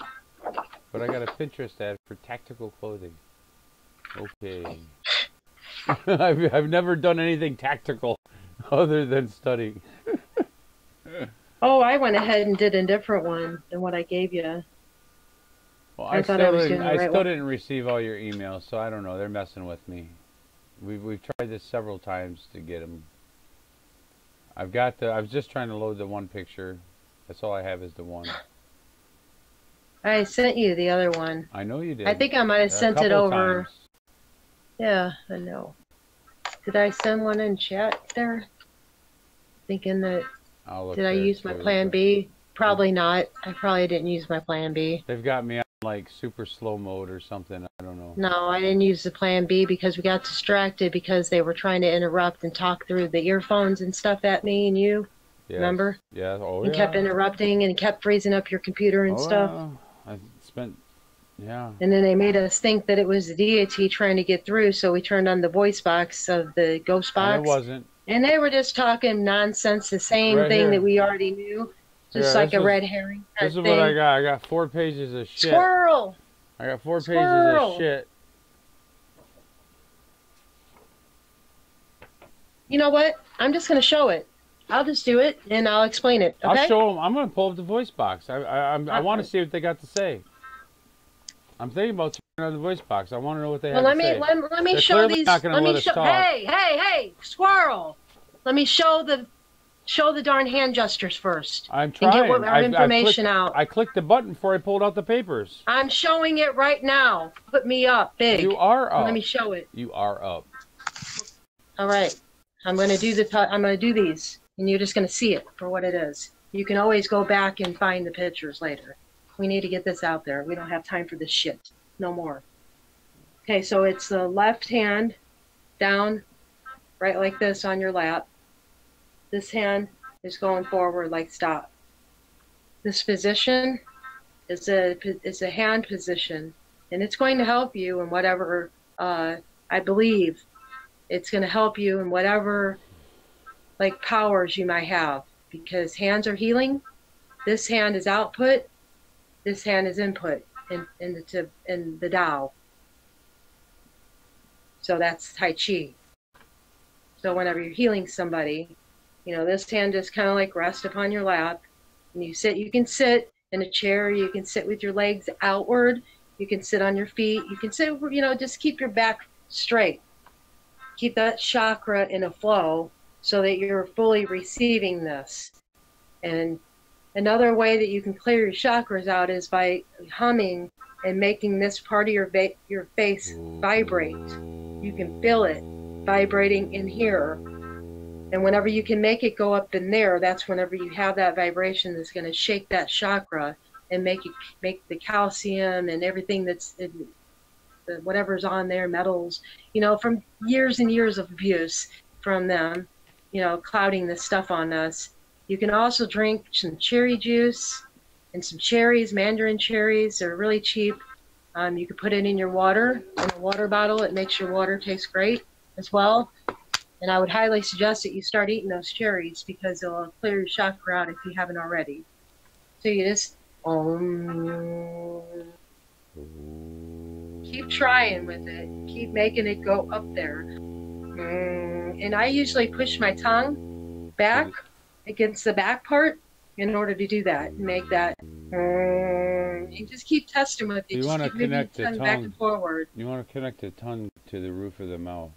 But I got a Pinterest ad for tactical clothing. Okay. I've never done anything tactical other than studying. Oh, I went ahead and did a different one than what I gave you. Well, I still didn't receive all your emails, so I don't know. They're messing with me. We've tried this several times to get them. I've got the. I was just trying to load the one picture. That's all I have is the one. I sent you the other one. I know you did. I think I might have sent it couple over. times. Yeah, I know. Did I send one in chat there? Thinking that, I'll look did I there use my too, plan but B? Probably not. I probably didn't use my plan B. They've got me on like super slow mode or something. I don't know. No, I didn't use the plan B because we got distracted because they were trying to interrupt and talk through the earphones and stuff at me and you. Yes. Remember? Yeah. Oh And yeah. kept interrupting and kept freezing up your computer and stuff. Yeah. I spent. Yeah. And then they made us think that it was the deity trying to get through, so we turned on the voice box of the ghost box. And it wasn't. And they were just talking nonsense, the same Right thing here. that we already knew. Just Yeah, like this a is- red herring type This is thing. what I got. I got 4 pages of shit. Squirrel! I got 4 Squirrel! pages of shit. You know what? I'm just going to show it. I'll just do it, and I'll explain it, okay? I'll show them. I'm going to pull up the voice box. I want to see what they got to say. I'm thinking about turning on the voice box. I want to know what they have to say. Let me They're show clearly these. not gonna Let me let us show. talk. Hey, squirrel! Let me show the darn hand gestures first. I'm And trying. get what our information out. I clicked the button before I pulled out the papers. I'm showing it right now. Put me up, big. You are up. Let me show it. You are up. All right. I'm going to do I'm going to do these, and you're just going to see it for what it is. You can always go back and find the pictures later. We need to get this out there. We don't have time for this shit. No more. Okay, so it's the left hand down, right like this on your lap. This hand is going forward like stop. This position is a hand position, and it's going to help you in whatever, I believe, it's going to help you in whatever like powers you might have, because hands are healing. This hand is output. This hand is input in the Tao. So that's Tai Chi. So whenever you're healing somebody, you know, this hand just kind of like rests upon your lap, and you can sit in a chair, you can sit with your legs outward, you can sit on your feet, you can sit, you know, just keep your back straight. Keep that chakra in a flow so that you're fully receiving this. And another way that you can clear your chakras out is by humming and making this part of your face vibrate. You can feel it vibrating in here. And whenever you can make it go up in there, that's whenever you have that vibration that's going to shake that chakra and make the calcium and everything that's in whatever's on there, metals, you know, from years and years of abuse from them, you know, clouding this stuff on us. You can also drink some cherry juice and some cherries, mandarin cherries. They're really cheap. You can put it in your water, in a water bottle. It makes your water taste great as well. And I would highly suggest that you start eating those cherries because it'll clear your chakra out if you haven't already. So you just keep trying with it. Keep making it go up there. And I usually push my tongue back against the back part in order to do that and make that. And just keep testing with it. You just want to keep moving connect your the tongue back and forward. You want to connect the tongue to the roof of the mouth.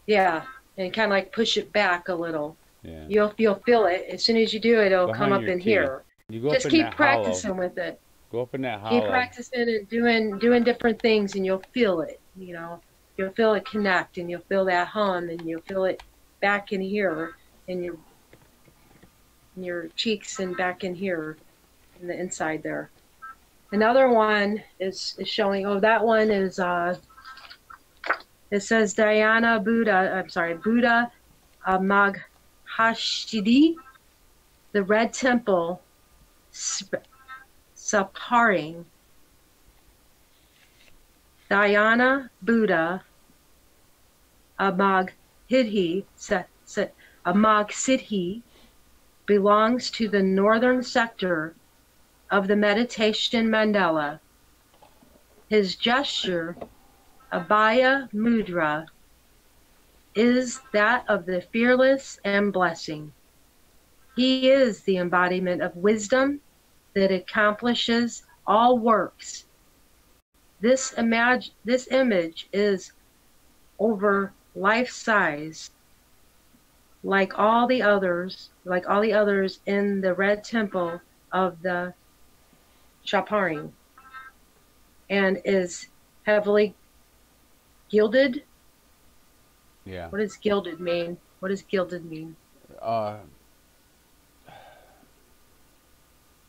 Yeah, and kind of like push it back a little. Yeah. You'll feel it. As soon as you do it, it'll Behind come up your in teeth. here. You go Just up in keep that practicing hollow. with it. Go up in that hollow. Keep practicing and doing different things, and you'll feel it. You know, you'll feel it connect, and you'll feel that hum, and you'll feel it back in here, in your cheeks, and back in here, in the inside there. Another one is showing. Oh, that one is. It says Buddha Maghashidi, the Red Temple, Saparing. Dhyana Buddha Amagsiddhi belongs to the northern sector of the meditation mandala. His gesture, Abhaya Mudra, is that of the fearless and blessing. He is the embodiment of wisdom that accomplishes all works. This image is over life size. like all the others in the red temple of the Shaparing, and is heavily gilded. Yeah. What does gilded mean? What does gilded mean? Uh,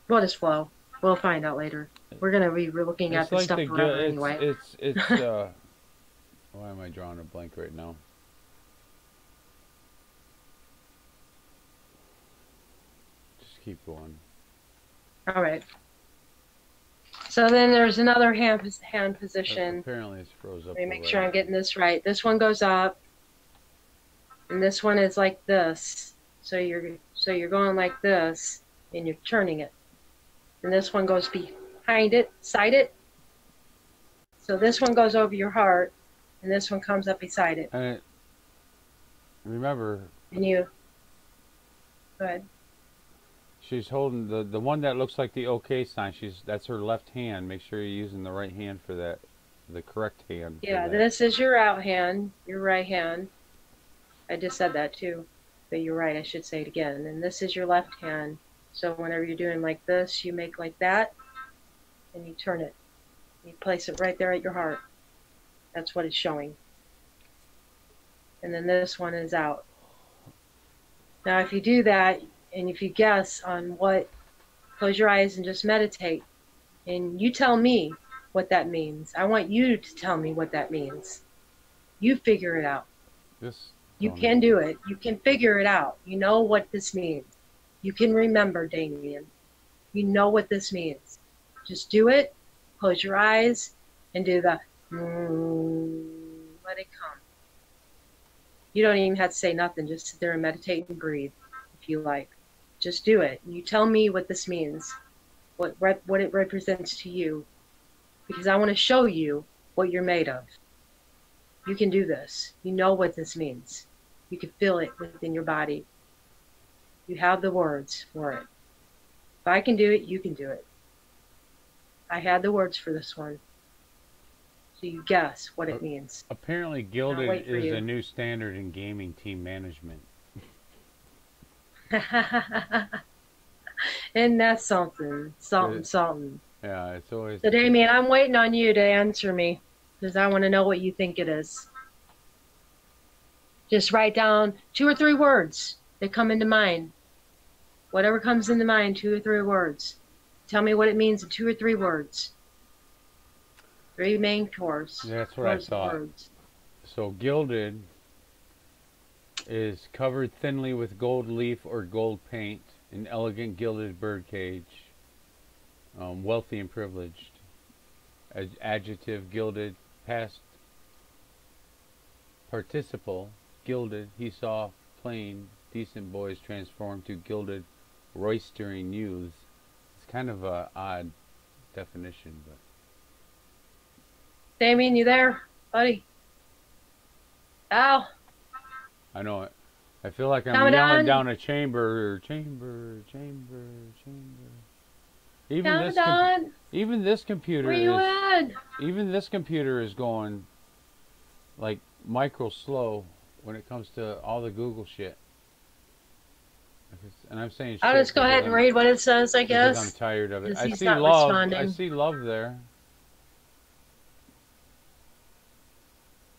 We'll just flow. We'll find out later. We're gonna be looking at it's this like stuff the forever anyway. it's why am I drawing a blank right now? Just keep going. All right. So then there's another hand position. Apparently it's froze up. Let me make sure I'm getting this right. This one goes up, and this one is like this. So you're going like this, and you're turning it. And this one goes behind it, side it. So this one goes over your heart, and this one comes up beside it. And remember. And you. Go ahead. She's holding the one that looks like the OK sign. That's her left hand. Make sure you're using the right hand for that, the correct hand. Yeah, this is your out hand, your right hand. I just said that too, but you're right. I should say it again. And this is your left hand. So whenever you're doing like this, you make like that, and you turn it. You place it right there at your heart. That's what it's showing. And then this one is out. Now, if you do that, and if you guess on what, close your eyes and just meditate, and you tell me what that means. I want you to tell me what that means. You figure it out. You can do it. You can figure it out. You know what this means. You can remember, Damien. You know what this means. Just do it. Close your eyes and do the let it come. You don't even have to say nothing. Just sit there and meditate and breathe if you like. Just do it. You tell me what this means, what it represents to you, because I want to show you what you're made of. You can do this. You know what this means. You can feel it within your body. You have the words for it. If I can do it, you can do it. I had the words for this one. So you guess what it means. Apparently gilded is a new standard in gaming team management. Isn't that something? Something. Yeah, it's always... So Damien, I'm waiting on you to answer me, because I want to know what you think it is. Just write down 2 or 3 words that come into mind. Whatever comes into mind, 2 or 3 words. Tell me what it means in 2 or 3 words. 3 main course. Yeah, that's what I thought. Words. So gilded is covered thinly with gold leaf or gold paint, an elegant gilded birdcage, wealthy and privileged. Adjective gilded, past participle, gilded, he saw plain, decent boys transformed to gilded, roistering youths. It's kind of a odd definition, but... Damien, you there, buddy? Al? I know it. I feel like I'm yelling down a chamber. Even this computer Where you at? Even this computer is going like micro slow when it comes to all the Google shit. And I'm saying shit. I'll just go ahead and read what it says, I guess. I'm tired of it. I see love. Responding. I see love there.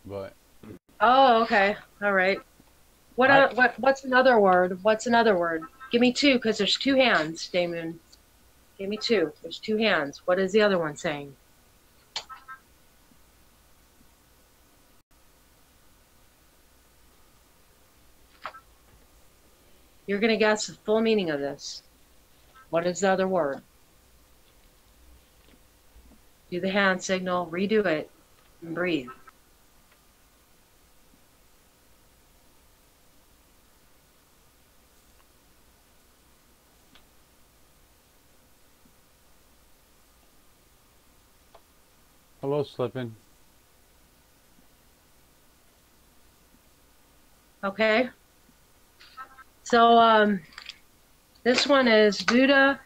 But. Oh, okay. All right. What's another word? What's another word? Give me 2, because there's 2 hands, Damon. Give me 2. There's 2 hands. What is the other one saying? You're going to guess the full meaning of this. What is the other word? Do the hand signal, redo it, and breathe. Hello, Slippin'. Okay. So, this one is Buddha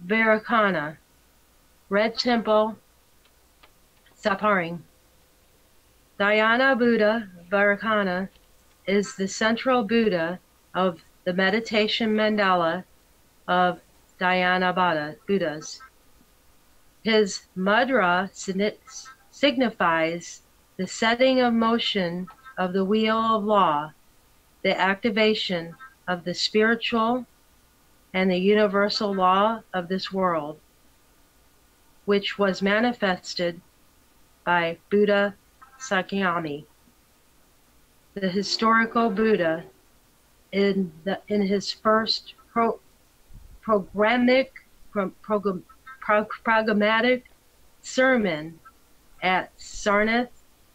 Vairocana, Red Temple, Saparing. Dhyana Buddha Vairocana is the central Buddha of the meditation mandala of Dhyana Buddhas. His mudra signifies the setting of motion of the wheel of law, the activation of the spiritual and the universal law of this world, which was manifested by Buddha Sakyamuni, the historical Buddha, in his first programmatic sermon at Sarnath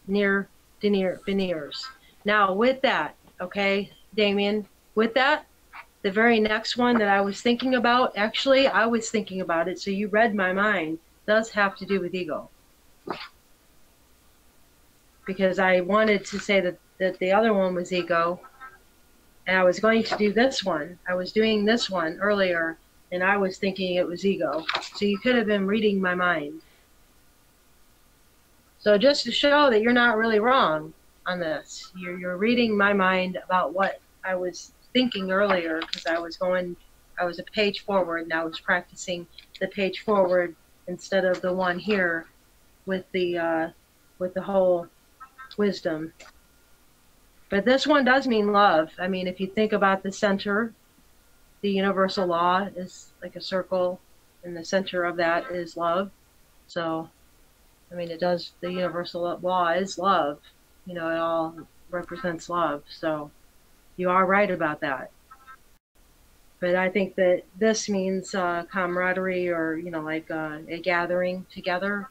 near Veneers. Now with that, okay, Damien, with that, the very next one that I was thinking about, actually I was thinking about it, so you read my mind, does have to do with ego. Because I wanted to say that the other one was ego, and I was going to do this one. I was doing this one earlier, and I was thinking it was ego. So you could have been reading my mind. So just to show that you're not really wrong on this, you're reading my mind about what I was thinking earlier, because I was a page forward, and I was practicing the page forward instead of the one here with the whole wisdom. But this one does mean love. I mean, if you think about the center, the universal law is like a circle, and the center of that is love. So, I mean, the universal law is love. You know, it all represents love. So you are right about that. But I think that this means camaraderie, or, you know, like a gathering together.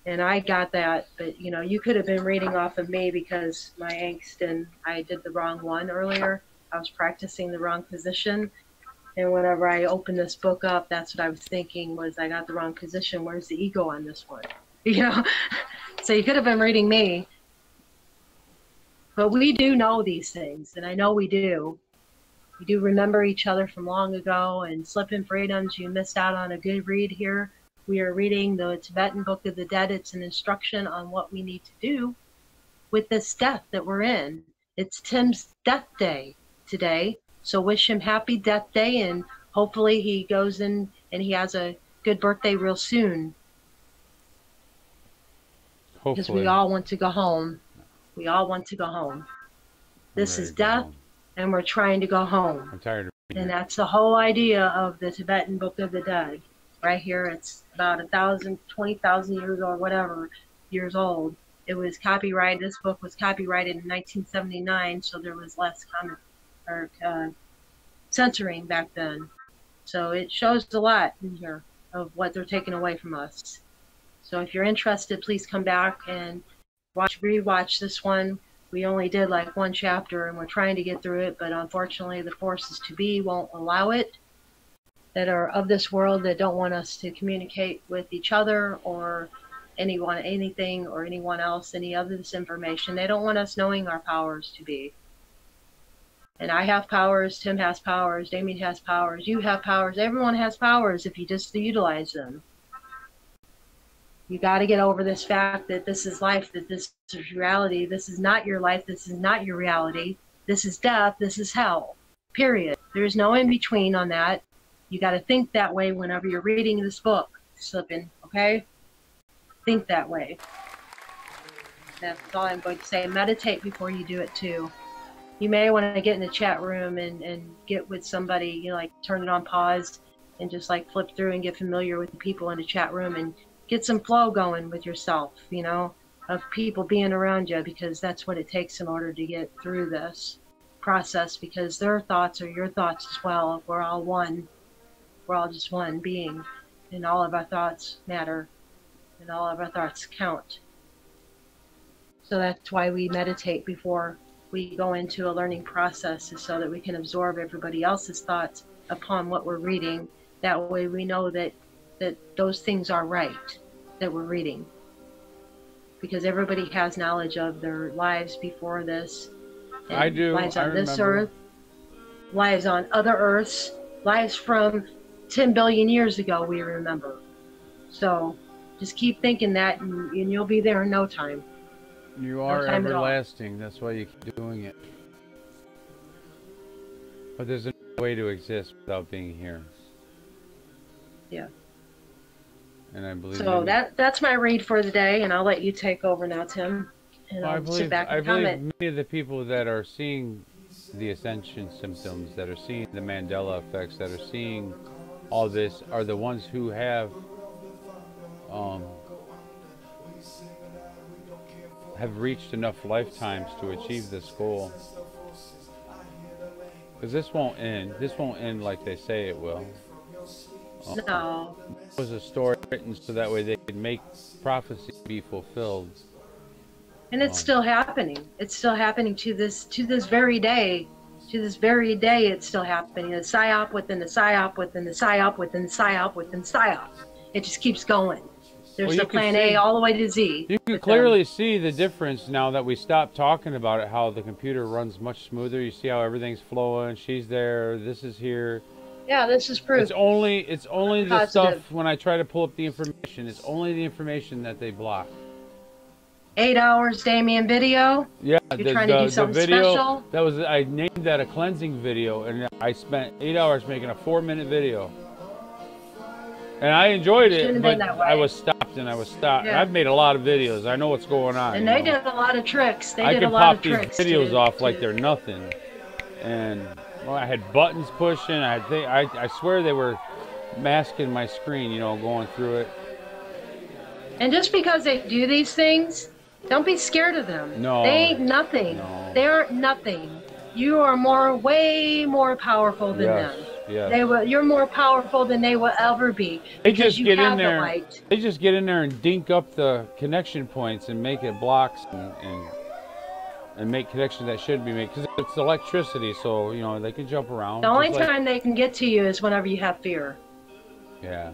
And I got that, but, you know, you could have been reading off of me because my angst, and I did the wrong one earlier. I was practicing the wrong position. And whenever I opened this book up, that's what I was thinking, was I got the wrong position. Where's the ego on this one? You know? So you could have been reading me. But we do know these things, and I know we do. We do remember each other from long ago, and Slippin' Freedoms, you missed out on a good read here. We are reading the Tibetan Book of the Dead. It's an instruction on what we need to do with this death that we're in. It's Tim's death day today, so wish him happy death day, and hopefully he goes in and he has a good birthday real soon. Hopefully. Because we all want to go home. We all want to go home. This is death, and we're trying to go home. I'm tired of reading And it. that's the whole idea of the Tibetan Book of the Dead. Right here, it's about 20,000 years or whatever years old. It was copyrighted. This book was copyrighted in 1979, so there was less censoring back then. So it shows a lot in here of what they're taking away from us. So if you're interested, please come back and rewatch this one. We only did like one chapter, and we're trying to get through it, but unfortunately the forces to be won't allow it, that are of this world, that don't want us to communicate with each other or anything or anyone else, any other this information. They don't want us knowing our powers to be. And I have powers, Tim has powers, Damien has powers, you have powers, everyone has powers if you just utilize them. You got to get over this fact that this is life, that this is reality. This is not your life, this is not your reality. This is death, this is hell, period. There's no in between on that. You got to think that way whenever you're reading this book, Slippin', okay? Think that way. That's all I'm going to say. Meditate before you do it, too. You may want to get in the chat room and get with somebody, you know, like turn it on pause and just like flip through and get familiar with the people in the chat room and get some flow going with yourself, you know, of people being around you, because that's what it takes in order to get through this process, because their thoughts are your thoughts as well. We're all one. We're all just one being, and all of our thoughts matter, and all of our thoughts count. So that's why we meditate before we go into a learning process, is so that we can absorb everybody else's thoughts upon what we're reading. That way we know that those things are right, that we're reading. Because everybody has knowledge of their lives before this. And I do. Lives on this remember. earth, lives on other earths, lives from 10 billion years ago, we remember. So just keep thinking that, and you'll be there in no time. You No are time at all. everlasting. That's why you keep doing it. But there's a way to exist without being here. Yeah. And I believe So many, that's my read for the day, and I'll let you take over now, Tim. And well, I'll sit back and comment. many of the people that are seeing the ascension symptoms, that are seeing the Mandela effects, that are seeing all this, are the ones who have reached enough lifetimes to achieve this goal. Because this won't end. This won't end like they say it will. No. It was a story written so that way they could make prophecy be fulfilled. And it's still happening. It's still happening to this very day. To this very day, it's still happening. A psyop within the psyop within the psyop within the psyop within the psyop. It just keeps going. There's Well, the plan A all the way to Z. You can clearly see the difference now that we stopped talking about it, how the computer runs much smoother. You see how everything's flowing. She's there. This is here. Yeah, this is proof. It's only the Positive. stuff when I try to pull up the information. It's only the information that they block. 8 hours, Damien video. Yeah, You're trying to do something video, special. That was, I named that a cleansing video, and I spent 8 hours making a 4-minute video. And I enjoyed it, but I was stopped and I was stopped. Yeah. I've made a lot of videos. I know what's going on. And they did a lot of tricks. They I did can a lot of pop these tricks. videos off like they're nothing. And well, I had buttons pushing. I swear they were masking my screen, you know, going through it. And just because they do these things, don't be scared of them. No. They ain't nothing. No. They aren't nothing. You are way more powerful than them. Yes. You're more powerful than they will ever be. They just get in there. The light. They just get in there and dink up the connection points and make it blocks and make connections that shouldn't be made, because it's electricity. So you know they can jump around. The only time they can get to you is whenever you have fear. Yeah.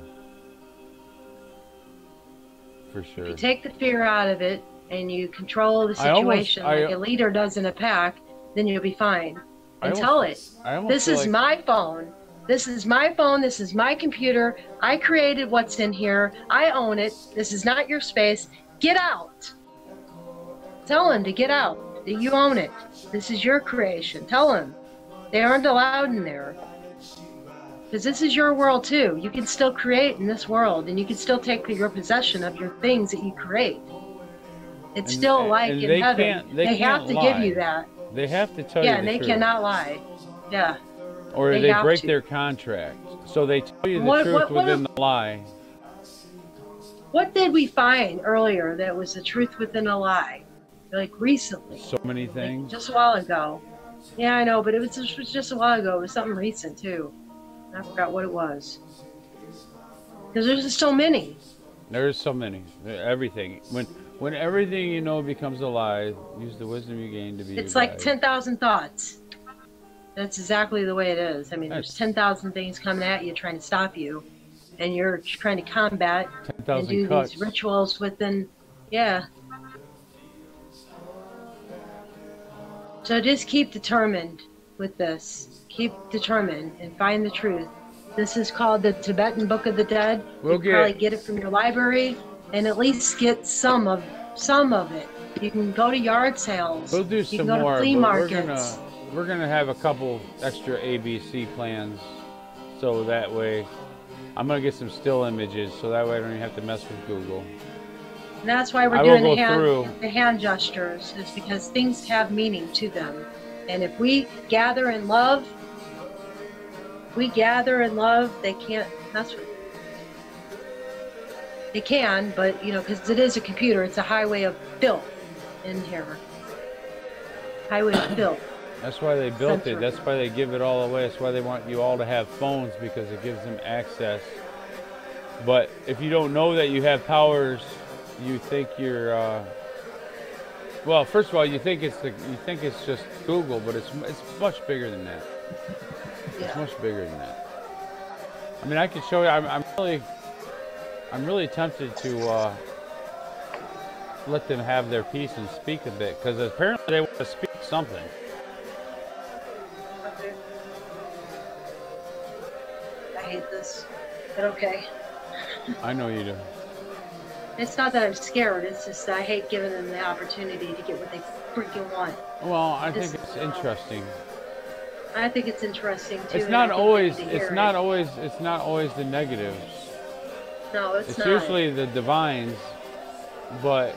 For sure. If you take the fear out of it and you control the situation like a leader does in a pack, then you'll be fine. And tell it, this is my phone. This is my phone. This is my computer. I created what's in here. I own it. This is not your space. Get out. Tell them to get out. That you own it. This is your creation. Tell them. They aren't allowed in there. Because this is your world too. You can still create in this world, and you can still take your possession of your things that you create. It's still like in heaven. They have to give you that. They have to tell you the truth. Yeah, and they cannot lie. Yeah. Or they break their contract. So they tell you the truth within the lie. What did we find earlier that was the truth within a lie? Like recently. So many things. Like just a while ago. Yeah, I know, but it was just a while ago. It was something recent too. I forgot what it was. Because there's just so many. There's so many. Everything. When everything you know becomes a lie, use the wisdom you gain to be. It's like 10,000 thoughts. That's exactly the way it is. I mean, there's 10,000 things coming at you trying to stop you, and you're trying to combat and do these rituals within. Yeah. So just keep determined with this. Keep determined and find the truth. This is called the Tibetan Book of the Dead. You can probably get it from your library, and at least get some of it. You can go to yard sales. We'll do some more. You can go to flea markets. We're gonna have a couple extra ABC plans, so that way I'm gonna get some still images, so that way I don't even have to mess with Google. And that's why we're doing the hand gestures, is because things have meaning to them. And if we gather in love, they can't. That's what. They can, but you know, because it is a computer, it's a highway of filth in here. Highway of filth. That's why they built it. That's why they give it all away. That's why they want you all to have phones, because it gives them access. But if you don't know that you have powers, you think you're. Well, first of all, you think it's just Google, but it's much bigger than that. Yeah. It's much bigger than that. I mean, I can show you. I'm really tempted to let them have their piece and speak a bit, because apparently they want to speak something. Okay. I hate this, but okay. I know you do. It's not that I'm scared. It's just that I hate giving them the opportunity to get what they freaking want. Well, I think it's interesting. I think it's interesting too. It's and not I think always. they need to It's hear not it. always. It's not always the negatives. No, it's not. Usually the divines, but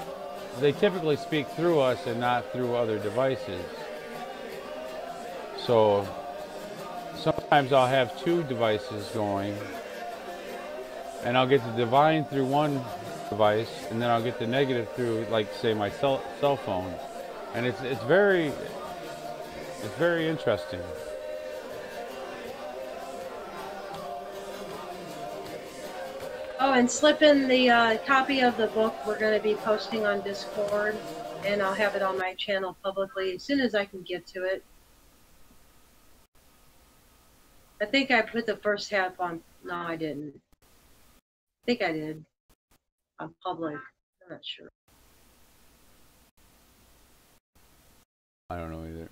they typically speak through us and not through other devices. So sometimes I'll have two devices going, and I'll get the divine through one device, and then I'll get the negative through, like, say, my cell phone, and it's very interesting. Oh, and slip in the copy of the book we're going to be posting on Discord, and I'll have it on my channel publicly as soon as I can get to it. I think I put the first half on. No, I didn't. I think I did. On public. I'm not sure. I don't know either.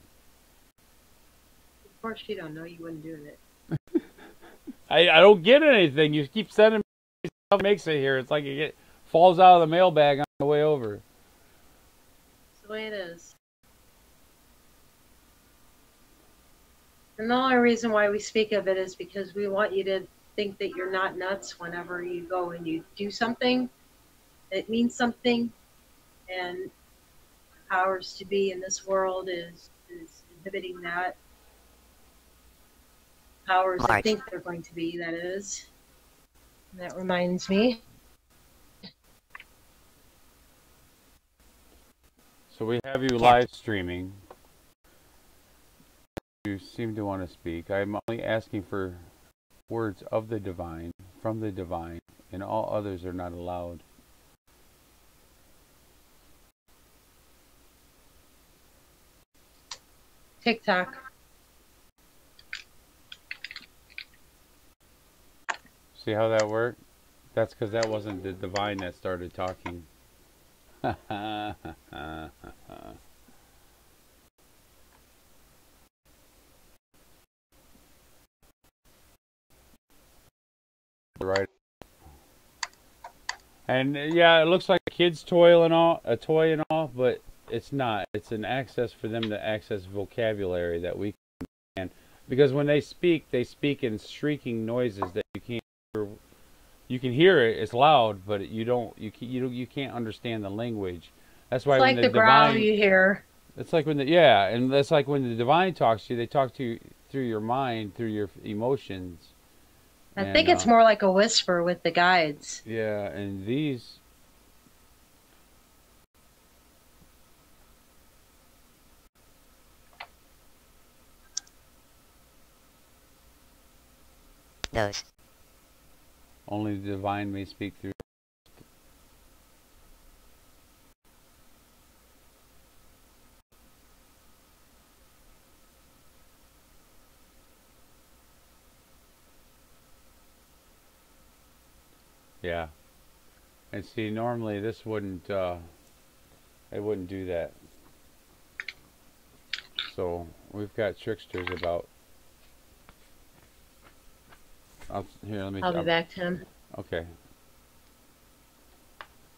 Of course you don't know. You wouldn't do it. I don't get anything. You keep sending me stuff, makes it here. It's like it falls out of the mailbag on the way over. That's the way it is. And the only reason why we speak of it is because we want you to think that you're not nuts whenever you go and you do something. It means something, and powers to be in this world is inhibiting that. Powers that think they're going to be, that is. And that reminds me. So we have you live streaming. You seem to want to speak. I'm only asking for words of the divine, from the divine, and all others are not allowed. TikTok. See how that worked? That's because that wasn't the divine that started talking. Right. And yeah, it looks like a kid's toy and all, but it's not. It's an access for them to access vocabulary that we can. Because when they speak in shrieking noises that you can't hear. You can hear it. It's loud, but you can't understand the language. That's why it's like when the growl divine, you hear. It's like when and that's like when the divine talks to you. They talk to you through your mind, through your emotions. I think it's more like a whisper with the guides. Yeah, and these. Those. Only the divine may speak through. Yeah. And see, normally this wouldn't, it wouldn't do that. So we've got tricksters about. I'll be back, Tim. Okay.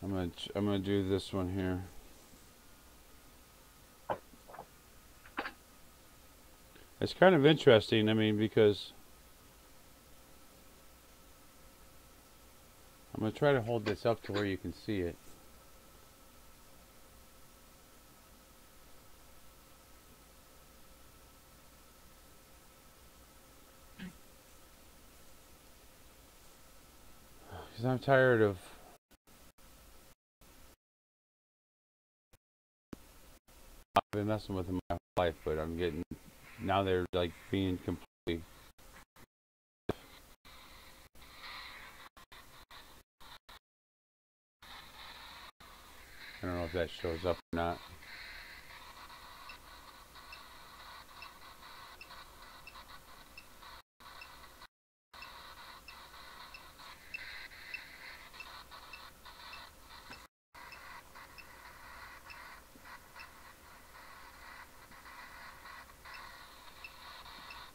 I'm gonna do this one here. It's kind of interesting. I mean, because I'm gonna try to hold this up to where you can see it. Because I'm tired of I've been messing with them my whole life, but I'm getting now they're like being completely. I don't know if that shows up or not.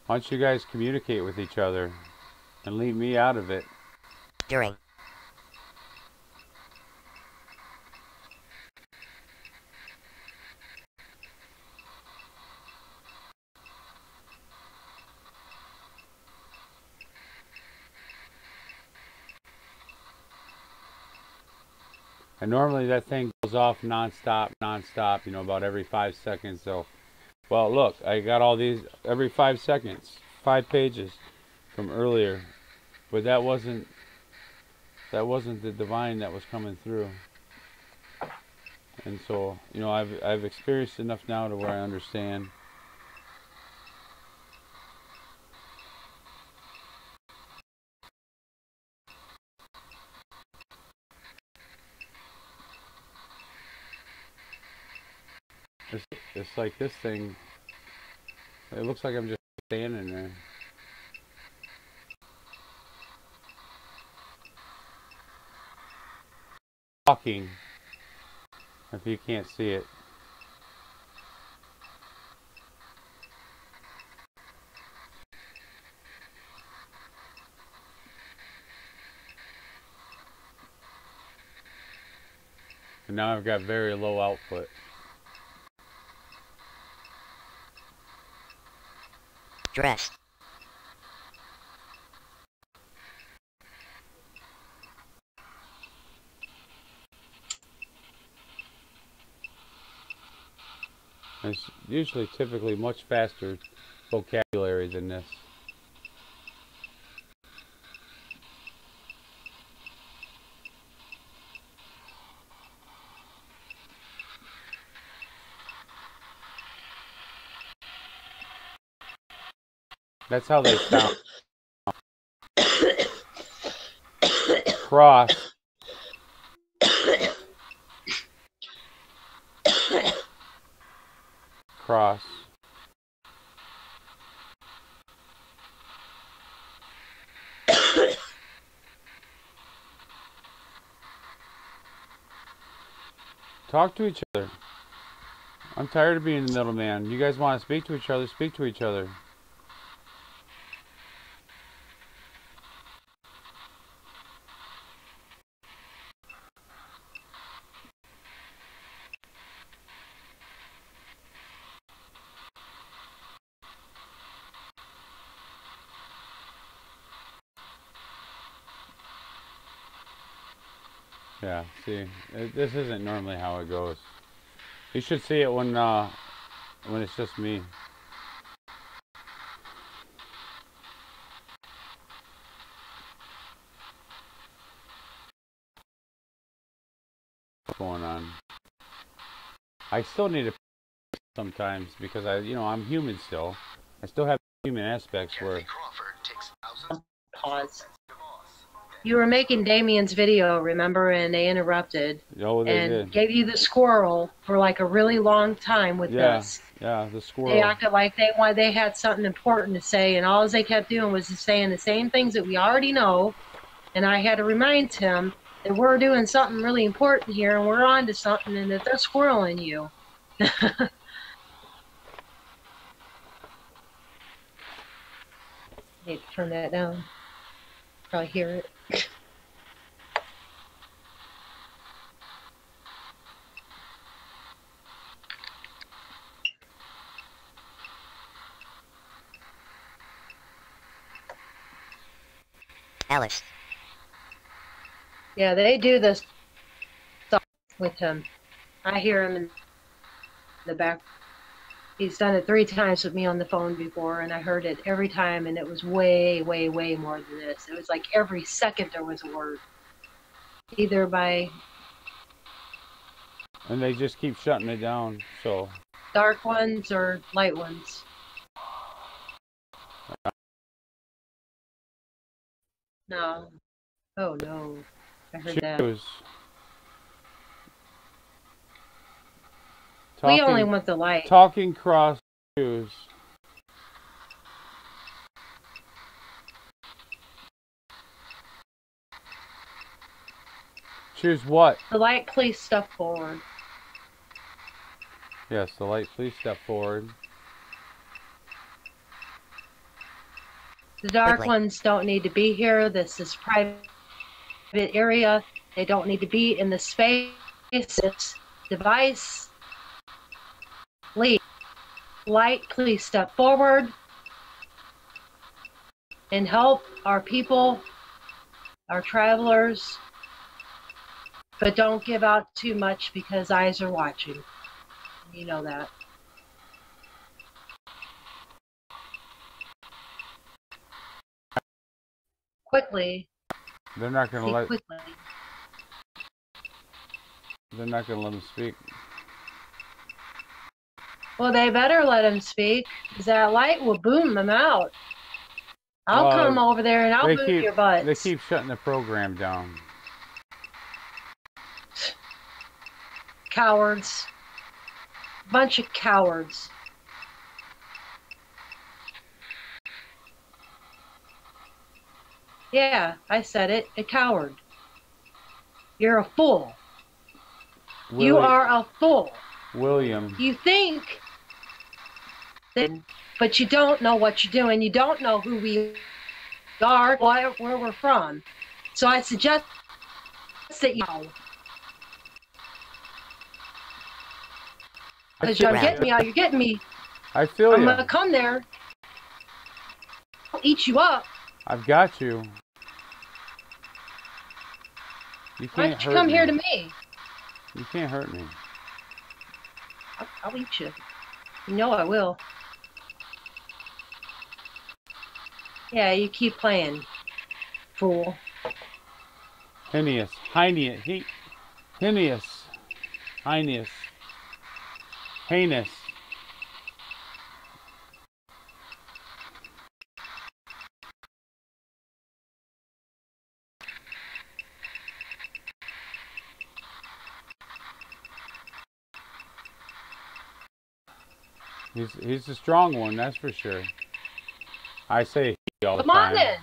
Why don't you guys communicate with each other and leave me out of it? During. And normally that thing goes off non-stop, you know, about every 5 seconds. So, well, look, I got all these every 5 seconds, 5 pages from earlier, but that wasn't the divine that was coming through. And so, you know, I've experienced enough now to where I understand. It's like this thing. It looks like I'm just standing there. Talking. If you can't see it. And now I've got very low output. Dress. It's usually typically much faster vocabulary than this. That's how they sound. Cross. Cross. Talk to each other. I'm tired of being the middleman. You guys want to speak to each other, speak to each other. Yeah, see, this isn't normally how it goes. You should see it when it's just me. What's going on? I still need to sometimes because I'm human still. I still have human aspects where. Pause. You were making Damien's video, remember, and they interrupted. Oh, they and did. Gave you the squirrel for like a really long time with this. Yeah, the squirrel. They acted like they had something important to say, and all they kept doing was just saying the same things that we already know. And I had to remind him that we're doing something really important here, and we're on to something, and that they're squirreling you. Need to turn that down. Probably hear it. Alice. Yeah, they do this stuff with him. I hear him in the back. He's done it 3 times with me on the phone before, and I heard it every time, and it was way, way, way more than this. It was like every second there was a word. Either by... And they just keep shutting it down, so... dark ones or light ones. No. Oh, no. I heard that. We only want the light. Talking cross choose. Choose what? The light, please step forward. Yes, the light, please step forward. The dark ones don't need to be here. This is private area. They don't need to be in the space. It's device. Leave. Light, please step forward and help our people, our travelers, But don't give out too much because eyes are watching. You know that. Quickly. They're not going to let. Quickly. They're not going to let them speak. Well, they better let him speak, because that light will boom them out. I'll come over there and I'll boom your butts. They keep shutting the program down. Cowards. Bunch of cowards. Yeah, I said it. A coward. You're a fool. You are a fool. William. You think that, but you don't know what you're doing. You don't know who we are, where we're from. So I suggest that you know. Because you're getting me out. You're getting me. I feel you. I'm going to come there. I'll eat you up. I've got you. You can't hurt me. Why don't you come here to me? You can't hurt me. I'll eat you. You know I will. Yeah, you keep playing, fool. Heinous. He's the strong one, that's for sure. I say he all the time. Come on then.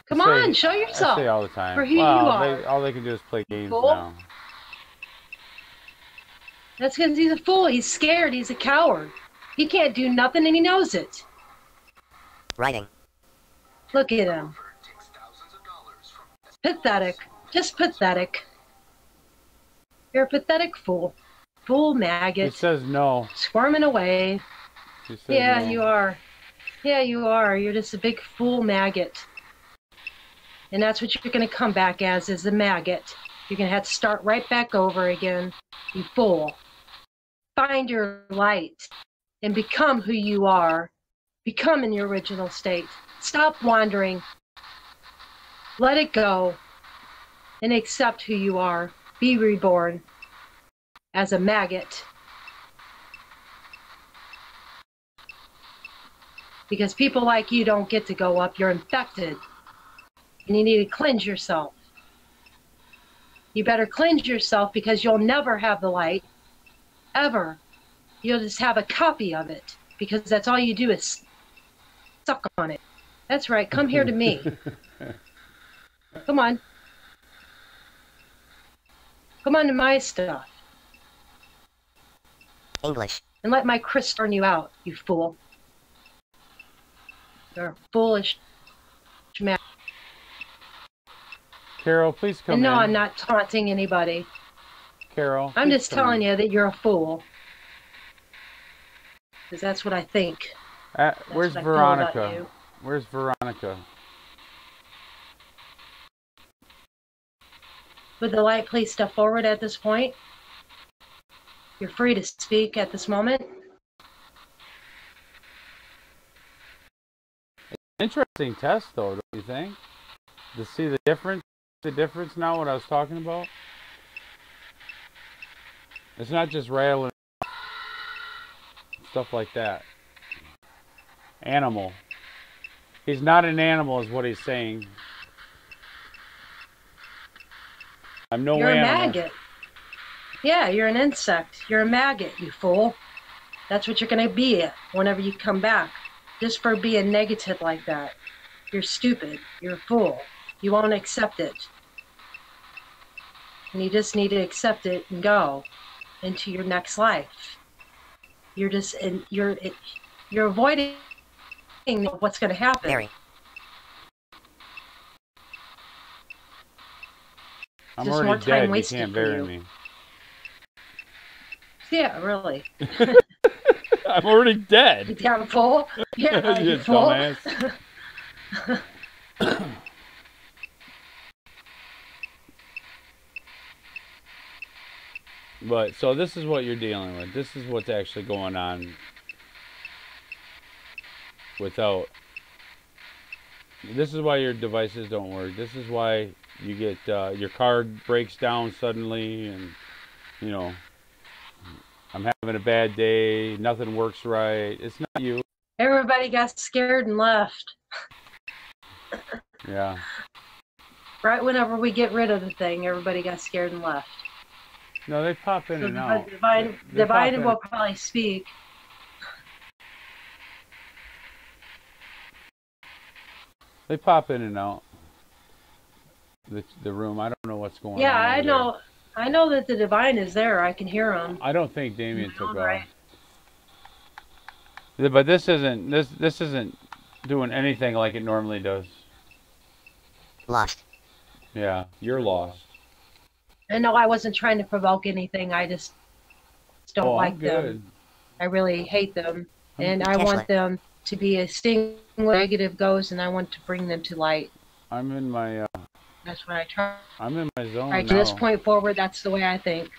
Come on, show yourself. I say all the time. For who you are. All they can do is play games Fool. now. That's because he's a fool. He's scared. He's a coward. He can't do nothing and he knows it. Writing. Look at him. Pathetic. Just pathetic. You're a pathetic fool. Fool maggot. He says no. Squirming away. He says Yeah, no. you are. Yeah, you are. You're just a big fool maggot. And that's what you're going to come back as, is a maggot. You're going to have to start right back over again. You fool. Find your light and become who you are. Become in your original state. Stop wandering. Let it go and accept who you are. Be reborn as a maggot. Because people like you don't get to go up. You're infected. And you need to cleanse yourself. You better cleanse yourself because you'll never have the light. Ever. You'll just have a copy of it. Because that's all you do is suck on it. That's right. Come here to me. Come on. Come on to my stuff. English. And let my Chris turn you out, you fool. You're a foolish man. Carol, please come in. And no, I'm not taunting anybody. Carol, I'm just telling you that you're a fool. Because that's what I think. Where's what I feel about Veronica? you. Where's Veronica? Would the light please step forward at this point? You're free to speak at this moment. Interesting test, though, don't you think? To see the difference now, what I was talking about? It's not just rattling, stuff like that. Animal. He's not an animal is what he's saying. I'm no You're animal. a maggot. Yeah, you're an insect. You're a maggot, you fool. That's what you're going to be whenever you come back. Just for being negative like that. You're stupid. You're a fool. You won't accept it. And you just need to accept it and go into your next life. You're just you're avoiding what's going to happen. Very. I'm Just already more time dead. You wasted can't for bury you. me. Yeah, really. I'm already dead. You damn fool. Yeah, You you fool. dumbass. But so this is what you're dealing with. This is what's actually going on without. This is why your devices don't work. This is why you get your card breaks down suddenly, and you know, I'm having a bad day. Nothing works right. It's not you. Everybody got scared and left. Yeah. Right whenever we get rid of the thing, everybody got scared and left. No, they pop in So and out. Divine will probably speak. They pop in and out. The room. I don't know what's going on. Yeah, I over know. I know that the divine is there. I can hear him. I don't think Damien took Right. off. But this isn't doing anything like it normally does. Lost. Yeah, you're lost. I know I wasn't trying to provoke anything. I just don't like them. I really hate them. And I want them to be a sting where negative goes, and I want to bring them to light. I'm in my. That's what I try. I'm in my zone Right, now. to this point forward, that's the way I think.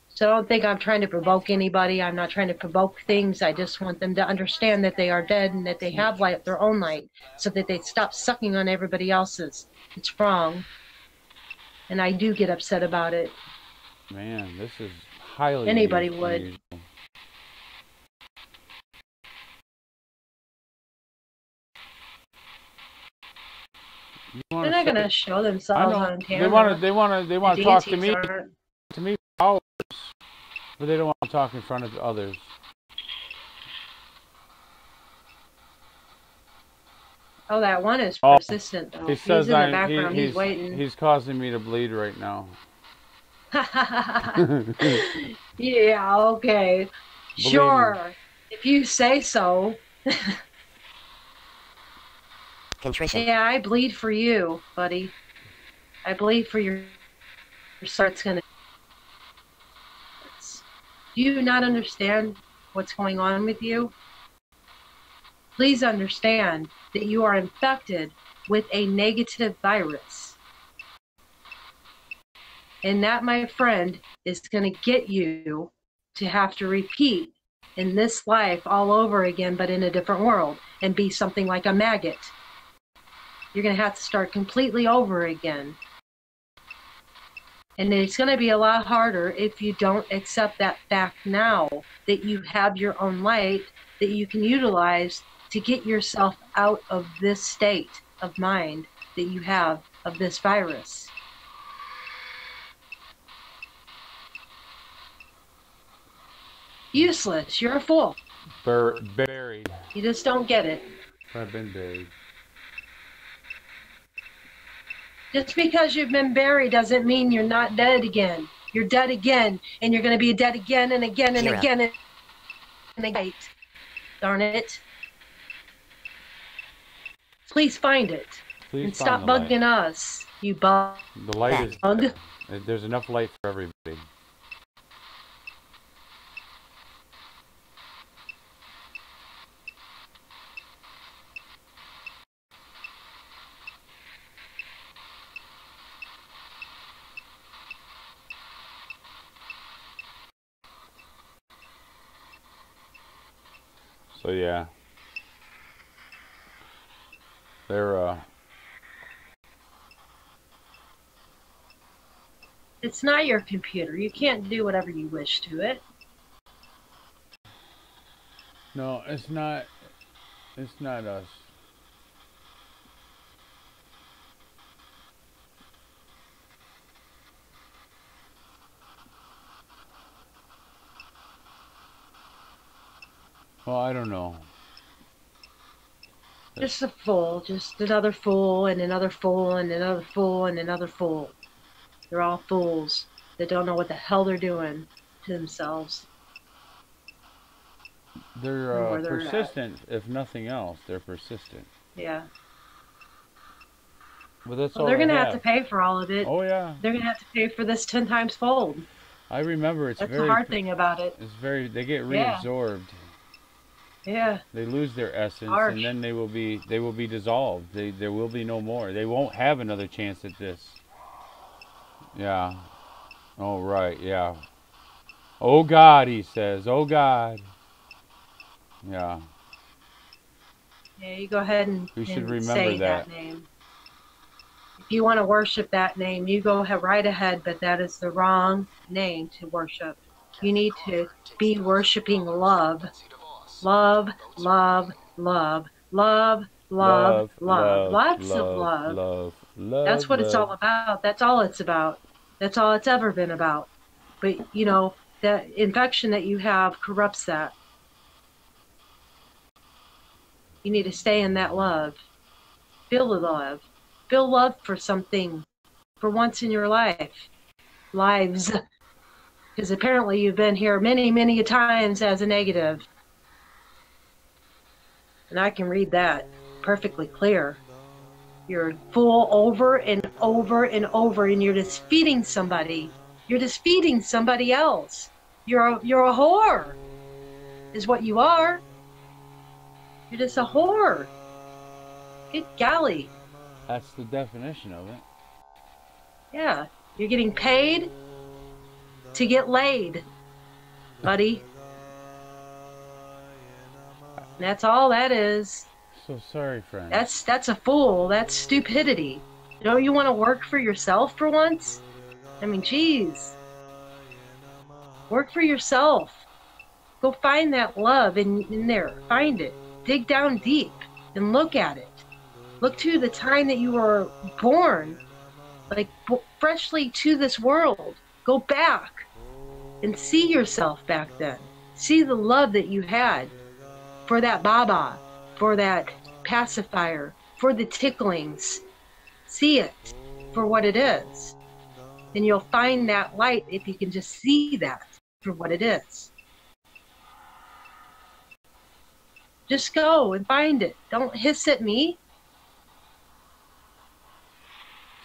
So I don't think I'm trying to provoke anybody. I'm not trying to provoke things. I just want them to understand that they are dead and that they have light, their own light, so that they stop sucking on everybody else's. It's wrong. And I do get upset about it. Man, this is highly. Anybody would. unusual. They're not going to show themselves on camera. They want to talk to me. To me for hours, but they don't want to talk in front of others. Oh, that one is persistent, though. He says he's in the background. He's waiting. He's causing me to bleed right now. Yeah, okay. Sure. If you say so. Contrition. Yeah, I bleed for you, buddy. I bleed for your start's gonna. Do you not understand what's going on with you? Please understand that you are infected with a negative virus. And that, my friend, is going to get you to have to repeat in this life all over again, but in a different world, and be something like a maggot. You're going to have to start completely over again. And it's going to be a lot harder if you don't accept that fact now, that you have your own light that you can utilize to get yourself out of this state of mind that you have of this virus. Useless. You're a fool. Buried. You just don't get it. I've been buried. Just because you've been buried doesn't mean you're not dead again. You're dead again, and you're going to be dead again and again and again and again. Darn it. Please find it. Please and find stop the light. bugging us, you bug. The light is. Bug. There's enough light for everybody. So yeah, they're It's not your computer. You can't do whatever you wish to it. no, it's not. It's not us. Well, I don't know. Just a fool. Just another fool and another fool and another fool and another fool. They're all fools that don't know what the hell they're doing to themselves. They're Where they're persistent, if nothing else. They're persistent. Yeah. But that's Well, all they're going to they have to pay for all of it. Oh yeah. They're going to have to pay for this 10 times fold. I remember it's That's very. the hard thing about it. It's very. They get Yeah. reabsorbed. Yeah. They lose their essence, Harsh. and then they will be dissolved. There will be no more. They won't have another chance at this. Yeah. Oh, right, yeah. Oh, God, he says. Oh, God. Yeah. Yeah, you go ahead We should and remember say that. that name. If you want to worship that name, you go right ahead, but that is the wrong name to worship. You need to be worshiping love. Love, love, love, love, love, Love, love. love, Lots of love, love. love, That's love, what it's love. all about. That's all it's about. That's all it's ever been about. But, you know, that infection that you have corrupts that. You need to stay in that love. Feel the love. Feel love for something for once in your lives. Because apparently you've been here many, many times as a negative. And I can read that perfectly clear. You're full over and over and over, and you're just feeding somebody. You're just feeding somebody else. You're a whore, is what you are. You're just a whore. Good golly. That's the definition of it. Yeah, you're getting paid to get laid, buddy. That's all that is. So sorry, friend. That's a fool. That's stupidity. Don't you want to work for yourself for once? I mean, geez. Work for yourself. Go find that love in there. Find it. Dig down deep and look at it. Look to the time that you were born, like freshly to this world. Go back and see yourself back then. See the love that you had for that baba, for that pacifier, for the ticklings. See it for what it is. And you'll find that light if you can just see that for what it is. Just go and find it. Don't hiss at me.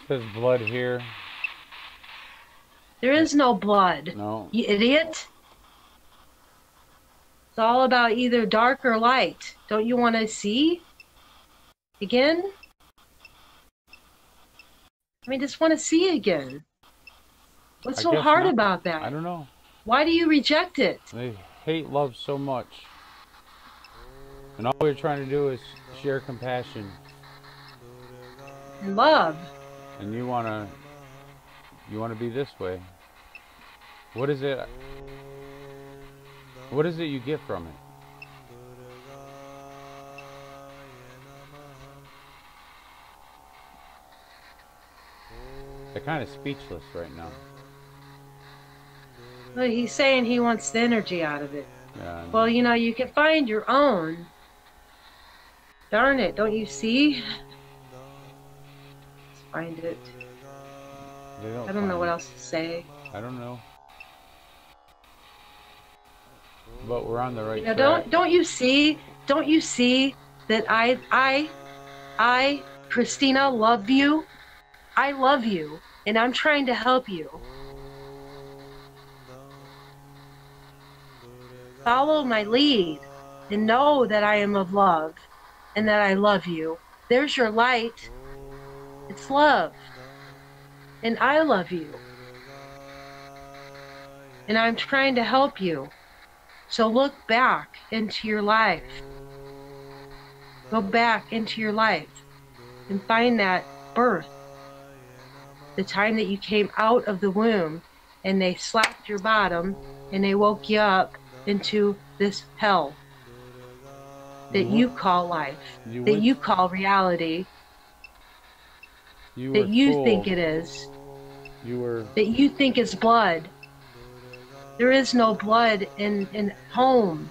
It says blood here. There is no blood. No. You idiot. It's all about either dark or light. Don't you want to see? Again? I mean, just want to see again. What's I so guess hard not. about that? I don't know. Why do you reject it? They hate love so much. And all we're trying to do is share compassion. And love. And you wanna be this way. What is it? What is it you get from it? They're kind of speechless right now. Well, he's saying he wants the energy out of it. Yeah, Well, you know, you can find your own. Darn it, don't you see? Let's find it. I don't know what else to say. I don't know. But we're on the right You know, track. don't you see that I, Christina, love you? I love you, and I'm trying to help you. Follow my lead and know that I am of love and that I love you. There's your light. It's love. And I love you. And I'm trying to help you. So look back into your life. Go back into your life and find that birth. The time that you came out of the womb and they slapped your bottom and they woke you up into this hell that you call life, that you call reality, that you think it is, that you think is blood. There is no blood in home.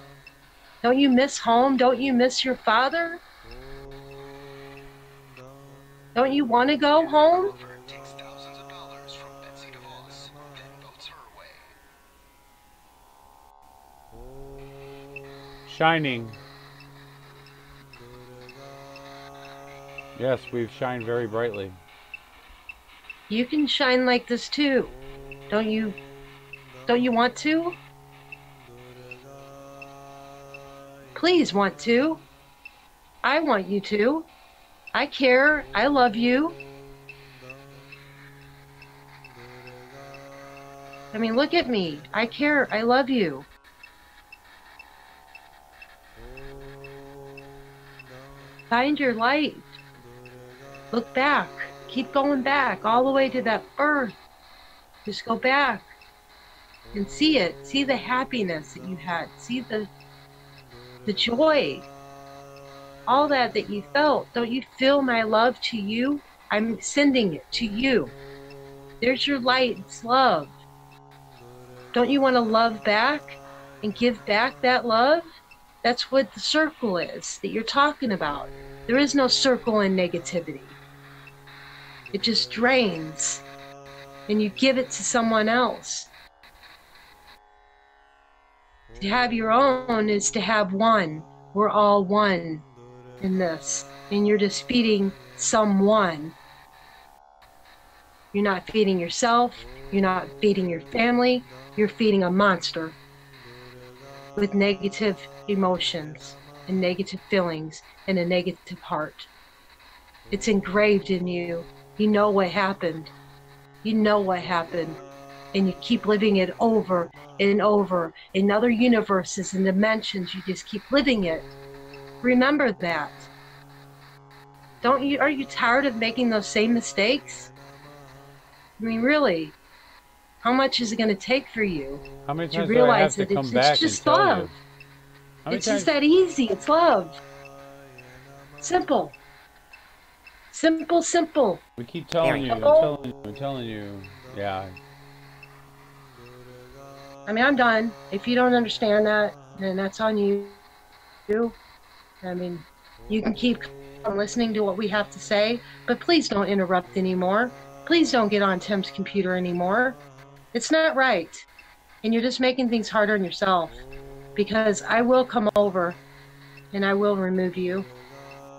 Don't you miss home? Don't you miss your father? Don't you want to go home? Shining. Yes, we've shined very brightly. You can shine like this too. Don't you want to? Please want to. I want you to. I care. I love you. I mean, look at me. I care. I love you. Find your light. Look back. Keep going back all the way to that birth. Just go back and see it. See the happiness that you had. See the joy. All that you felt. Don't you feel my love to you? I'm sending it to you. There's your light. It's love. Don't you want to love back and give back that love? That's what the circle is that you're talking about. There is no circle in negativity. It just drains, and you give it to someone else. To have your own is to have one. We're all one in this, and you're just feeding someone. You're not feeding yourself. You're not feeding your family. You're feeding a monster with negative emotions and negative feelings and a negative heart. It's engraved in you. You know what happened. You know what happened. And you keep living it over and over in other universes and dimensions. You just keep living it. Remember that. Are you tired of making those same mistakes? I mean, really, how much is it going to take for you How many to times do I have realize to that come it's back just and tell love? you? How many It's times? just that easy. It's love. Simple. Simple, simple. We keep telling you, Variance. I'm telling you. Yeah. I mean, I'm done. If you don't understand that, then that's on you. I mean, you can keep listening to what we have to say, but please don't interrupt anymore. Please don't get on Tim's computer anymore. It's not right. And you're just making things harder on yourself, because I will come over and I will remove you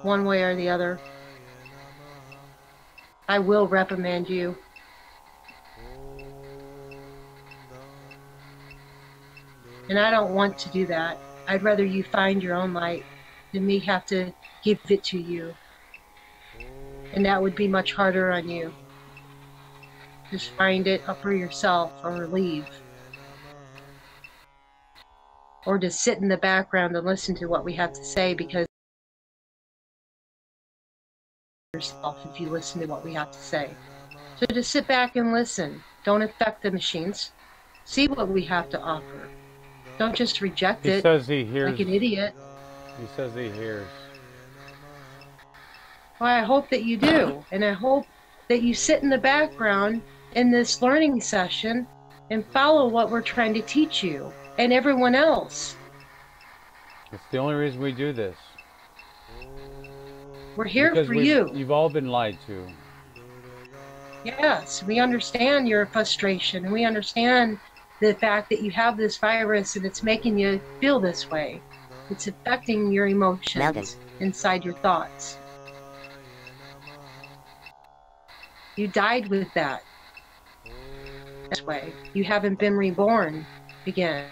one way or the other. I will reprimand you. And I don't want to do that. I'd rather you find your own light than me have to give it to you. And that would be much harder on you. Just find it up for yourself or leave. Or just sit in the background and listen to what we have to say, because yourself if you listen to what we have to say. So just sit back and listen. Don't affect the machines. See what we have to offer. Don't just reject He it says he hears. like an idiot. He says he hears. Well, I hope that you do. And I hope that you sit in the background in this learning session and follow what we're trying to teach you and everyone else. It's the only reason we do this. We're here Because for you. You've all been lied to. Yes, we understand your frustration, and we understand the fact that you have this virus and it's making you feel this way. It's affecting your emotions inside your thoughts. You died with that. This way. You haven't been reborn again.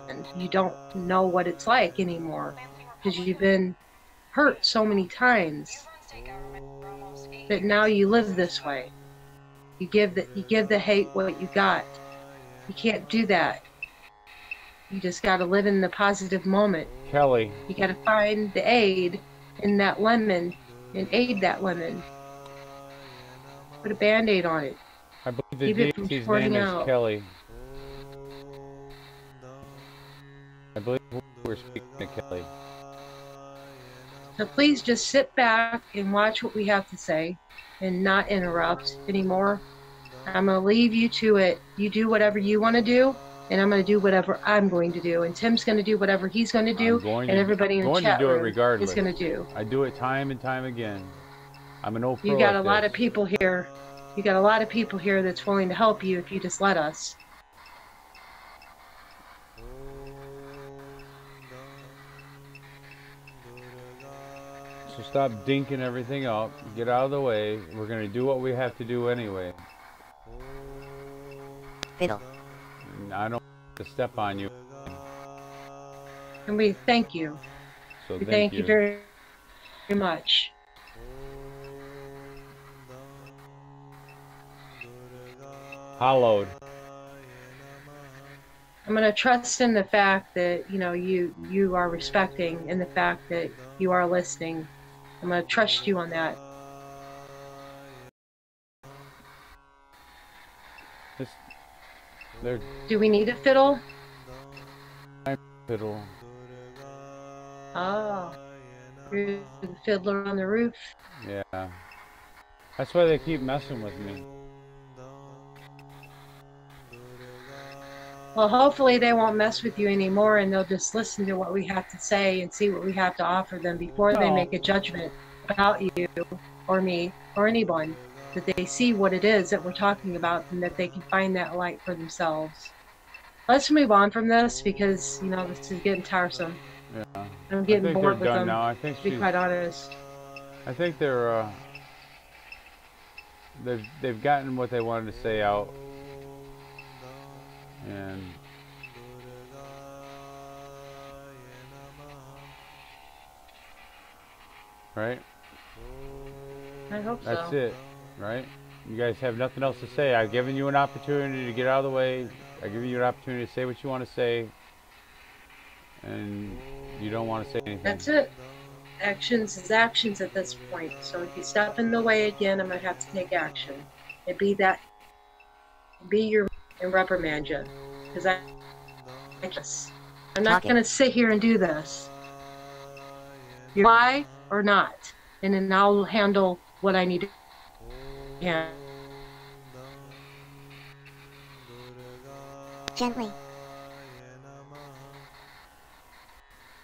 And you don't know what it's like anymore, because you've been hurt so many times that now you live this way. You give the hate what you got. You can't do that. You just got to live in the positive moment. Kelly. You got to find the aid in that lemon and aid that lemon. Put a Band-Aid on it. I believe the Keep it from deity's squirting name is out. Kelly. I believe we're speaking to Kelly. So please just sit back and watch what we have to say and not interrupt anymore. I'm going to leave you to it. You do whatever you want to do, and I'm going to do whatever I'm going to do. And Tim's going to do whatever he's going to do, and everybody in the chat room is going to do. I do it time and time again. I'm an old pro. You got at a lot this. of people here. You got a lot of people here that's willing to help you if you just let us. So stop dinking everything up. Get out of the way. We're going to do what we have to do anyway. Fiddle. I don't have to step on you. And we thank you. So We thank you very, very much. Hollowed. I'm going to trust in the fact that, you know, you are respecting, and the fact that you are listening. I'm going to trust you on that. Do we need a fiddle? Fiddle. Oh, you're the fiddler on the roof. Yeah. That's why they keep messing with me. Well, hopefully they won't mess with you anymore, and they'll just listen to what we have to say and see what we have to offer them before they make a judgment about you or me or anyone, that they see what it is that we're talking about and that they can find that light for themselves. Let's move on from this, because, you know, this is getting tiresome. Yeah. I'm I getting think they're bored with done them, now. I think to be quite honest. I think they've gotten what they wanted to say out, and right. I hope so. That's it, right? You guys have nothing else to say. I've given you an opportunity to get out of the way. I've given you an opportunity to say what you want to say, and you don't want to say anything. That's it. Actions is actions at this point. So if you step in the way again, I'm going to have to take action. And be your and reprimand you. Because I'm not going to sit here and do this. You lie or not. And then I'll handle what I need to handle. Gently.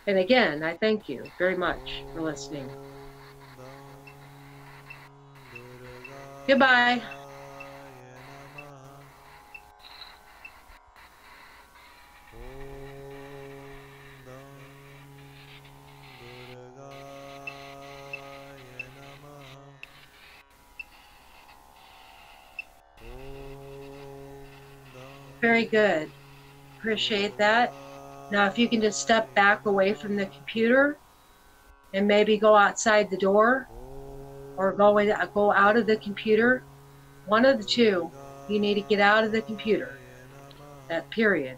And again, I thank you very much for listening. Goodbye. Very good. Appreciate that. Now, if you can just step back away from the computer and maybe go outside the door or go out of the computer, one of the two, you need to get out of the computer. That period.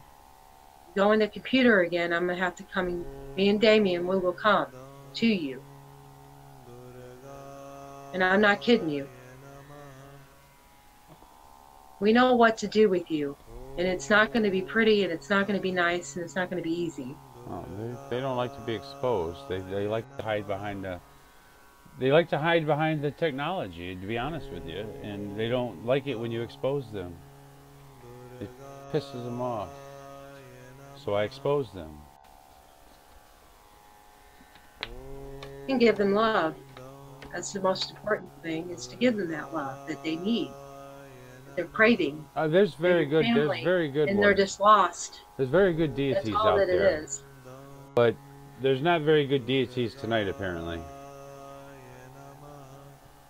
Go in the computer again, I'm going to have to come, me and Damien, we will come to you. And I'm not kidding you. We know what to do with you. And it's not going to be pretty, and it's not going to be nice, and it's not going to be easy. Well, they don't like to be exposed. They like to hide behind the technology, to be honest with you, and they don't like it when you expose them. It pisses them off. So I expose them. You can give them love. That's the most important thing, is to give them that love that they need. They're craving. There's very good And ones. they're just lost. There's very good deities That's all out that there. it is. But there's not very good deities tonight, apparently.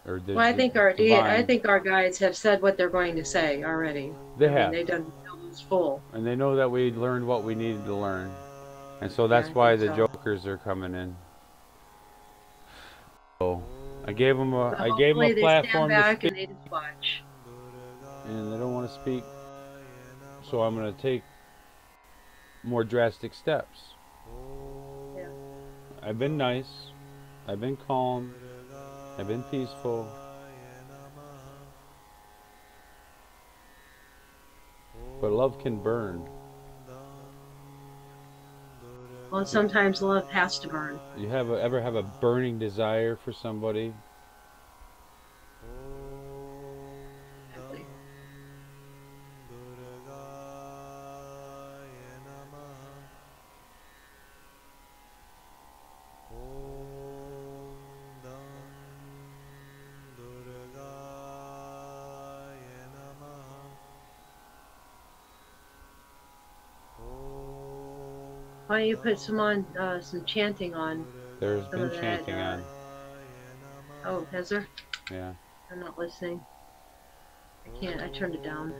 Well, I think our guides have said what they're going to say already. They've done films full. And they know that we learned what we needed to learn. And so that's why the jokers are coming in. So I gave them a platform to speak. And they just watch. And they don't want to speak. So I'm going to take more drastic steps. Yeah. I've been nice. I've been calm. I've been peaceful. But love can burn. Well, sometimes love has to burn. You ever have a burning desire for somebody? Why don't you put some chanting on? There's been chanting on. Oh, has there? Yeah. I'm not listening. I can't. I turned it down.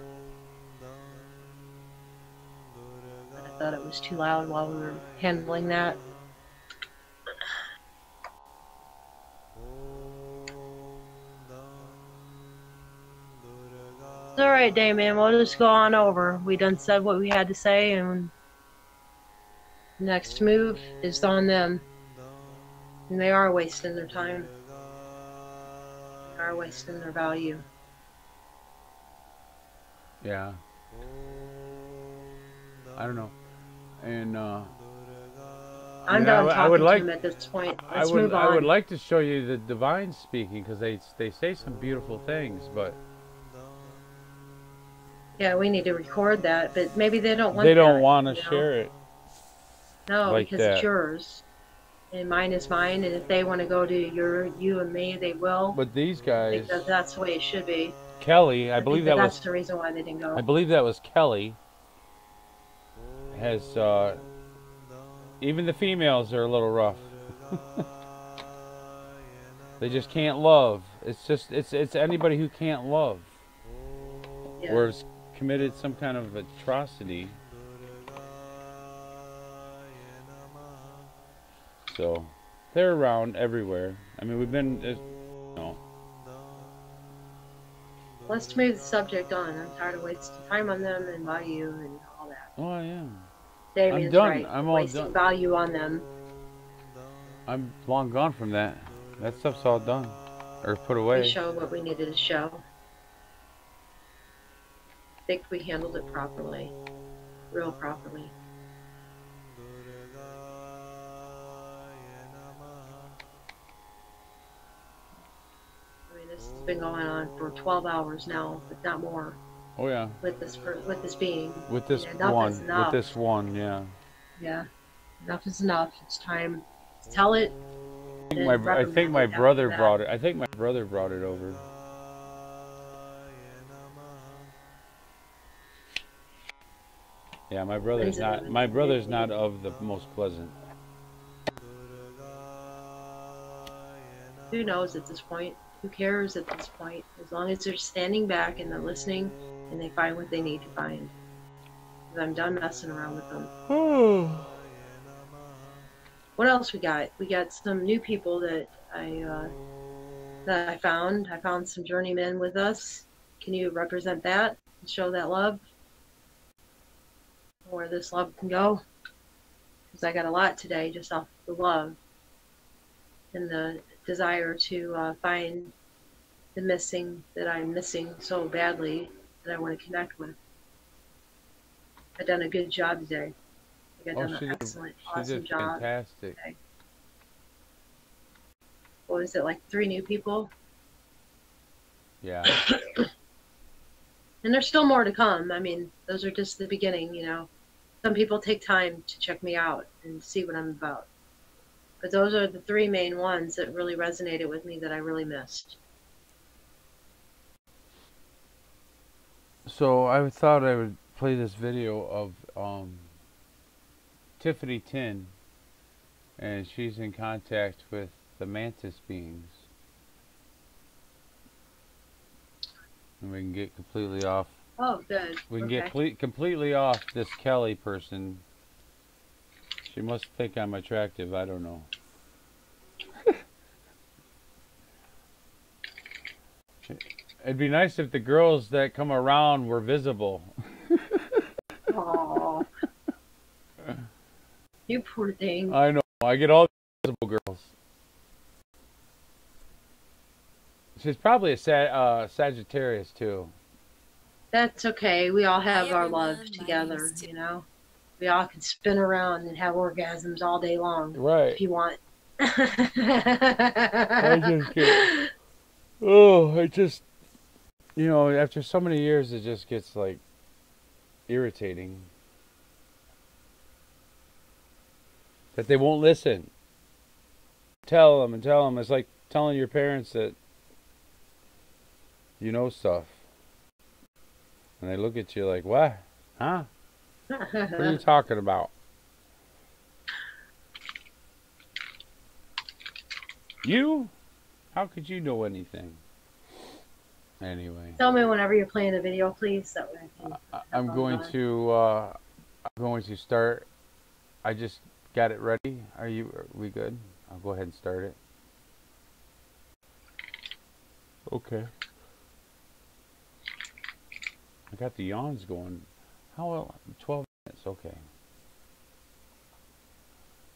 I thought it was too loud while we were handling that. all right, Damien. We'll just go on over. We done said what we had to say, and next move is on them. And they are wasting their time. They are wasting their value. Yeah. I don't know. And I'm done talking to him at this point. Let's move on. I would like to show you the divine speaking, because they say some beautiful things, but yeah, we need to record that, but maybe they don't want. They don't want to share it. No, like because that. it's yours, and mine is mine. And if they want to go to you and me, they will. But these guys, because that's the way it should be. Kelly, I believe that's the reason why they didn't go. I believe that was Kelly. Has even the females are a little rough. They just can't love. It's anybody who can't love, Yeah. or has committed some kind of atrocity. So they're around everywhere. I mean, we've been, no. Let's move the subject on. I'm tired of wasting time on them and value and all that. Oh, I am. Damien's I'm done. right. I'm all wasting done. value on them. I'm long gone from that. That stuff's all done, or put away. We showed what we needed to show. I think we handled it properly, real properly. I mean, this has been going on for 12 hours now, but not more. Oh yeah. With this being. With this enough one. is enough. With this one, yeah. Yeah. Enough is enough. It's time to tell it. I think my brother brought it. I think my brother brought it over. Yeah, my brother's not. My brother's not of the most pleasant. Who knows at this point? Who cares at this point? As long as they're standing back and they're listening and they find what they need to find. 'Cause I'm done messing around with them. What else we got? We got some new people that I found. I found some journeymen with us. Can you represent that and show that love? Where this love can go? Because I got a lot today just off the love and the desire to find the missing that I'm missing so badly that I want to connect with. I've done a good job today. I've done an excellent, awesome job. Fantastic. Today. What was it, like 3 new people? Yeah. And there's still more to come. I mean, those are just the beginning, you know. Some people take time to check me out and see what I'm about. But those are the 3 main ones that really resonated with me that I really missed. So I thought I would play this video of Tiffany Tin, and she's in contact with the mantis beings. And we can get completely off. Oh, good. We can get completely off this Kelly person. She must think I'm attractive. I don't know. It'd be nice if the girls that come around were visible. Aww. You poor thing. I know. I get all the visible girls. She's probably a Sagittarius too. That's okay. We all have our love together, you know. We all can spin around and have orgasms all day long. Right. If you want. I just can't. Oh, I just, you know, after so many years, it just gets like irritating that they won't listen. Tell them and tell them. It's like telling your parents that you know stuff. And they look at you like, what? Huh? What are you talking about? You? How could you know anything? Anyway. Tell me whenever you're playing the video, please. That way I can. I'm going to start. I just got it ready. Are we good? I'll go ahead and start it. got the yawns going. How 12 minutes? Okay.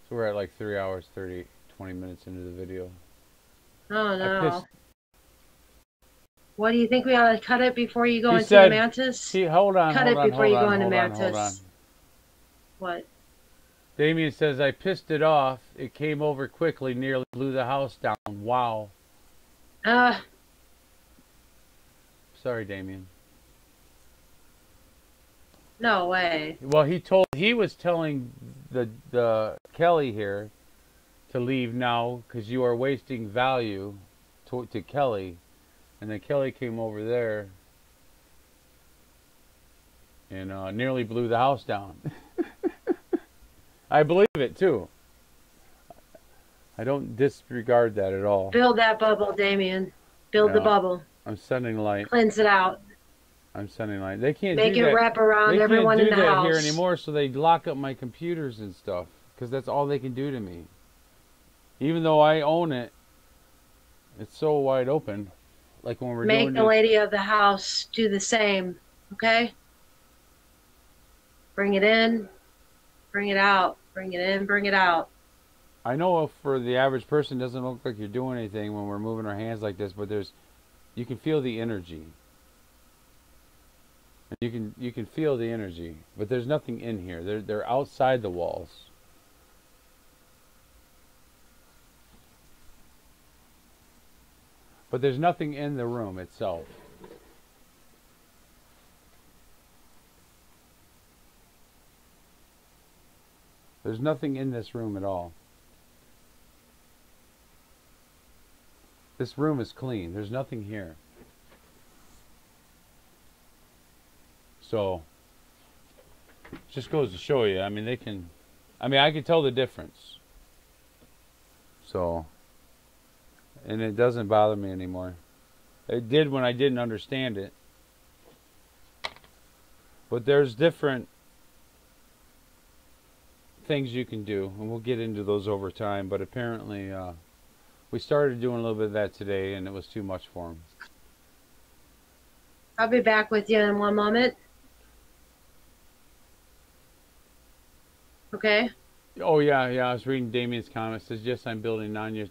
So we're at like 3 hours, 20 minutes into the video. Oh no. What do you think, we ought to cut it before you go He into said, the mantis? hold on, Cut hold it on, before hold you go on, into hold on, mantis. hold on. What? Damien says, I pissed it off. It came over quickly, nearly blew the house down. Wow. Sorry, Damien. No way. Well, he was telling the Kelly here to leave now because you are wasting value to Kelly. And then Kelly came over there and nearly blew the house down. I believe it too. I don't disregard that at all. Build that bubble, Damien. Build the bubble. I'm sending light. Cleanse it out. I'm sending light. They can't Make do it that. wrap around everyone in the house. They can't do that here anymore, so they lock up my computers and stuff because that's all they can do to me. Even though I own it, it's so wide open. Like when we're doing Make the lady of the house do the same, okay? Bring it in, bring it out. Bring it in, bring it out. I know for the average person, it doesn't look like you're doing anything when we're moving our hands like this, but you can feel the energy. You can feel the energy, but there's nothing in here. They're outside the walls. But there's nothing in the room itself. There's nothing in this room at all. This room is clean. There's nothing here. So, just goes to show you. I mean, I can tell the difference. So, and it doesn't bother me anymore. It did when I didn't understand it. But there's different things you can do, and we'll get into those over time, but apparently we started doing a little bit of that today, and it was too much for him. I'll be back with you in one moment. Okay? Oh, yeah, I was reading Damien's comments. It says, yes, I'm building NonYa,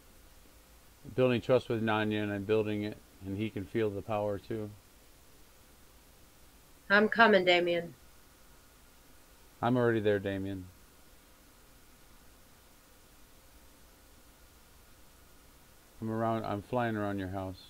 building trust with NonYa, and I'm building it, and he can feel the power, too. I'm coming, Damien. I'm already there, Damien. I'm flying around your house.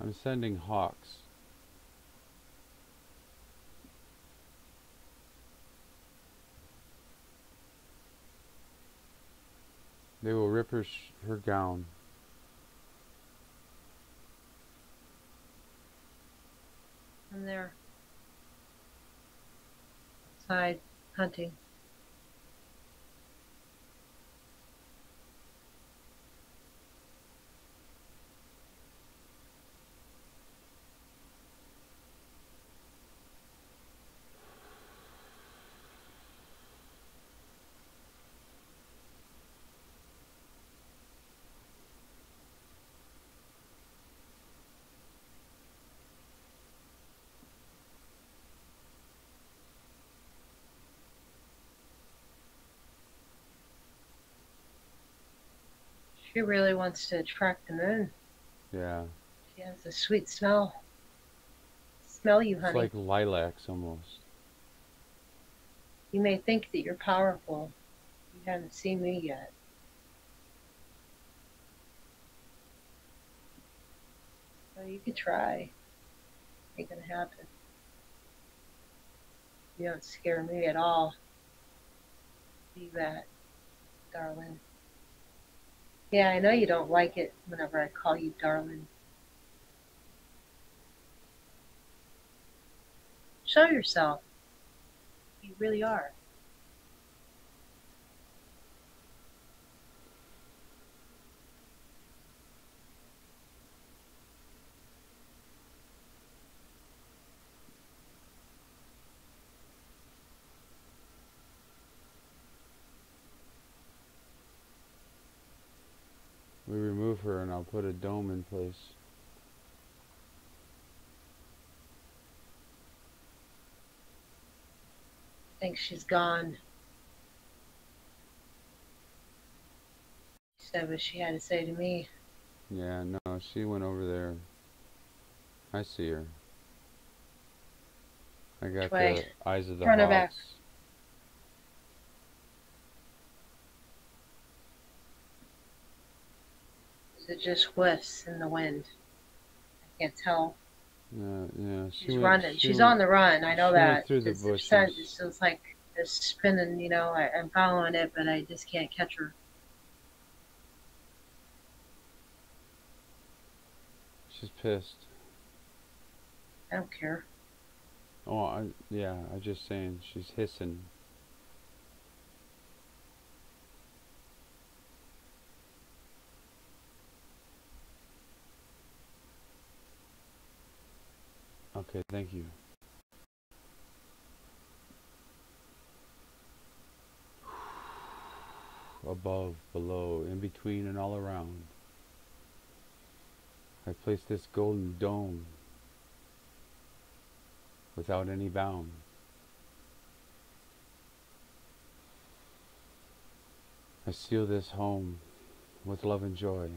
I'm sending hawks. They will rip her gown. I'm there. Outside, hunting. She really wants to attract the moon. Yeah. She has a sweet smell. Smell you, honey. It's like lilacs almost. You may think that you're powerful. You haven't seen me yet. So you could try. Ain't gonna happen. You don't scare me at all. Be that, darling. Yeah, I know you don't like it whenever I call you darling. Show yourself. You really are. We remove her and I'll put a dome in place. I think she's gone. She said what she had to say to me. Yeah, no, she went over there. I see her. I got Which way? the eyes of the Front or back? hawks. It just whiffs in the wind. I can't tell. Yeah, She's running. She's on the run. I know she that. went through the It's bushes. It's just like it's spinning. You know, I'm following it, but I just can't catch her. She's pissed. I don't care. Oh, I'm just saying, she's hissing. Okay, thank you. Above, below, in between, and all around. I place this golden dome without any bound. I seal this home with love and joy.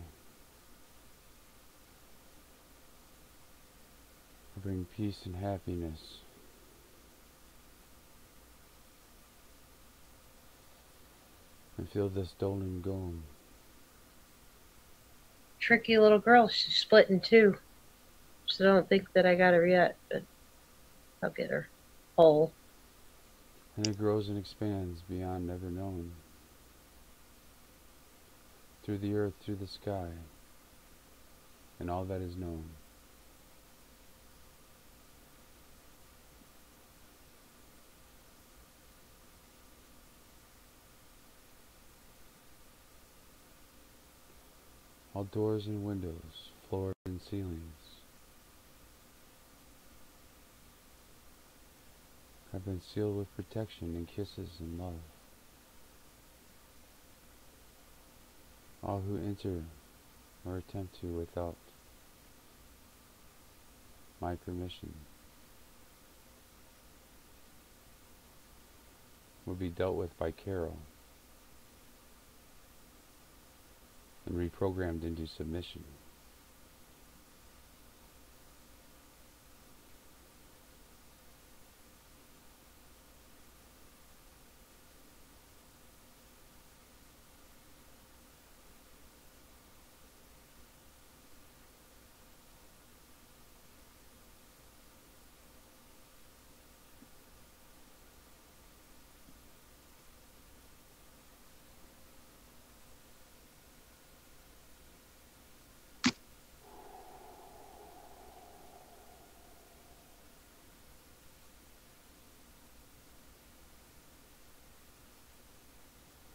I bring peace and happiness. And feel this golden dome. Tricky little girl. She's split in two. So don't think that I got her yet, but I'll get her whole. And it grows and expands beyond ever known. Through the earth, through the sky, and all that is known. All doors and windows, floors and ceilings have been sealed with protection and kisses and love. All who enter or attempt to without my permission will be dealt with by Carol and reprogrammed into submission.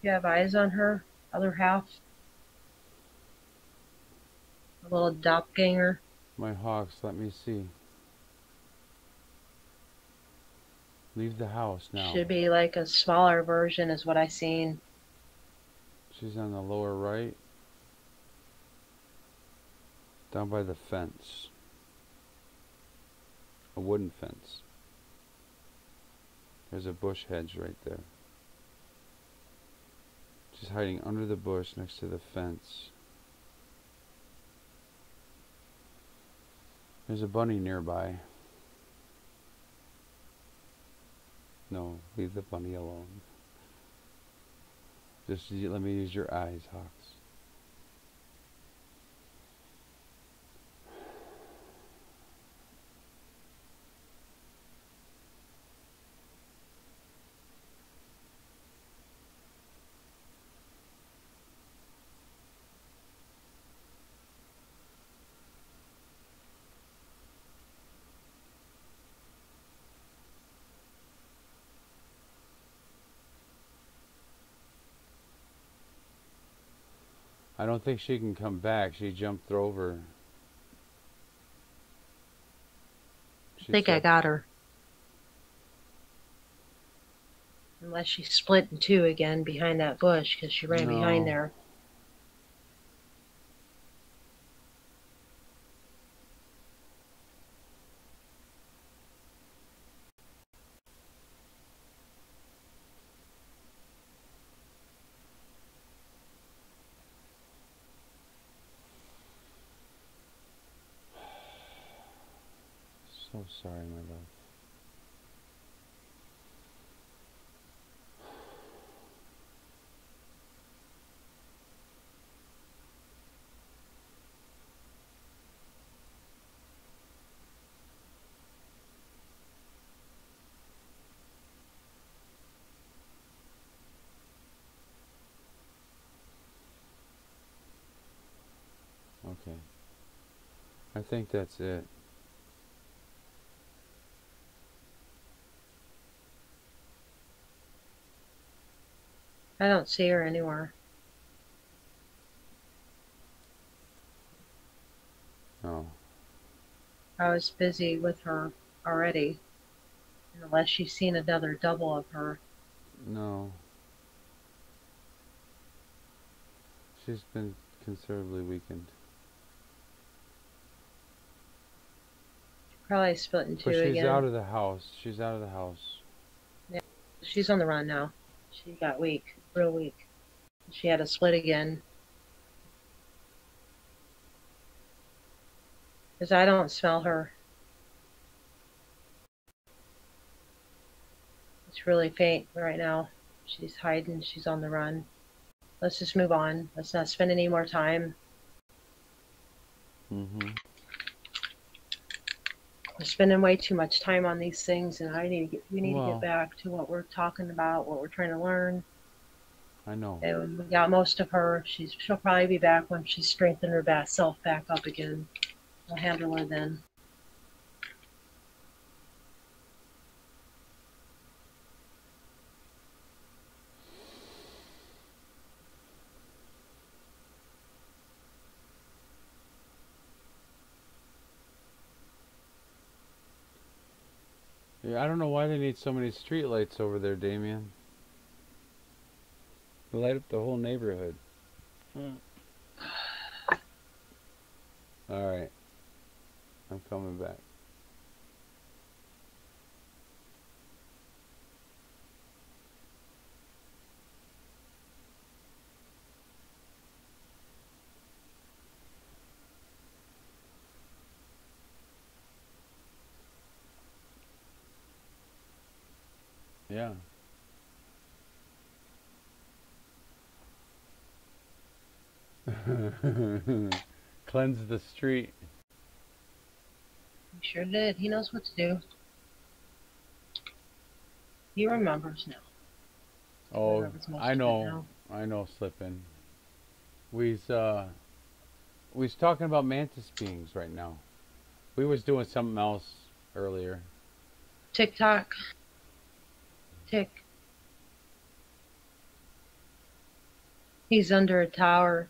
You have eyes on her, other half. A little doppelganger. My hawks, let me see. Leave the house now. Should be like a smaller version is what I seen. She's on the lower right, down by the fence. A wooden fence. There's a bush hedge right there. She's hiding under the bush next to the fence. There's a bunny nearby. No, leave the bunny alone. Just let me use your eyes, hawks. I don't think she can come back. She jumped over. I think I got her. Unless she split in two again behind that bush because she ran behind there. So sorry, my love. Okay. I think that's it. I don't see her anywhere. Oh. I was busy with her already. Unless she's seen another double of her. No. She's been considerably weakened. Probably split in two But she's again. out of the house. She's out of the house. Yeah, she's on the run now. She got weak, real weak. She had a split again. Because I don't smell her. It's really faint right now. She's hiding. She's on the run. Let's just move on. Let's not spend any more time. Mm-hmm. We're spending way too much time on these things, and we need to Well, get back to what we're talking about, what we're trying to learn. I know. And we got most of her. She'll probably be back when she's strengthened her self back up again. We'll handle her then. Yeah, I don't know why they need so many street lights over there, Damien. They light up the whole neighborhood. Alright. I'm coming back. Yeah. Cleanse the street. He sure did. He knows what to do. He remembers now. Oh, I know. I know, slipping. We's talking about mantis beings right now. We was doing something else earlier. TikTok. Tick. He's under a tower.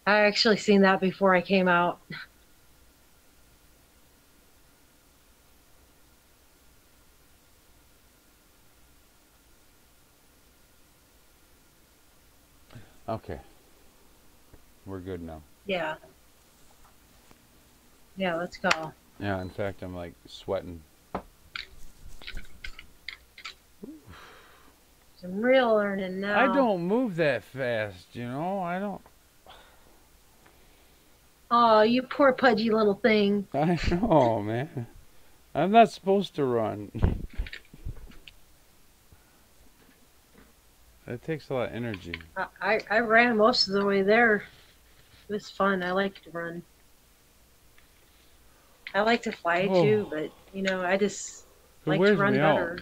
I actually seen that before I came out. Okay. We're good now. Yeah. Yeah, let's go. Yeah, in fact, I'm like sweating. Some real learning now. I don't move that fast, you know? I don't. Oh, you poor pudgy little thing. I know, man. I'm not supposed to run. It takes a lot of energy. I ran most of the way there. It was fun. I like to run. I like to fly too, but you know, I just like to run better.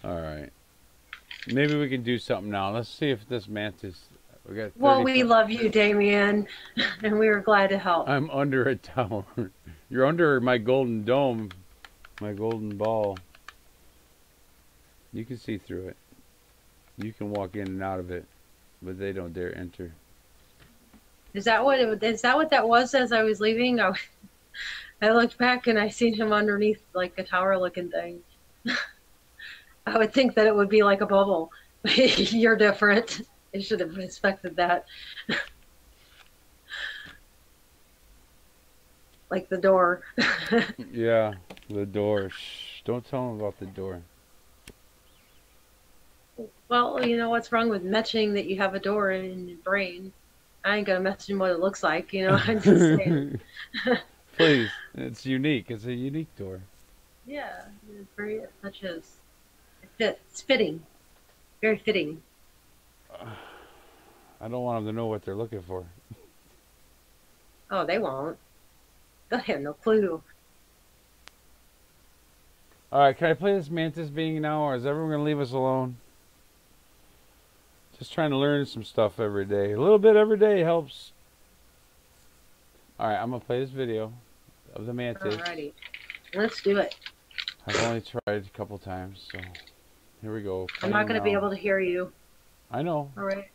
Alright. Maybe we can do something now. Let's see if this mantis... Well, we love you, Damien, and we were glad to help. I'm under a tower. You're under my golden dome, my golden ball. You can see through it. You can walk in and out of it, but they don't dare enter. Is that what that was as I was leaving? I looked back and I seen him underneath like a tower looking thing. I would think that it would be like a bubble. You're different. I should have expected that. Like the door. Yeah, the door. Shh, don't tell them about the door. Well, you know what's wrong with mentioning that you have a door in your brain? I ain't gonna mention what it looks like, you know. I'm just saying. Please, it's unique. It's a unique door. Yeah, it's very such as it's fitting, very fitting. I don't want them to know what they're looking for. Oh, they won't. They'll have no clue. Alright, can I play this mantis being now, or is everyone going to leave us alone? Just trying to learn some stuff every day. A little bit every day helps. Alright, I'm going to play this video of the mantis. Alrighty, let's do it. I've only tried a couple times, so here we go. I'm not going to be able to hear you. I know. Alright.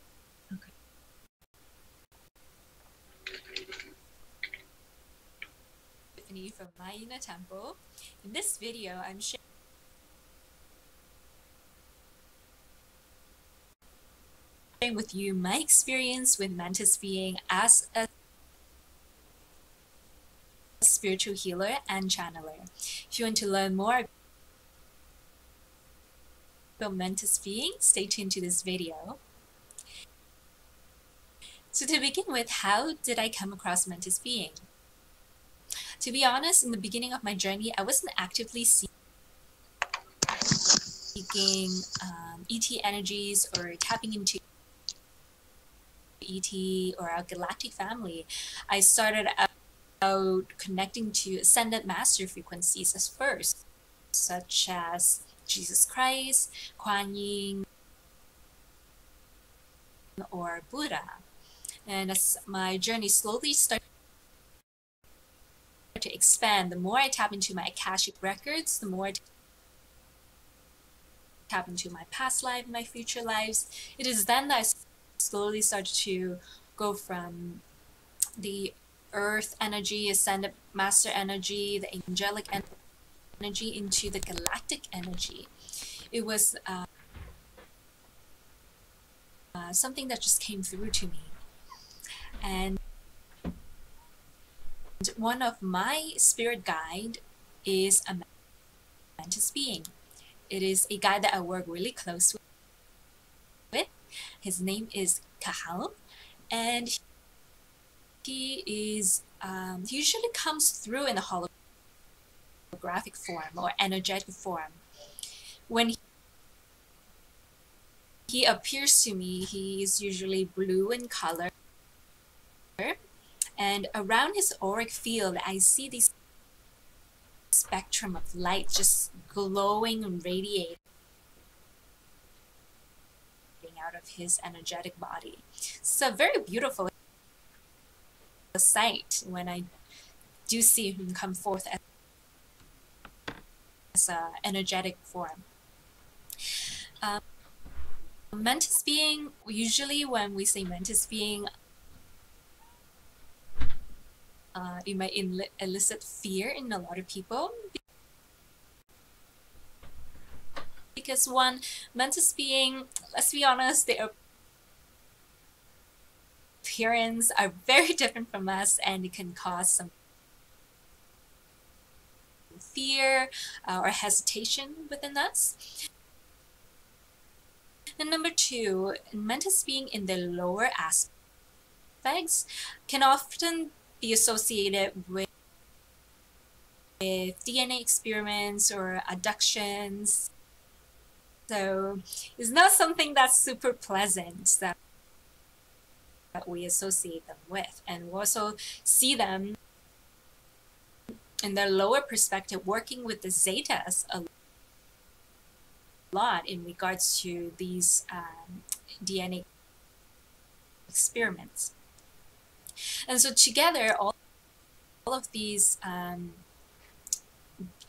From my inner temple. In this video, I'm sharing with you my experience with mantis being as a spiritual healer and channeler. If you want to learn more about mantis being, stay tuned to this video. So to begin with, how did I come across mantis being? To be honest, in the beginning of my journey, I wasn't actively seeking ET energies or tapping into ET or our galactic family. I started out connecting to ascended master frequencies as first, such as Jesus Christ, Kuan Yin, or Buddha. And as my journey slowly started to expand, the more I tap into my Akashic records, the more I tap into my past life, my future lives. It is then that I slowly started to go from the earth energy, ascended master energy, the angelic energy into the galactic energy. It was something that just came through to me. And one of my spirit guide is a mantis being. It is a guide that I work really close with. His name is Kahal, and he is he usually comes through in a holographic form or energetic form. When he appears to me, he is usually blue in color. And around his auric field, I see this spectrum of light just glowing and radiating out of his energetic body. It's a very beautiful sight when I do see him come forth as an energetic form. Mantis being, usually when we say mantis being, it might elicit fear in a lot of people, because one, mantis being, let's be honest, their appearance are very different from us, and it can cause some fear or hesitation within us. And number two, mantis being in the lower aspects can often be associated with DNA experiments or abductions. So it's not something that's super pleasant that we associate them with. And we also see them in their lower perspective working with the Zetas a lot in regards to these DNA experiments. And so together, all of these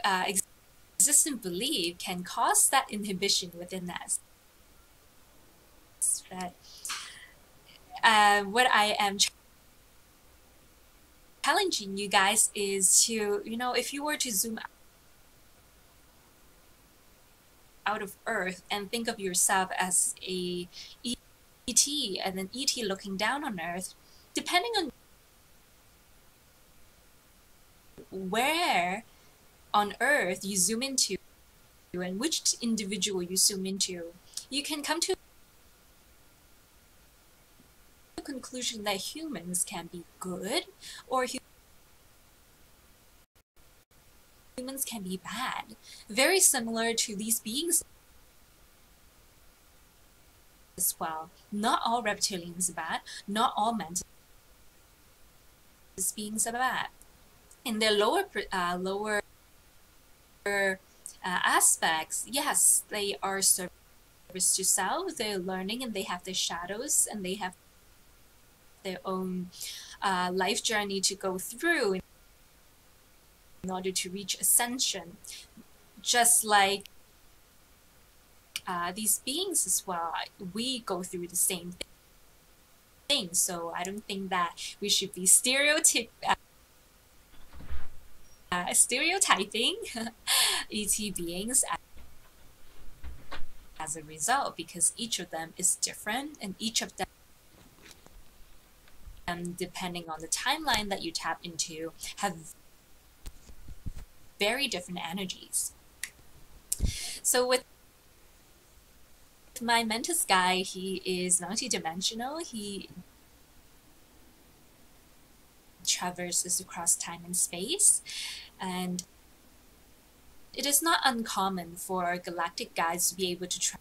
existent belief can cause that inhibition within us. that what I am challenging you guys is to, if you were to zoom out of Earth and think of yourself as a ET, and then ET looking down on Earth, depending on where on Earth you zoom into and which individual you zoom into, you can come to the conclusion that humans can be good or humans can be bad. Very similar to these beings as well. Not all reptilians are bad, not all mantis beings are bad. In their lower aspects, yes, they are service to self, they're learning, and they have their shadows, and they have their own life journey to go through in order to reach ascension. Just like these beings as well, we go through the same thing. So I don't think that we should be stereotyping ET beings as a result, because each of them is different, and each of them, depending on the timeline that you tap into, have very different energies. So with my Mantis guy, he is multi-dimensional. He traverses across time and space, and it is not uncommon for galactic guides to be able to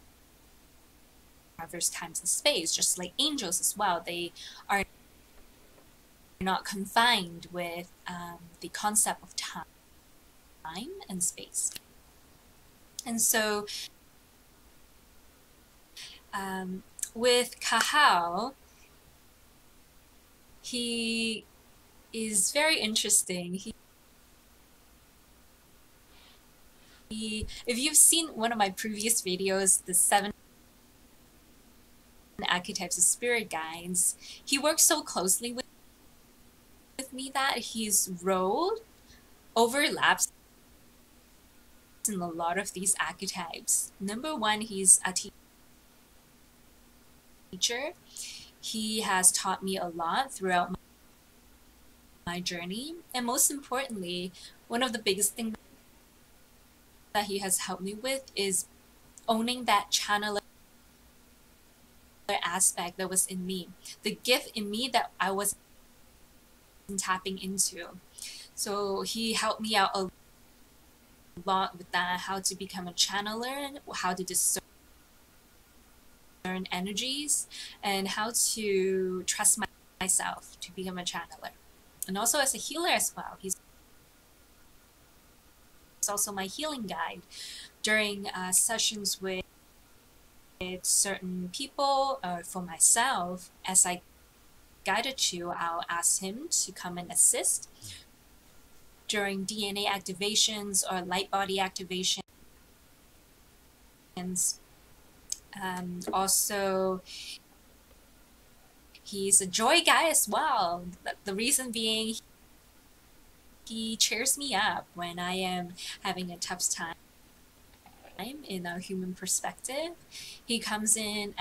traverse time and space, just like angels as well. They are not confined with the concept of time and space. And so with Kahao, he is very interesting. If you've seen one of my previous videos, the 7 archetypes of spirit guides, he works so closely with me that his role overlaps in a lot of these archetypes. Number one, he's a teacher. He has taught me a lot throughout my journey, and most importantly, one of the biggest things that he has helped me with is owning that channeler aspect that was in me, the gift in me that I wasn't tapping into. So he helped me out a lot with that, how to become a channeler, how to discern energies, and how to trust myself to become a channeler. And also as a healer as well. He's also my healing guide during sessions with certain people, for myself. As I guided you, I'll ask him to come and assist during DNA activations or light body activations. Also, he's a joy guy as well. The reason being, he cheers me up when I am having a tough time in a human perspective. He comes in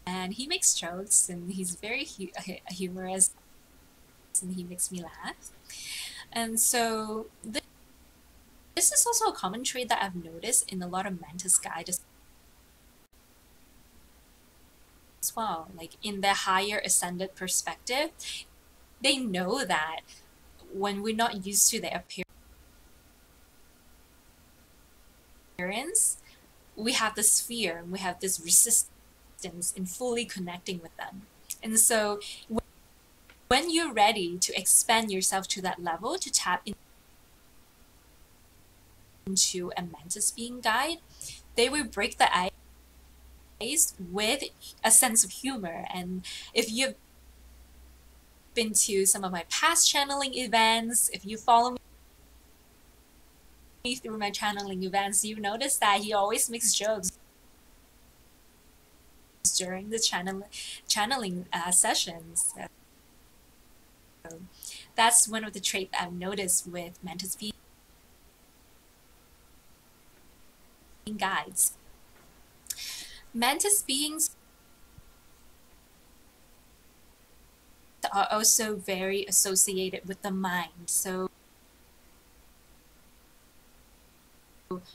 and he makes jokes, and he's very humorous, and he makes me laugh. And so this is also a common trait that I've noticed in a lot of Mantis guides as well. Like in their higher ascended perspective, they know that when we're not used to their appearance, we have this fear and we have this resistance in fully connecting with them. And so when you're ready to expand yourself to that level, to tap into a Mantis being guide, they will break the ice with a sense of humor. And if you've been to some of my past channeling events, if you follow me through my channeling events, you notice that he always makes jokes during the channeling sessions. So that's one of the traits I've noticed with Mantis being guides. Mantis beings are also very associated with the mind. So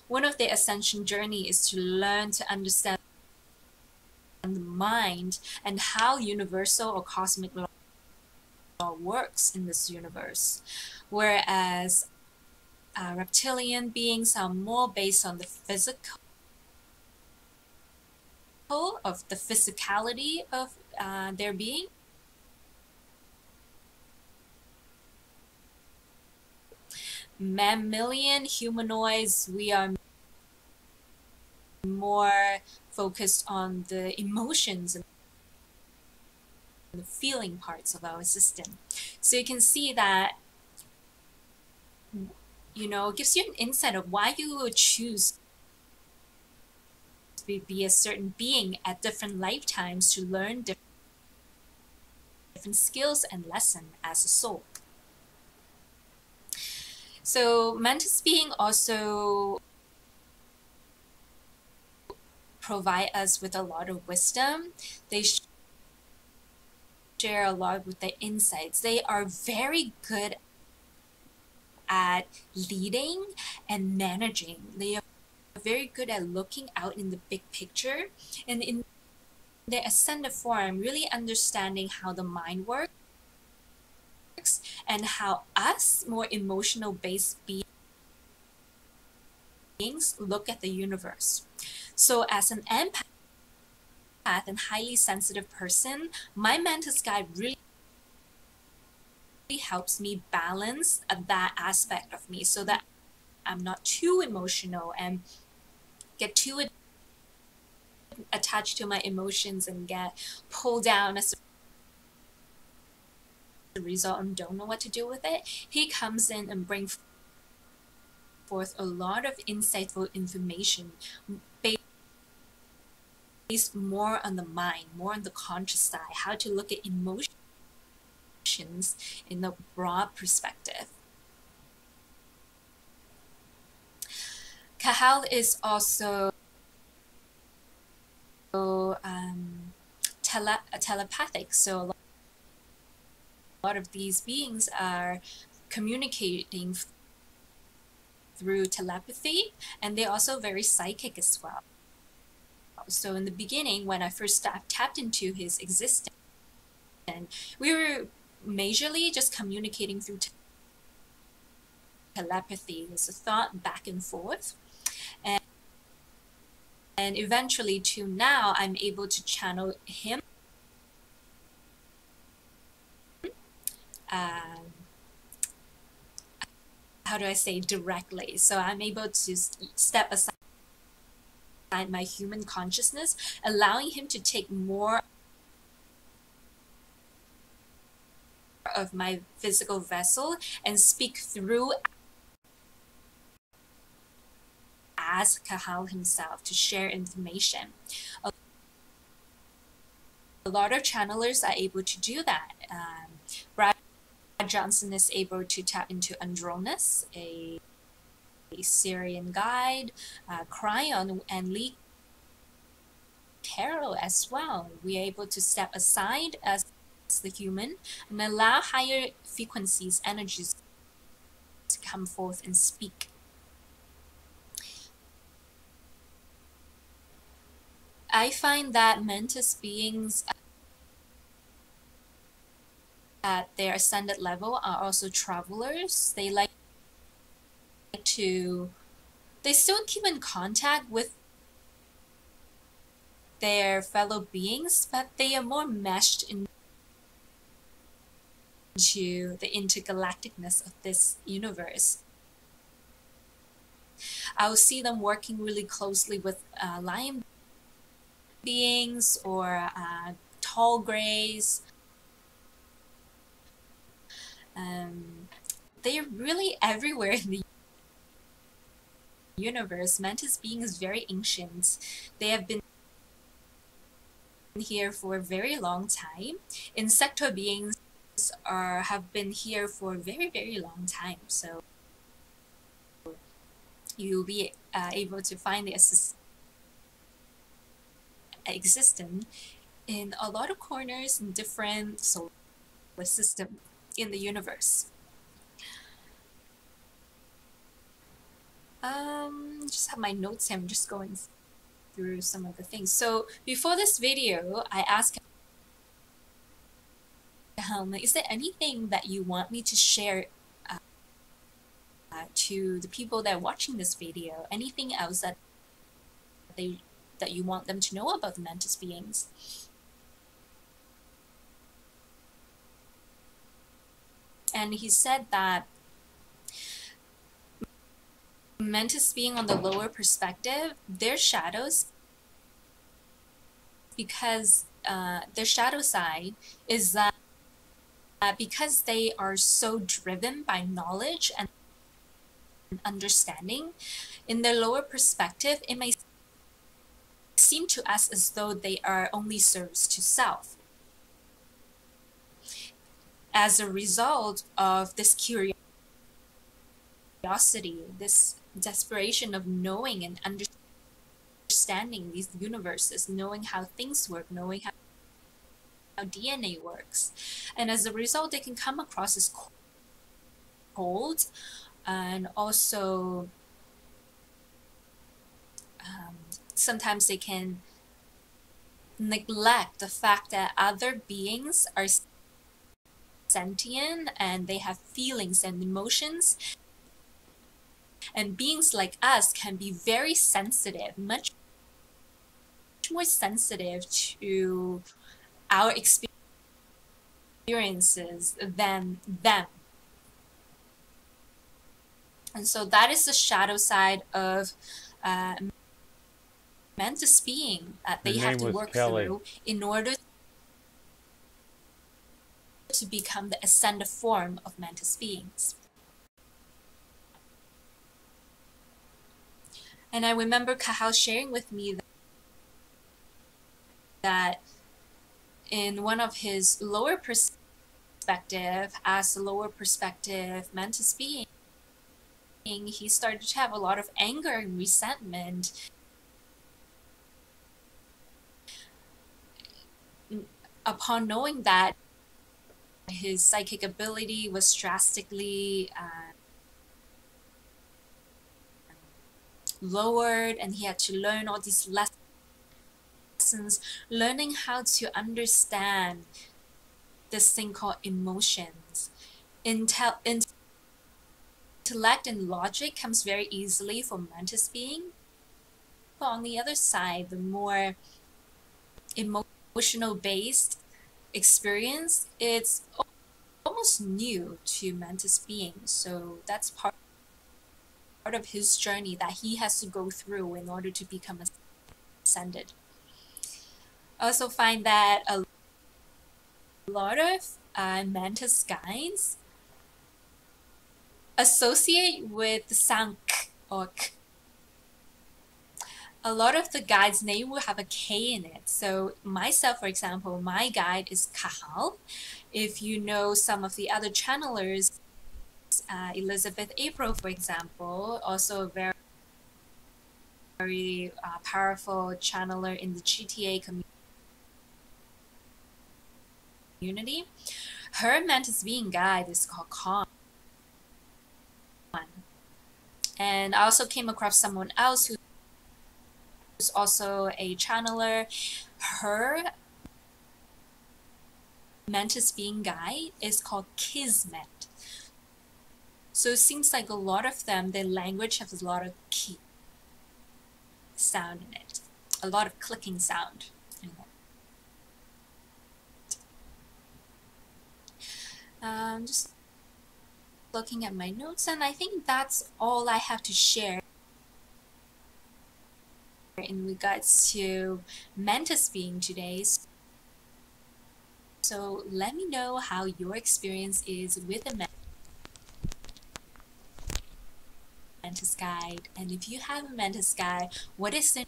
one of their ascension journey is to learn to understand the mind and how universal or cosmic law works in this universe. Whereas reptilian beings are more based on the physical, of the physicality of their being. Mammalian humanoids, we are more focused on the emotions and the feeling parts of our system. So you can see that, you know, it gives you an insight of why you would choose to be a certain being at different lifetimes to learn different skills and lessons as a soul. So Mantis being also provide us with a lot of wisdom. They share a lot with their insights. They are very good at leading and managing. They are very good at looking out in the big picture, and in their ascended form, really understanding how the mind works and how us, more emotional based beings, look at the universe. So as an empath and highly sensitive person, my Mantis guide really helps me balance that aspect of me so that I'm not too emotional and get too attached to my emotions and get pulled down as a result and don't know what to do with it. He comes in and brings forth a lot of insightful information based more on the mind, more on the conscious side, how to look at emotions in a broad perspective. Kahal is also telepathic, so a lot of these beings are communicating through telepathy, and they're also very psychic as well. So in the beginning, when I first tapped into his existence, we were majorly just communicating through telepathy. It's a thought back and forth. And eventually to now, I'm able to channel him how do I say, directly. So I'm able to step aside my human consciousness, allowing him to take more of my physical vessel and speak through as Kahal himself to share information. A lot of channelers are able to do that. Brad Johnson is able to tap into Andronis, a Syrian guide, Cryon, and Lee Carroll as well. We are able to step aside as the human and allow higher frequencies, energies to come forth and speak. I find that Mantis beings at their ascended level are also travelers. They like to, they still keep in contact with their fellow beings, but they are more meshed into the intergalacticness of this universe. I'll see them working really closely with lion beings or tall grays. They're really everywhere in the universe. Mantis being is very ancient. They have been here for a very long time. Insectoid beings have been here for a very, very long time. So you'll be able to find the existence in a lot of corners in different solar systems in the universe. Just have my notes here. I'm just going through some of the things. So before this video, I asked him, is there anything that you want me to share to the people that are watching this video? Anything else that you want them to know about the Mantis beings? And he said that Mantis being on the lower perspective, their shadows, because their shadow side is that because they are so driven by knowledge and understanding, in their lower perspective, it may seem to us as though they are only serves to self. As a result of this curiosity, this desperation of knowing and understanding these universes, knowing how things work, knowing how DNA works, and as a result, they can come across as cold, and also sometimes they can neglect the fact that other beings are sentient and they have feelings and emotions, and beings like us can be very sensitive, much more sensitive to our experiences than them. And so that is the shadow side of Mantis being that they have to work through in order to become the ascended form of Mantis beings. And I remember Kahal sharing with me that in one of his lower perspective, as a lower perspective Mantis being, he started to have a lot of anger and resentment upon knowing that his psychic ability was drastically lowered, and he had to learn all these lessons, learning how to understand this thing called emotions. Intellect and logic comes very easily for Mantis being, but on the other side, the more emotional based experience, it's almost new to Mantis being. So that's part of his journey that he has to go through in order to become ascended. I also find that a lot of Mantis guides associate with the sound k or k. A lot of the guides' name will have a K in it. So myself, for example, my guide is Kahal. If you know some of the other channelers, Elizabeth April, for example, also a very powerful channeler in the GTA community. Her Mantis being guide is called Khan. And I also came across someone else who's also a channeler. Her Mantis being guide is called Kismet. So it seems like a lot of them, their language has a lot of ki sound in it, a lot of clicking sound. Just looking at my notes, and I think that's all I have to share in regards to Mantis being today. So let me know how your experience is with a Mantis guide, and if you have a Mantis guide, what is the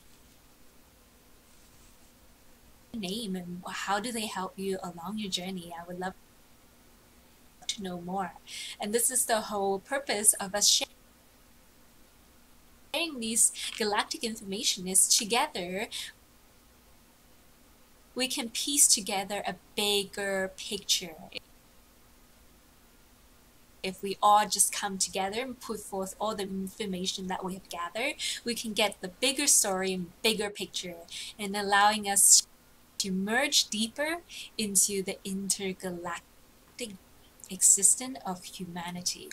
name and how do they help you along your journey? I would love to know more. And this is the whole purpose of us sharing these galactic information, is together we can piece together a bigger picture. If we all just come together and put forth all the information that we have gathered, we can get the bigger story and bigger picture, and allowing us to merge deeper into the intergalactic existence of humanity.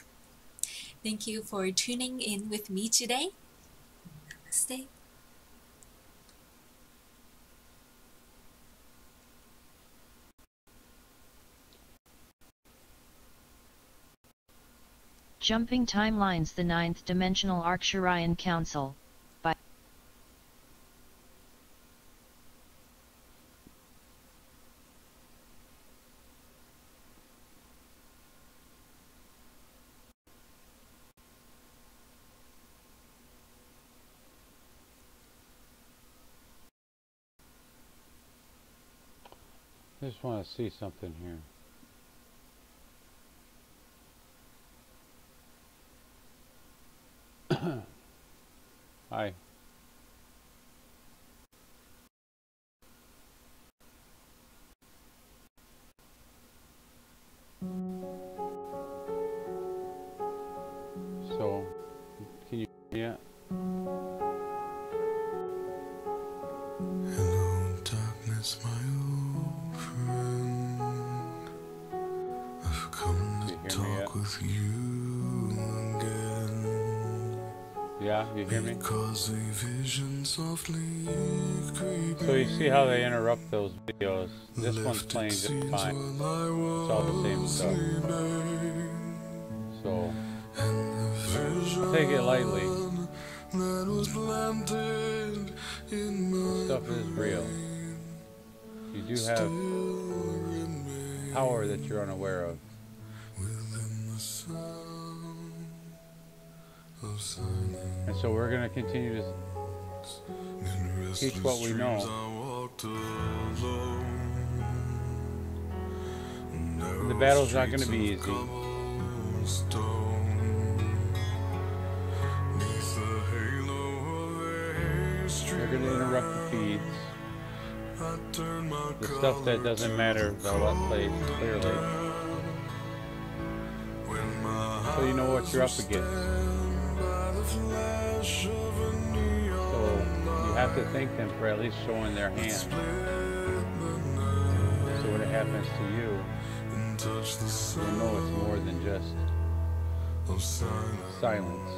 Thank you for tuning in with me today. Namaste. Jumping Timelines, the Ninth Dimensional Arcturian Council, by I just want to see something here. Hi. So, can you hear? Hello, darkness, my old friend. I've come You to hear me talk with you again. Yeah, you hear me? Because a vision softly creeping. So you see how they interrupt those videos. This one's playing just fine. It's all the same stuff. So, take it lightly. This stuff is real. You do have power that you're unaware of. And so we're going to continue to teach what we know. The battle's not going to be easy. They're going to interrupt the feeds. The stuff that doesn't matter, they'll let play clearly. So you know what you're up against. So you have to thank them for at least showing their hand. So when it happens to you, you know it's more than just silence.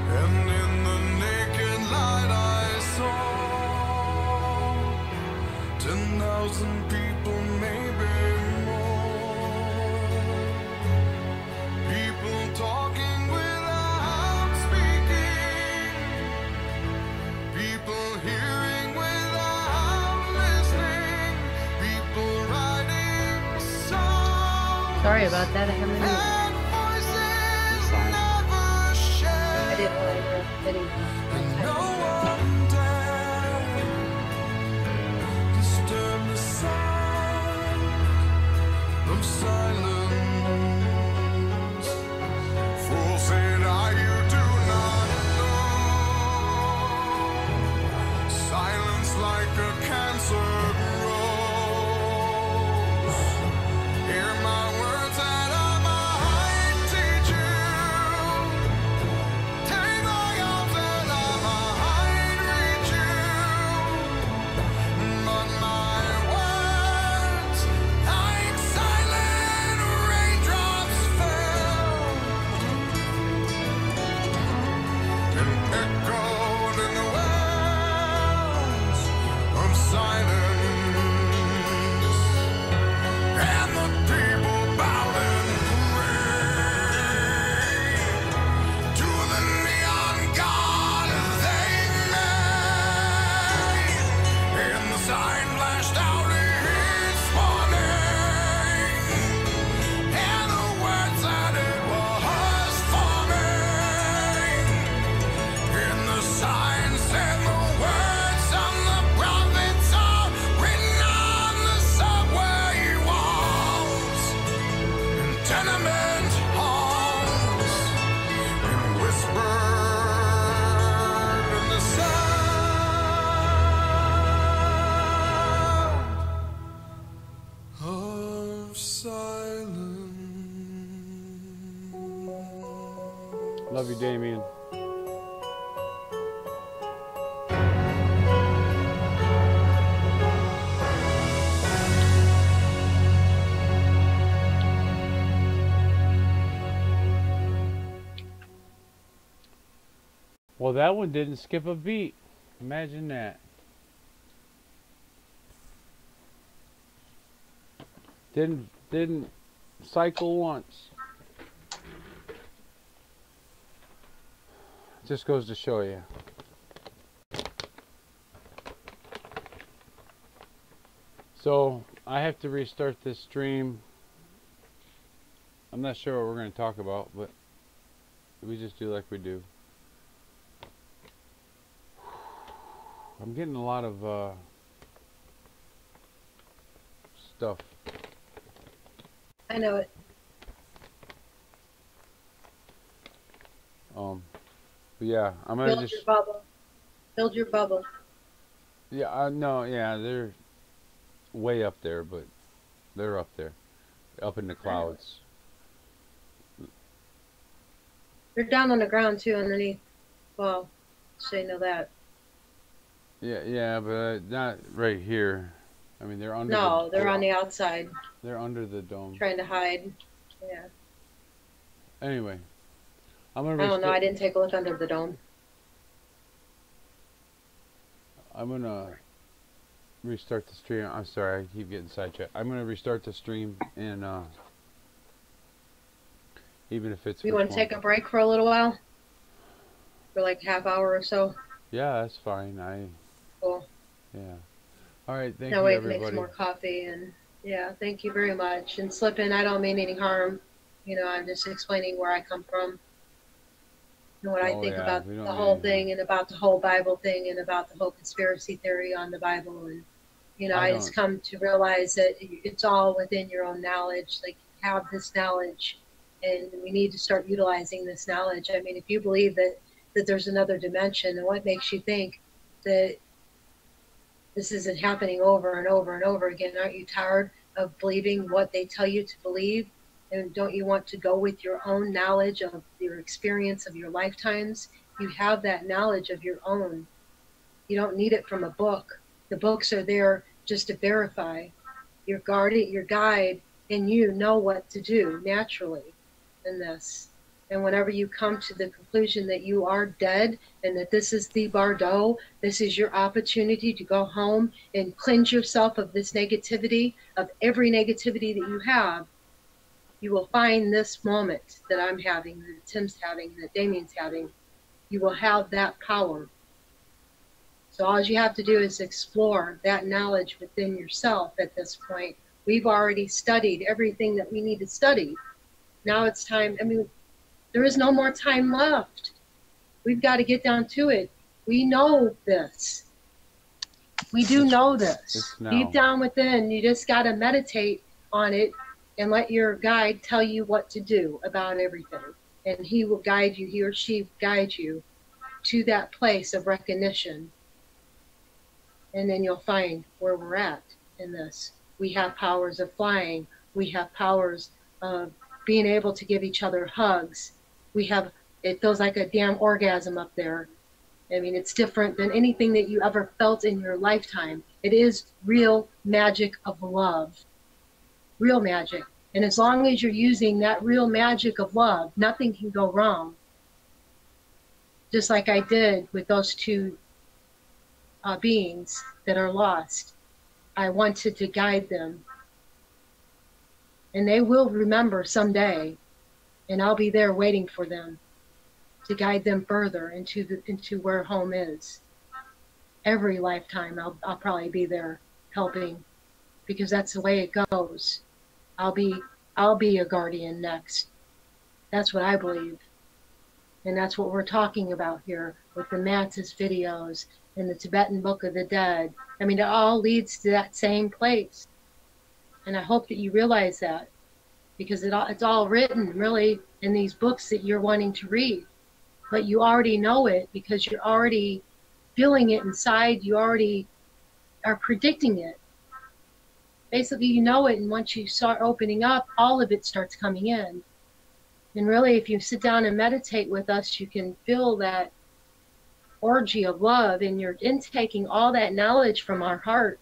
And in the naked light I saw 10,000 people, maybe more. People talking without speaking. People hearing without listening. People writing songs. Sorry about that. I haven't. And voices never shared. I didn't want to video. No one dared disturb the sound of silence. Fool said I, you do not know. Silence like a cancer grows. Hear my words that I might teach you. Take my arms and I might reach you. But my words, like silent raindrops, fell and echoed in the wells of silence. Love you, Damien. Well, that one didn't skip a beat. Imagine that. Didn't cycle once. Just goes to show you. So I have to restart this stream. I'm not sure what we're going to talk about, but we just do like we do. I'm getting a lot of stuff. I know it. But yeah, I'm gonna Build your bubble. Build your bubble. Yeah, I know. Yeah, they're way up there, but they're up there, up in the clouds. They're down on the ground too, underneath. Well, so you know that. Yeah, but not right here. I mean, they're under. No, they're on the outside. They're under the dome. Trying to hide. Yeah. Anyway, I'm gonna. I don't know. I didn't take a look under the dome. I'm gonna restart the stream. I'm sorry, I keep getting sidetracked. I'm gonna restart the stream, and even if it's. You want to take a break for a little while? For like half hour or so. Yeah, that's fine. Cool. Yeah. All right. Thank Now you, wait, everybody. make some more coffee, and yeah, thank you very much. And slip in, I don't mean any harm. You know, I'm just explaining where I come from and what I think about the whole thing, and about the whole Bible thing, and about the whole conspiracy theory on the Bible. And you know, I just come to realize that it's all within your own knowledge. Like, you have this knowledge, and we need to start utilizing this knowledge. I mean, if you believe that there's another dimension, and what makes you think that this isn't happening over and over and over again? Aren't you tired of believing what they tell you to believe? And don't you want to go with your own knowledge of your experience of your lifetimes? You have that knowledge of your own. You don't need it from a book. The books are there just to verify. Your guide, and you know what to do naturally in this. And whenever you come to the conclusion that you are dead, and that this is the Bardo, this is your opportunity to go home and cleanse yourself of this negativity, of every negativity that you have, you will find this moment that I'm having, that Tim's having, that Damien's having. You will have that power. So all you have to do is explore that knowledge within yourself at this point. We've already studied everything that we need to study. Now it's time. I mean, there is no more time left. We've got to get down to it. We know this. We do know this. Deep down within, you just got to meditate on it and let your guide tell you what to do about everything. And he will guide you, he or she will guide you to that place of recognition. And then you'll find where we're at in this. We have powers of flying. We have powers of being able to give each other hugs. It feels like a damn orgasm up there. I mean, it's different than anything that you ever felt in your lifetime. It is real magic of love. Real magic. And as long as you're using that real magic of love, nothing can go wrong. Just like I did with those two beings that are lost. I wanted to guide them. And they will remember someday. And I'll be there waiting for them to guide them further into where home is. Every lifetime I'll probably be there helping, because that's the way it goes. I'll be a guardian next. That's what I believe. And that's what we're talking about here with the Mantis videos and the Tibetan Book of the Dead. I mean, it all leads to that same place. And I hope that you realize that, because it's all written really in these books that you're wanting to read. But you already know it because you're already feeling it inside. You already are predicting it. Basically, you know it, and once you start opening up, all of it starts coming in. And really, if you sit down and meditate with us, you can feel that orgy of love, and you're intaking all that knowledge from our heart,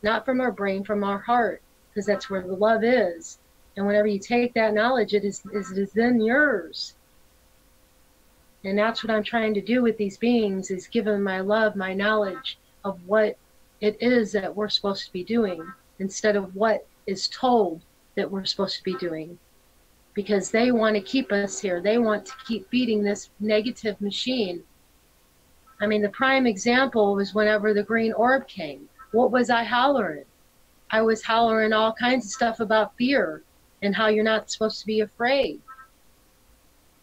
not from our brain, from our heart, because that's where the love is. And whenever you take that knowledge, it is then yours. And that's what I'm trying to do with these beings, is give them my love, my knowledge of what it is that we're supposed to be doing, instead of what is told that we're supposed to be doing. Because they want to keep us here. They want to keep feeding this negative machine. I mean, the prime example was whenever the green orb came. What was I hollering? I was hollering all kinds of stuff about fear and how you're not supposed to be afraid.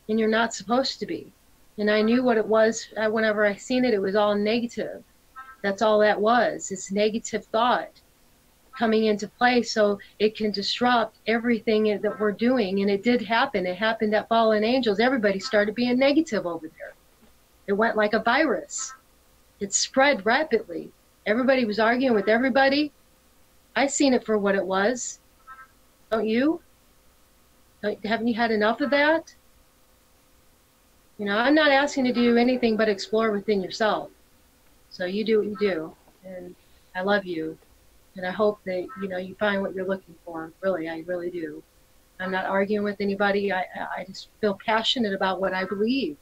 And you're not supposed to be. And I knew what it was. Whenever I seen it, it was all negative. That's all that was. It's negative thought coming into play, so it can disrupt everything that we're doing. And it did happen. It happened at Fallen Angels. Everybody started being negative over there. It went like a virus. It spread rapidly. Everybody was arguing with everybody. I seen it for what it was. Don't you? Haven't you had enough of that? You know, I'm not asking you to do anything but explore within yourself. So you do what you do. And I love you. And I hope that, you know, you find what you're looking for. Really, I really do. I'm not arguing with anybody. I just feel passionate about what I believe.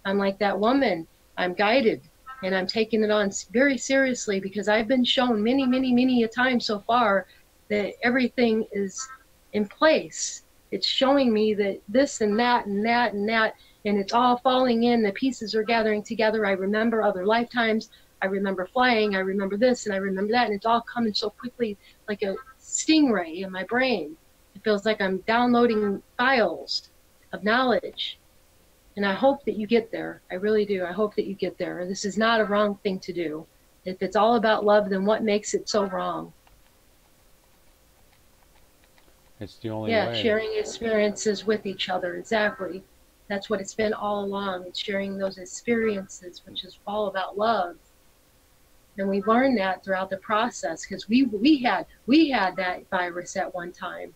I'm like that woman. I'm guided. And I'm taking it on very seriously, because I've been shown many, many, many a time so far that everything is in place. It's showing me that this and that and that and that, and it's all falling in. The pieces are gathering together. I remember other lifetimes. I remember flying. I remember this and I remember that. And it's all coming so quickly, like a stingray in my brain. It feels like I'm downloading files of knowledge. And I hope that you get there. I really do. I hope that you get there. This is not a wrong thing to do. If it's all about love, then what makes it so wrong? It's the only way. Yeah, sharing experiences with each other. Exactly. That's what it's been all along. It's sharing those experiences, which is all about love. And we learned that throughout the process, because we had that virus at one time.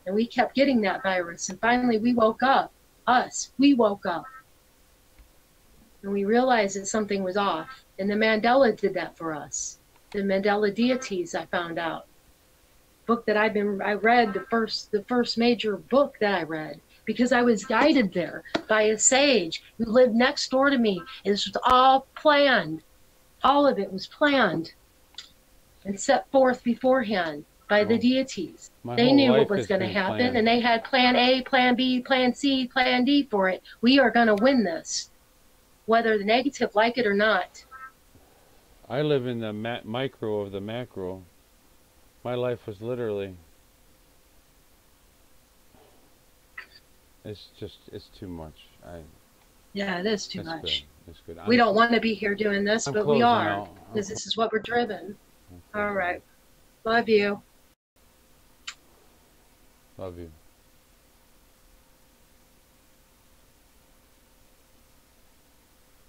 And we kept getting that virus. And finally we woke up. We woke up. And we realized that something was off. And the Mandela did that for us. The Mandela deities, I found out. Book that I read, the first major book that I read, because I was guided there by a sage who lived next door to me. And this was all planned. All of it was planned and set forth beforehand by the deities. They knew what was going to happen, and they had plan A, plan B, plan C, plan D for it. We are going to win this, whether the negative like it or not. I live in the micro of the macro. My life was literally, it's too much. Yeah, it is too much. Good. It's good. We don't want to be here doing this, but we are, because this is what we're driven. All right. Love you. Love you.